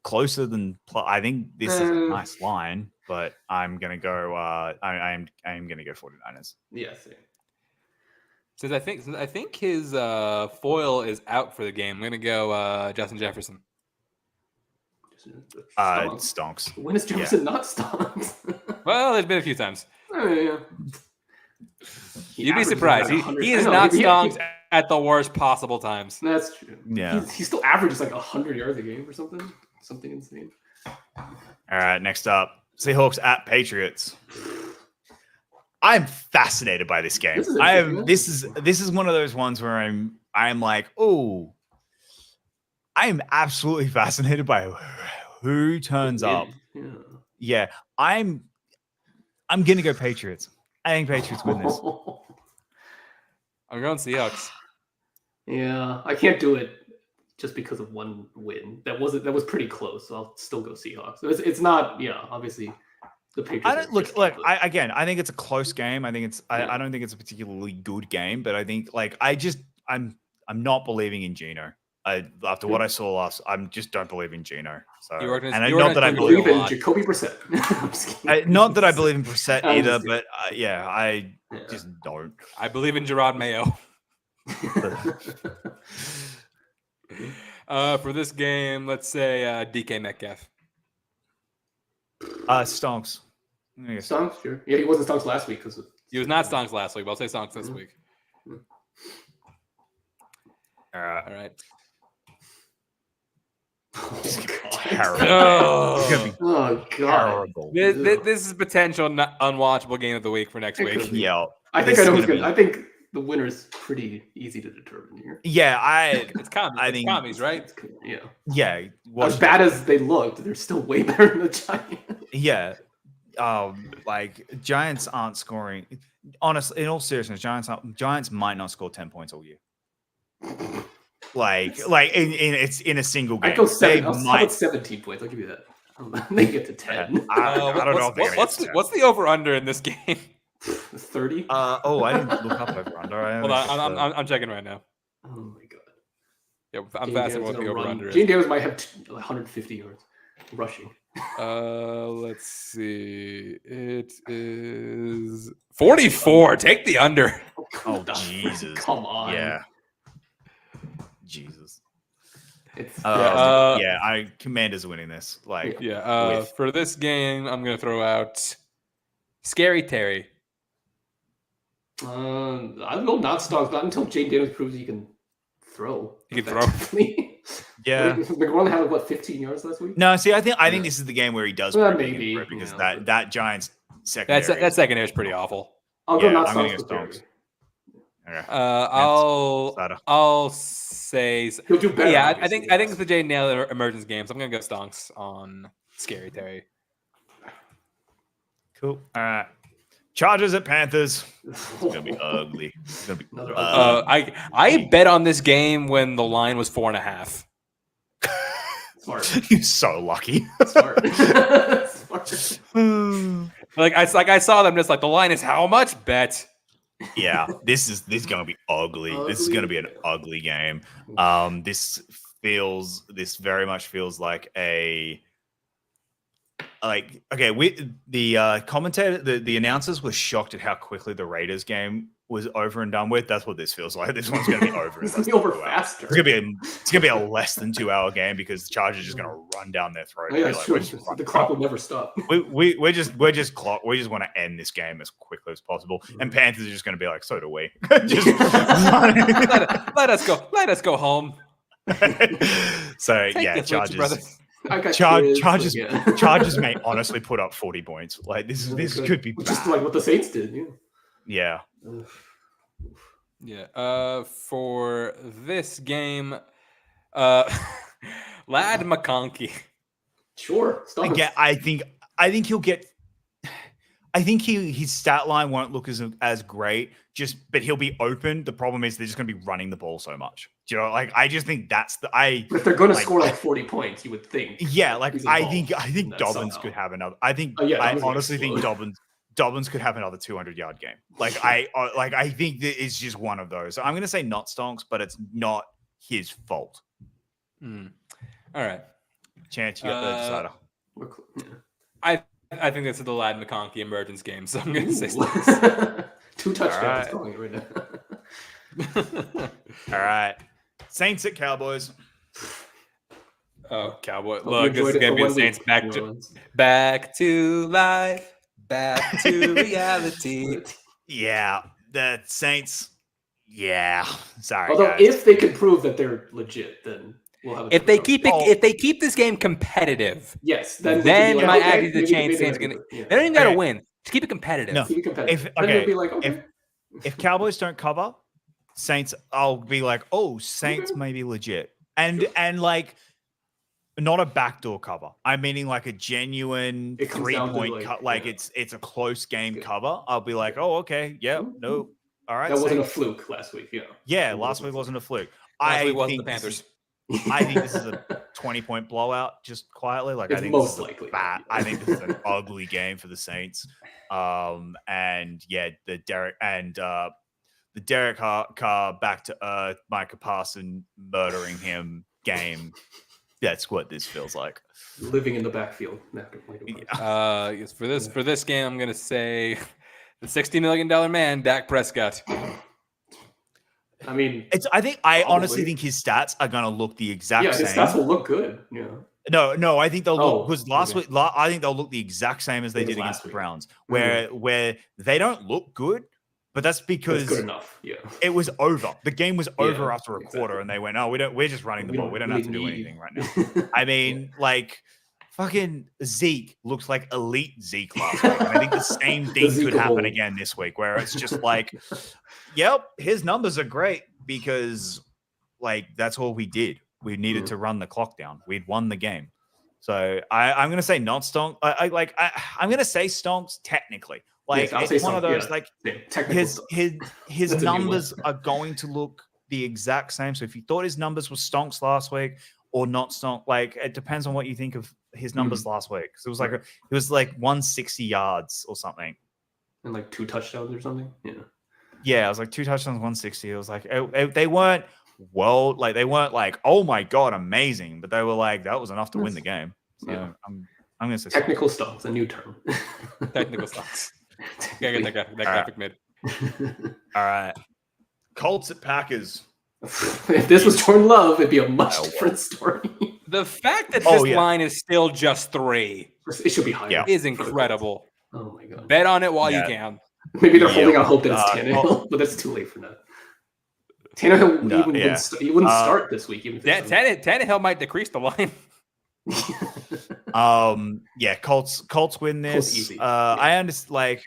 closer than. I think this is a nice line, but I'm gonna go. I'm gonna go 49ers. Yeah. Same. Since I think his foil is out for the game, I'm gonna go Justin Jefferson. Stonks. When is Jefferson not stonks? Well, there's been a few times. Yeah. You'd be surprised. He is not stonks at the worst possible times. That's true. Yeah. He still averages like 100 yards a game or something. Something insane. All right, next up, Seahawks at Patriots. I'm fascinated by this game. This is one of those ones where I'm like, oh, I am absolutely fascinated by who turns up. Yeah, I'm gonna go Patriots. I think Patriots win this. I'm going Seahawks. Yeah, I can't do it just because of one win. That was pretty close. So I'll still go Seahawks. It's not. Yeah, obviously. The Patriots I think it's a close game. I think it's I don't think it's a particularly good game, but I think I'm not believing in Geno. After what I saw last, I just don't believe in Geno. So not that I believe in Jacoby Brissett. Not that I believe in Brissett either, but I just don't. I believe in Gerard Mayo. For this game, let's say DK Metcalf. Stonks. Stonks, sure. Yeah, he wasn't Stonks last week because he was not Stonks last week, but I'll say Stonks this week. All right. Terrible. Oh god. Terrible. This is potential unwatchable game of the week for next week. Yeah. I think I know who's gonna. I think the winner's pretty easy to determine here. Yeah, It's commies. I It's think- commies, right? Yeah. yeah. As bad as they looked, they're still way better than the Giants. Yeah. Like Giants aren't scoring. Honestly, in all seriousness, Giants might not score 10 points all year. Like it's in a single game. I go 7. How might. about 17 points? I'll give you that. They get to 10. I don't know. If they're gonna What's get to what's the over under in this game? 30. I didn't look up over under. Hold on, I'm checking right now. Oh my god. Yeah, I'm Jane fascinated Daniels what the gonna over run. under is. Jane Daniels might have 150 yards rushing. Let's see. It is 44. Take the under. Oh Jesus! Come on. Yeah. Jesus. It's Commanders winning this. Like, Yeah. For this game, I'm gonna throw out Scary Terry. I will not stocks, not until Jane Daniels proves he can throw. He can throw. effectively. yeah. McGrone had 15 yards last week. No, see, I think this is the game where he does Well, prove he can maybe, throw because yeah. that Giants secondary. That secondary is pretty awful. I'll go Yeah, not I'm gonna stocks. go with Stonks. Terry. Okay. I'll say He'll do better. yeah. I obviously, think it's the Jaden Naylor emergence game, so I'm gonna go stonks on Scary Terry. Cool. All right. Chargers at Panthers. It's gonna be ugly. It's gonna be Another I bet on this game when the line was 4.5. Smart. You're so lucky. Smart. Smart. I saw them just like the line is how much bet. Yeah, this is gonna be ugly. This is gonna be an ugly game. This very much feels like the commentator, the announcers were shocked at how quickly the Raiders game was over and done with. That's what this feels like. This one's gonna be over. It's gonna be over faster. It's gonna be a less than 2 hour game because the Chargers are just gonna run down their throat. Oh, yeah, Like, sure. we're just The clock will never stop. we just want to end this game as quickly as possible, and Panthers are just going to be like, so do we. Just let us go. Let us go home. so Take yeah, this with you, brother. Chargers Yeah. Chargers may honestly put up 40 points. Like this could be just bad. like what the Saints did. Yeah. Yeah. For this game, Lad McConkey. Sure. Stop. Again, I think he'll get. I think his stat line won't look as great. But he'll be open. The problem is they're just going to be running the ball so much. Do you know? Like I just think that's But if they're going to score 40 points, you would think. Yeah, like he's I involved think in that Dobbins somehow. could have another. I Dobbins honestly would think explode. Dobbins could have another 200-yard game. Like I think that it's just one of those. So I'm going to say not stonks, but it's not his fault. All right. Chance, you got the decider. I think this is the Lad McConkey emergence game, so I'm going to say Ooh. stonks. 2 touchdowns right. going right now. All right, Saints at Cowboys. Oh, Cowboy! Hope you Look, this is enjoyed it going to for be the 1 Saints week, back New to Orleans. life, back to reality. Yeah, the Saints. Yeah, sorry. Although guys. if they can prove that they're legit, then we'll have. If they keep this game competitive, yes, then we then can be my like, okay, attitude maybe- change. maybe Saints they're gonna. good. Yeah. They don't even got to Okay. win. Just keep it competitive. No. Keep it competitive. If- Then okay, you'll be like, okay. if Cowboys don't cover, Saints, I'll be like, oh, Saints may be legit, and like not a backdoor cover. I'm meaning like a genuine It comes down to, 3-point like, cut. Like yeah. it's a close game Good. cover. I'll be like, oh, okay, yeah, no, all right. That wasn't a Saints. fluke last week. Yeah. Yeah, It last week wasn't a fluke. Last I week wasn't think the this Panthers. I think this is a 20-point blowout, just quietly. Like It's I think most this is a likely. bad. I think this is an ugly game for the Saints. And yeah, the Derek Carr back to earth, Micah Parson murdering him game. That's what this feels like. Living in the backfield. Yes, for this game, I'm gonna say the $60 million man, Dak Prescott. I mean, I honestly Probably. think his stats are gonna look the exact yeah, same. his stats will look good. Yeah. No, I think they'll look because last okay. week I think they'll look the exact same as they It was did against last the week. Browns, where they don't look good, but that's That's because good enough. Yeah. it was over. The game was over Yeah, after a exactly. quarter, and they went, "Oh, we're just running the ball. We don't have to do anything right now." now. I mean, like fucking Zeke looks like elite Zeke last week. And I think the same thing could happen again this week, where it's just like, yep, his numbers are great because like that's all we did. We needed to run the clock down. We'd won the game. So I'm gonna say not Stonks. I'm gonna say Stonks technically. Like it's one of those like his numbers are going to look the exact same. So if you thought his numbers were Stonks last week or not Stonks, like it depends on what you think of his numbers last week. Because it was like 160 yards or something, and like 2 touchdowns or something. Yeah, it was like 2 touchdowns, 160. It was like they weren't they weren't like, oh my god, amazing, but they were like that was enough to win the game. So I'm gonna say technical Stonks, a new term. Technical Stonks. Gotta get that graphic made. All right. Colts at Packers. If this was Jordan Love, it'd be a much different story. The fact that this line is still just 3 it should be higher. Is incredible. Oh my god. Bet on it while you can. Maybe they're holding out hope that it's Tannehill, but that's too late for that. Tannehill wouldn't start this week. Even if Tannehill might decrease the line. Colts win this. I understand.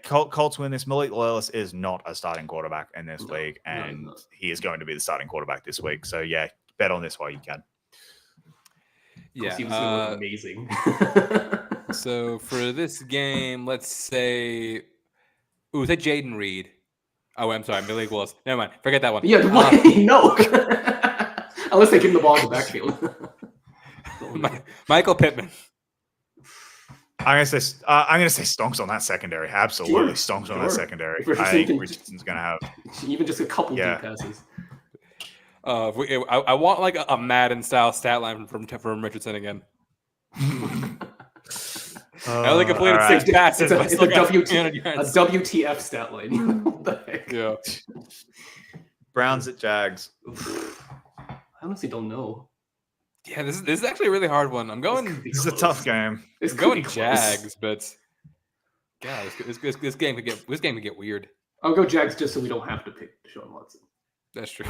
Colts win this. Malik Willis is not a starting quarterback in this league, and he is going to be the starting quarterback this week. So bet on this while you can. Yeah, he was amazing. So for this game, let's say, is that Jaden Reed? Oh, I'm sorry, Malik Willis. Never mind, forget that one. Yeah, no. Unless they give him the ball in the backfield. Michael Pittman. I'm gonna say Stonks on that secondary. Absolutely, Stonks on that secondary. I think Richardson's gonna have even just a couple deep passes. I want like a Madden style stat line from Richardson again. I only completed 6 passes. It's a WTF stat line. What the heck? Yeah. Browns at Jags. I honestly don't know. Yeah, this is actually a really hard one. I'm going. This is a tough game. It's going Jags, but God, this game could get weird. I'll go Jags just so we don't have to pick Deshaun Watson. That's true.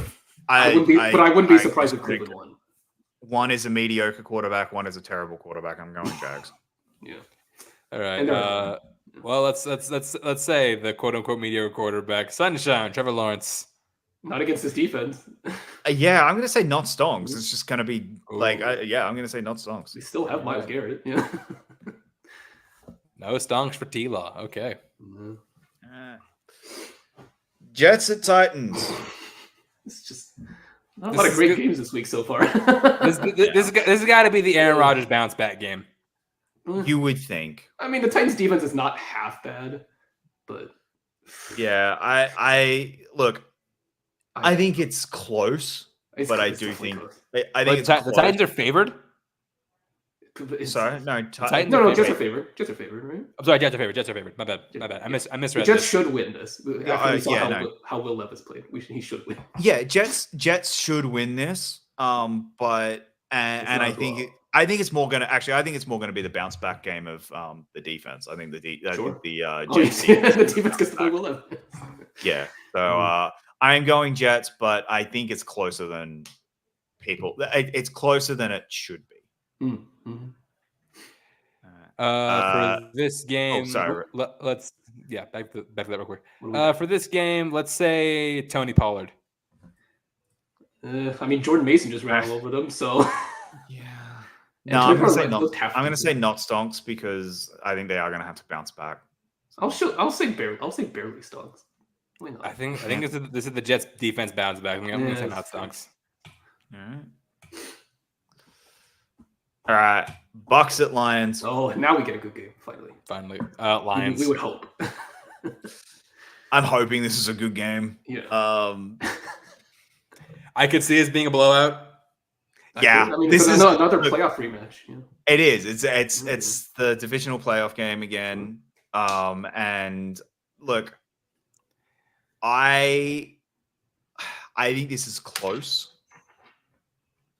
I wouldn't be surprised if Cleveland won. One is a mediocre quarterback. One is a terrible quarterback. I'm going Jags. Yeah. All right. Well, let's say the quote unquote mediocre quarterback, Sunshine, Trevor Lawrence. Not against this defense. I'm going to say not Stonks. It's just going to be I'm going to say not Stonks. We still have Myles Garrett. Yeah. No Stonks for T-Law. Okay. Mm-hmm. Jets at Titans. It's just not a lot of great games this week so far. This has got to be the Aaron Rodgers bounce back game. You would think. I mean, the Titans defense is not half bad, but yeah, I look. I think it's close, but I do think I think the Titans are favored. Sorry, no, Jets are favored. Jets are favored, right? I'm sorry, Jets are favored. My bad. I misread. Jets should win this. How Will Levis played, he should win. Yeah, Jets should win this. But I think it's more gonna be the bounce back game of the defense. I think the defense gets to play Will Levis. Yeah, so I am going Jets, but I think it's closer than people. It's closer than it should be. Mm-hmm. For this game, let's back to that real quick. For this game, let's say Tony Pollard. I mean, Jordan Mason just ran all over them, so yeah. No, I'm going to say not Stonks because I think they are going to have to bounce back. I'll say barely Stonks. I think this is the Jets defense bounce back. I'm going to say not Stonks. All right. Bucks at Lions. Oh, now we get a good game, finally. Lions. We would hope. I'm hoping this is a good game. Yeah. I could see this being a blowout. Yeah. This is another playoff rematch. Yeah. It is. It's the divisional playoff game again. And look, I think this is close.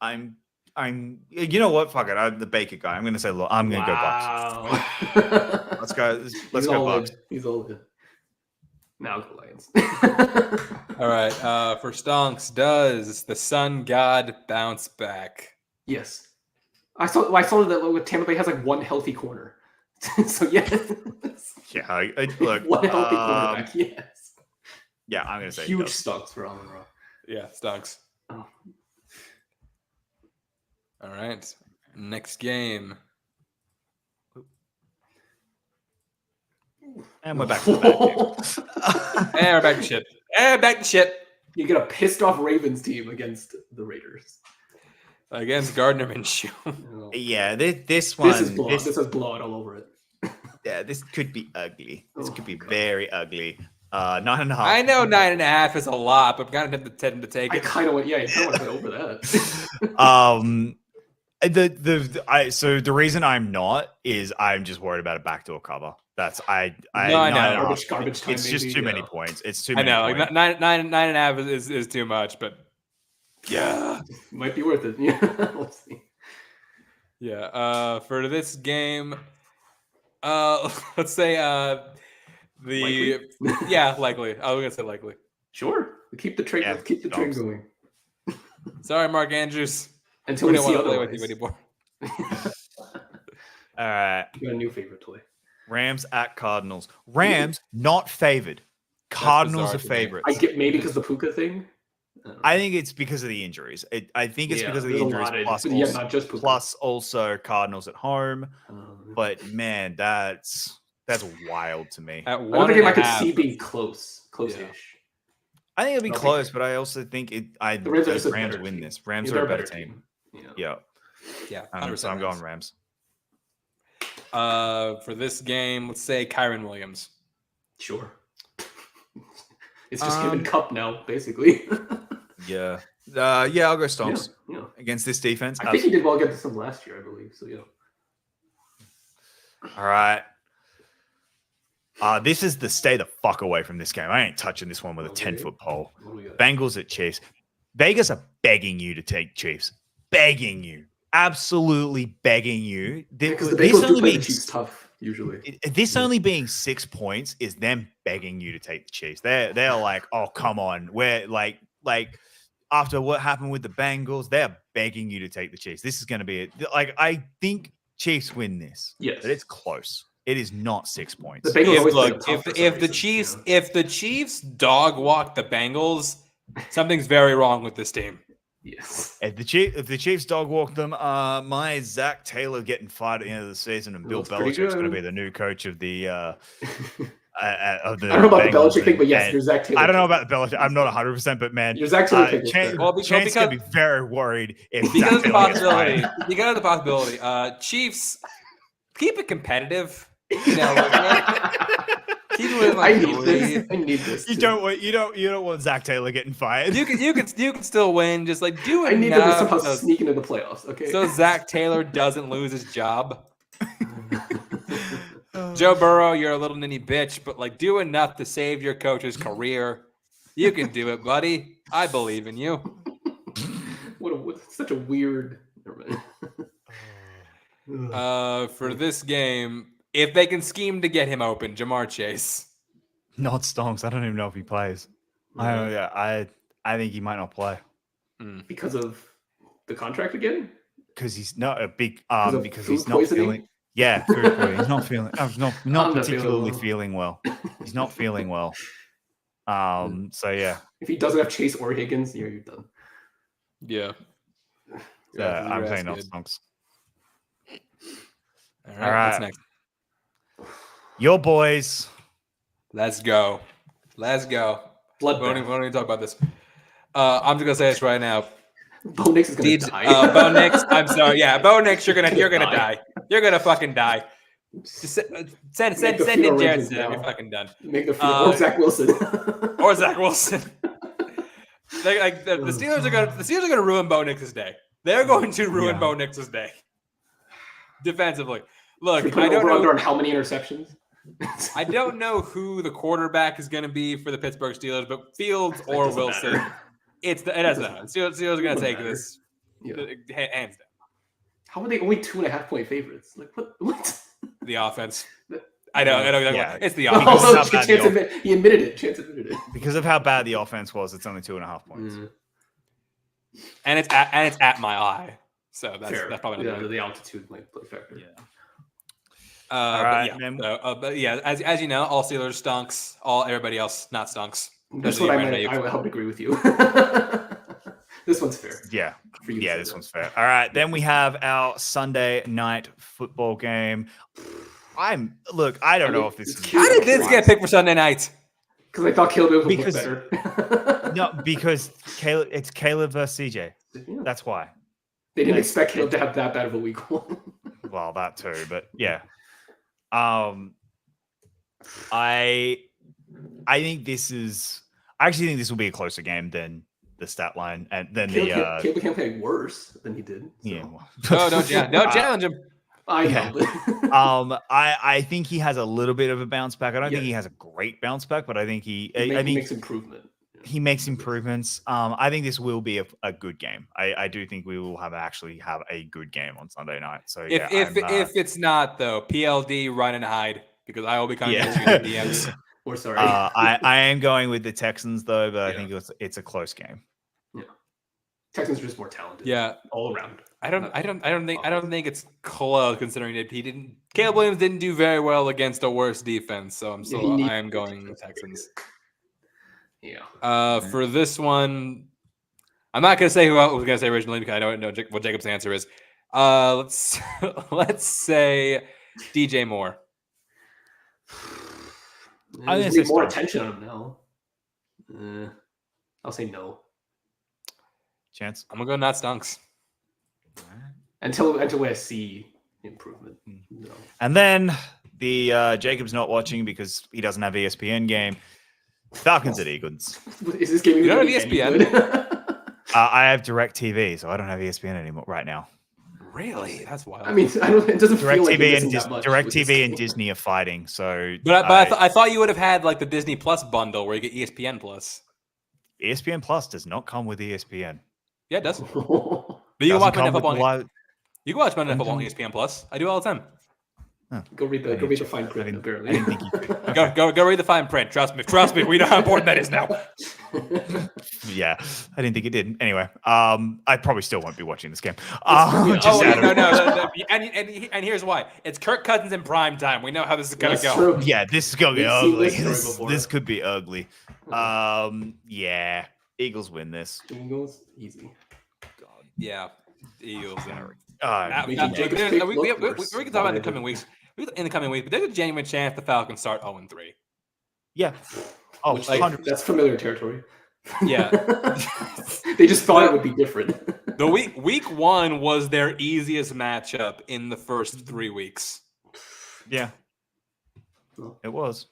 You know what? Fuck it. I'm the Baker guy. I'm going to say, I'm going to go Bucks. Let's go. Let's go Bucks. He's all good. Now go Lions. All right. For Stonks, does the Sun God bounce back? Yes. I saw that with Tampa Bay has like one healthy corner. So yeah. Yeah, look. One healthy quarterback, yes. Yeah, I'm gonna say Huge stocks for Amon Ra. Yeah, stunks. Oh. All right. Next game. And we're back to the back. And we're back to shit. And back to shit. You get a pissed off Ravens team against the Raiders. Against Gardner Minshew. Yeah, this one. This has blowout all over it. Yeah, this could be ugly. This could be very ugly. 9.5. I know 9.5 is a lot, but I'm kind of tempted to take I it. kind of want, you kind of want to over that. So the reason I'm not is I'm just worried about a backdoor cover. That's I know. Garbage time. It's maybe, just too many points. It's too many. I know, points. like 9.5 is too much, but yeah, might be worth it. Yeah, let's see. Yeah. For this game, let's say Likely? yeah, likely. I was gonna say likely. Sure, keep the train. Yeah, Let's keep the train going Sorry, Mark Andrews. until We we don't see want to play with you otherwise. anymore. All right. You got a new favorite toy. Rams at Cardinals. Rams not favored. Cardinals bizarre are to me. favorites. I get maybe because the Puka thing. I think it's because of the injuries. I think it's because of the there's a injuries, lot of- plus, but yeah, also, not just Puka. plus also Cardinals at home. Um, But man, that's wild to me. At Another game I could 1.5. see being close-ish. I think it'll be I'll take close, it. but I also think The Rams are just a Rams better win team. this. Rams They're are a better team. Yeah. Yeah, Yeah, 100% so I'm going Rams. For this game, let's say Kyron Williams. Sure. It's just him and Cup now, basically. Yeah, I'll go Stonks Yeah. against this defense. I think he did well against them last year, I believe. So yeah. All right. This is the stay the fuck away from this game. I ain't touching this one with a Okay. 10-foot pole. What do we got? Bengals at Chiefs. Vegas are begging you to take Chiefs. Begging you. Absolutely begging you. Because the This Bengals do only play the being- Chiefs tough usually. This only being 6 points is them begging you to take the Chiefs. They're like, oh come on, we're like after what happened with the Bengals, they're begging you to take the Chiefs. This is going to be it. Like I think Chiefs win this, Yes. but it's close. It is not 6 points. The Bengals always play Look, tough for some if the reason, Chiefs yeah. if the Chiefs dog walk the Bengals, something's very wrong with this team. Yes. If the Chiefs dog walk them, my Zach Taylor getting fired at the end of the season, and Bill Looks pretty Belichick's going to good. be the new coach of the of the. I don't know about the Bengals, Belichick thing, but yes, and you're Zach Taylor. I don't know about the Belichick. I'm not 100%, but man, You're Zach Taylor. pick was Chance, fair. Well, Chance because- gonna be very worried if Because Zach of the Taylor gets fired. possibility, because of the possibility, Chiefs keep it competitive. You know, keep it with I like need this. three. I need this. You too. don't want Zach Taylor getting fired. You can still win. Just like do I need them to enough somehow so, sneak into the playoffs. Okay. so Zach Taylor doesn't lose his job. Joe Burrow, you're a little ninny bitch, but like do enough to save your coach's career. You can do it, buddy. I believe in you. what such a weird. Never mind. For this game, if they can scheme to get him open, Jamar Chase. Not Stonks. I don't even know if he plays. I think he might not play Because of the contract again. because he's not a big of because food he's not poisoning? feeling. Yeah, food poisoning. He's not feeling. Not not particularly feeling feeling well. He's not feeling well. So yeah. If he doesn't have Chase or Higgins, you're done. Yeah. I'm saying not. not Stonks. All All right. What's next? Your boys. Let's go. Let's go. We don't Bloodbath. even talk about this. I'm just gonna say this right now. Bo Nix is gonna Deeds, die. Bo Nix, I'm sorry. Yeah, Bo Nix, you're gonna die. You're gonna fucking die. Just send Make the in fetal Jared rankings Stidham. now. You're fucking done. Make the field or Zach Wilson. Or Zach Wilson. The Steelers are gonna ruin Bo Nix's day. They're going to ruin Bo Nix's day. Defensively. Look, Should we put I an don't over-under know. on how many interceptions? I don't know who the quarterback is going to be for the Pittsburgh Steelers, but Fields or doesn't Wilson, matter. it doesn't matter. Steelers are going to Doesn't take matter. this Yeah. hands down. How are they only 2.5 point favorites? Like what? The offense. I know. Yeah. It's the Because offense. of how bad He admitted it. Chance admitted it. Because of how bad the offense was, it's only 2.5 points. And it's at my eye. So that's probably not the altitude might play a factor. Yeah. All right, but yeah, as you know, all Steelers stunks. Everybody else not stunks. That's what I meant. I would agree with you. This one's fair. Yeah. For you Yeah, this one's fair. All right. Then we have our Sunday night football game. I don't know if this is. How did this get picked for Sunday night? Because I thought Caleb would look Because- better. No, because it's Caleb versus CJ. Yeah. That's why. They didn't expect Caleb to have that bad of a week one. Well, that too, but yeah. I think I actually think this will be a closer game than the stat line and then Caleb can play worse than he did. So. Yeah. Oh, don't challenge him. I know. I think he has a little bit of a bounce back. I don't think Yeah. he has a great bounce back, but I think he makes improvement. He makes improvements. I think this will be a good game. I do think we will have a good game on Sunday night. So if it's not though, PLD run and hide because I will be coming at you in the DMs. Or sorry. I am going with the Texans though, but I think it's a close game. Yeah. Texans are just more talented. Yeah, all around. I don't think it's close considering that Caleb Williams didn't do very well against a worse defense, so I am going with Texans. Yeah. For this one, I'm not gonna say who I was gonna say originally because I don't know what Jacob's answer is. Let's say DJ Moore. There's gonna be more attention on him now. I'll say no. Chance? I'm gonna go not stunks. Until I see improvement. No. And then the Jacob's not watching because he doesn't have ESPN game. Falcons at Eagles. Is this game? You don't have ESPN? I have DirecTV, so I don't have ESPN anymore right now. Really? That's wild. I mean, it doesn't feel like DirecTV and Disney are fighting. So, but I thought you would have had like the Disney Plus bundle where you get ESPN Plus. ESPN Plus does not come with ESPN. Yeah, it does. But you can watch Monday Football. You can watch Monday Football on ESPN Plus. I do all the time. Huh. Go read the fine print. Apparently, I didn't think you could. go read the fine print. Trust me. We know how important that is now. Yeah, I didn't think it did. Anyway, I probably still won't be watching this game. No. And here's why: it's Kirk Cousins in prime time. We know how this is gonna go. True. Yeah, this is gonna be ugly. This could be ugly. Yeah, Eagles win this. Eagles easy. God. Yeah, Eagles. We can talk about in the coming weeks. But there's a genuine chance the Falcons start 0-3. Yeah. Oh, that's familiar territory. Yeah. They just thought it would be different. The week 1 was their easiest matchup in the first 3 weeks. Yeah. It was.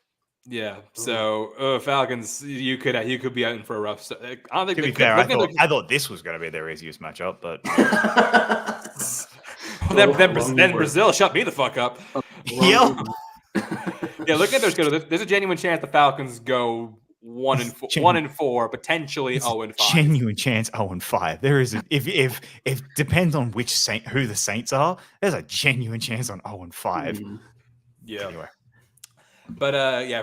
Yeah. So Falcons, you could be out in for a rough. I don't think. To be fair, I thought this was going to be their easiest matchup, but then Brazil shut me the fuck up. Yeah. Yeah, look at their schedule. There's a genuine chance the Falcons go 1-4, potentially 0-5. Genuine chance 0-5. There is if depends on who the Saints are. There's a genuine chance on 0-5. Yeah. Anyway. But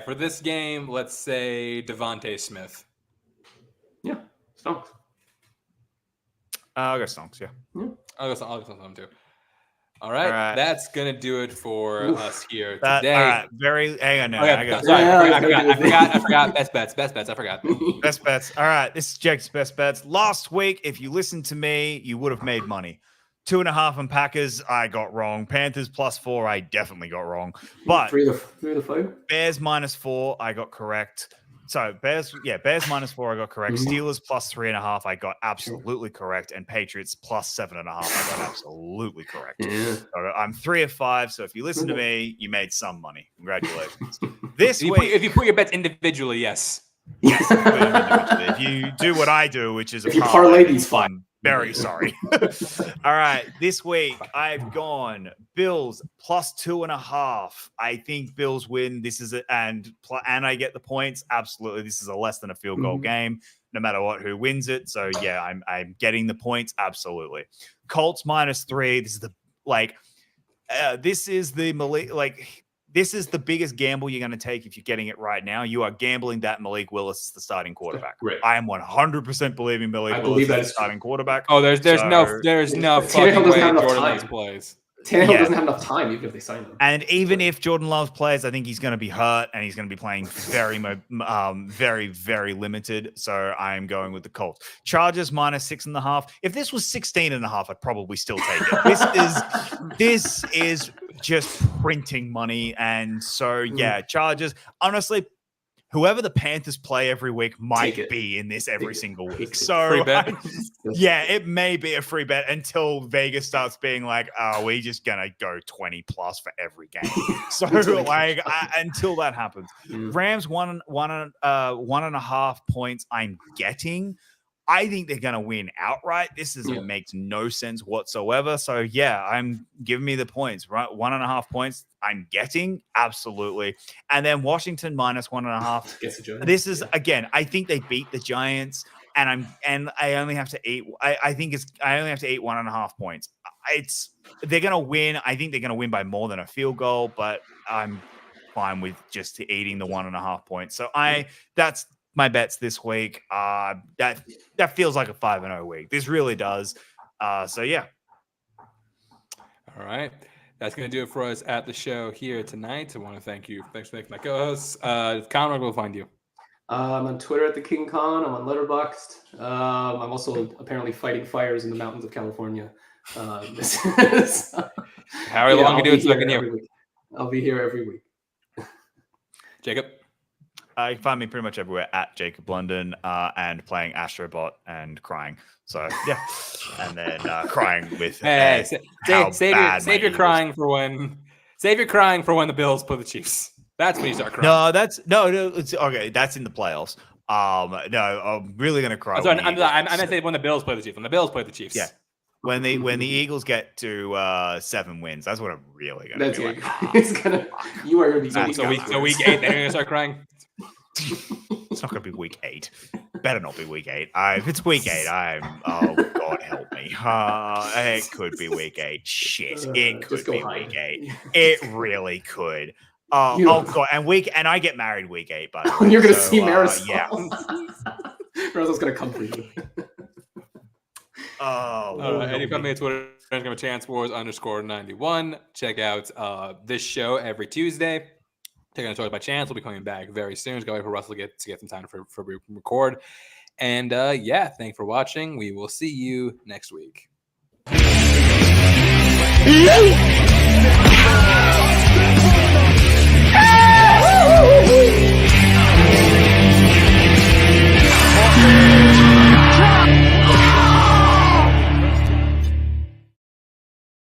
for this game, let's say Devontae Smith. Yeah, Stonks. I'll go Stonks. Yeah. I'll go Stonks too. All right, that's gonna do it for us here today. All right, hang on now. I forgot. Best bets. I forgot. Best bets. All right, this is Jake's best bets. Last week, if you listened to me, you would have made money. 2.5 on Packers, I got wrong. Panthers +4, I definitely got wrong. But 3 to 5. Bears -4, I got correct. So Bears -4, I got correct. Steelers +3.5, I got absolutely correct, and Patriots +7.5, I got absolutely correct. Yeah. So I'm 3 of 5. So if you listen to me, you made some money. Congratulations. This week, if you put your bets individually, yes. If you do what I do, which is if you parlay these 5. Very sorry. All right. This week I've gone Bills +2.5. I think Bills win. This is and I get the points. Absolutely. This is a less than a field goal game, no matter who wins it. So yeah, I'm getting the points. Absolutely. Colts -3. This is this is the biggest gamble you're going to take if you're getting it right now. You are gambling that Malik Willis is the starting quarterback. Right. I am 100% believing Malik Willis is the starting quarterback. Oh, there's no fucking way Jordan Love plays. Tannehill doesn't have enough time, even if they sign him. And even if Jordan Love plays, I think he's going to be hurt and he's going to be playing very, very limited. So I'm going with the Colts. Chargers -6.5. If this was 16.5, I'd probably still take it. This is just printing money. And so, yeah, Chargers. Honestly, whoever the Panthers play every week might be in this every single week. So, free bet. yeah, it may be a free bet until Vegas starts being like, "Oh, we're just gonna go 20+ for every game." So, like, until that happens, Rams 1.5 points. I'm getting. I think they're going to win outright. This makes no sense whatsoever. So, yeah, I'm giving me the points, right? 1.5 points I'm getting. Absolutely. And then Washington -1.5. This is, again, I think they beat the Giants and I only have to eat. I only have to eat 1.5 points. They're going to win. I think they're going to win by more than a field goal, but I'm fine with just eating the 1.5 points. So that's my bets this week. That feels like a 5-0 week. This really does. So yeah. All right. That's going to do it for us at the show here tonight. I want to thank you. Thanks for making my co-hosts. Conrad, we'll find you. I'm on Twitter at the King Khan. I'm on Letterboxd. I'm also apparently fighting fires in the mountains of California. How long are you doing stuck in here? I'll be here every week. Jacob? You can find me pretty much everywhere at Jacob London and playing Astrobot and crying. So, yeah. And then crying with save your crying for when the Bills play the Chiefs. That's when you start crying. No, it's okay. That's in the playoffs. No, I'm really gonna cry. I meant to say when the Bills play the Chiefs. When the Bills play the Chiefs. Yeah. When the Eagles get to 7 wins, that's what I'm really gonna do. You are gonna be so week 8, then you're gonna start crying. It's not gonna be week 8. Better not be week 8. If it's week 8, oh God help me. It could be week 8. Shit, it could be week 8. It really could. Oh God, and I get married week 8, by the way. You're gonna see Marisol. Yeah. Marisol's gonna come for you. And you can find me on Twitter, _Chance_Wars_91. Check out this show every Tuesday. Taking a tour by Chance. We'll be coming back very soon. Just go wait for Russell to get some time for record. And thanks for watching. We will see you next week.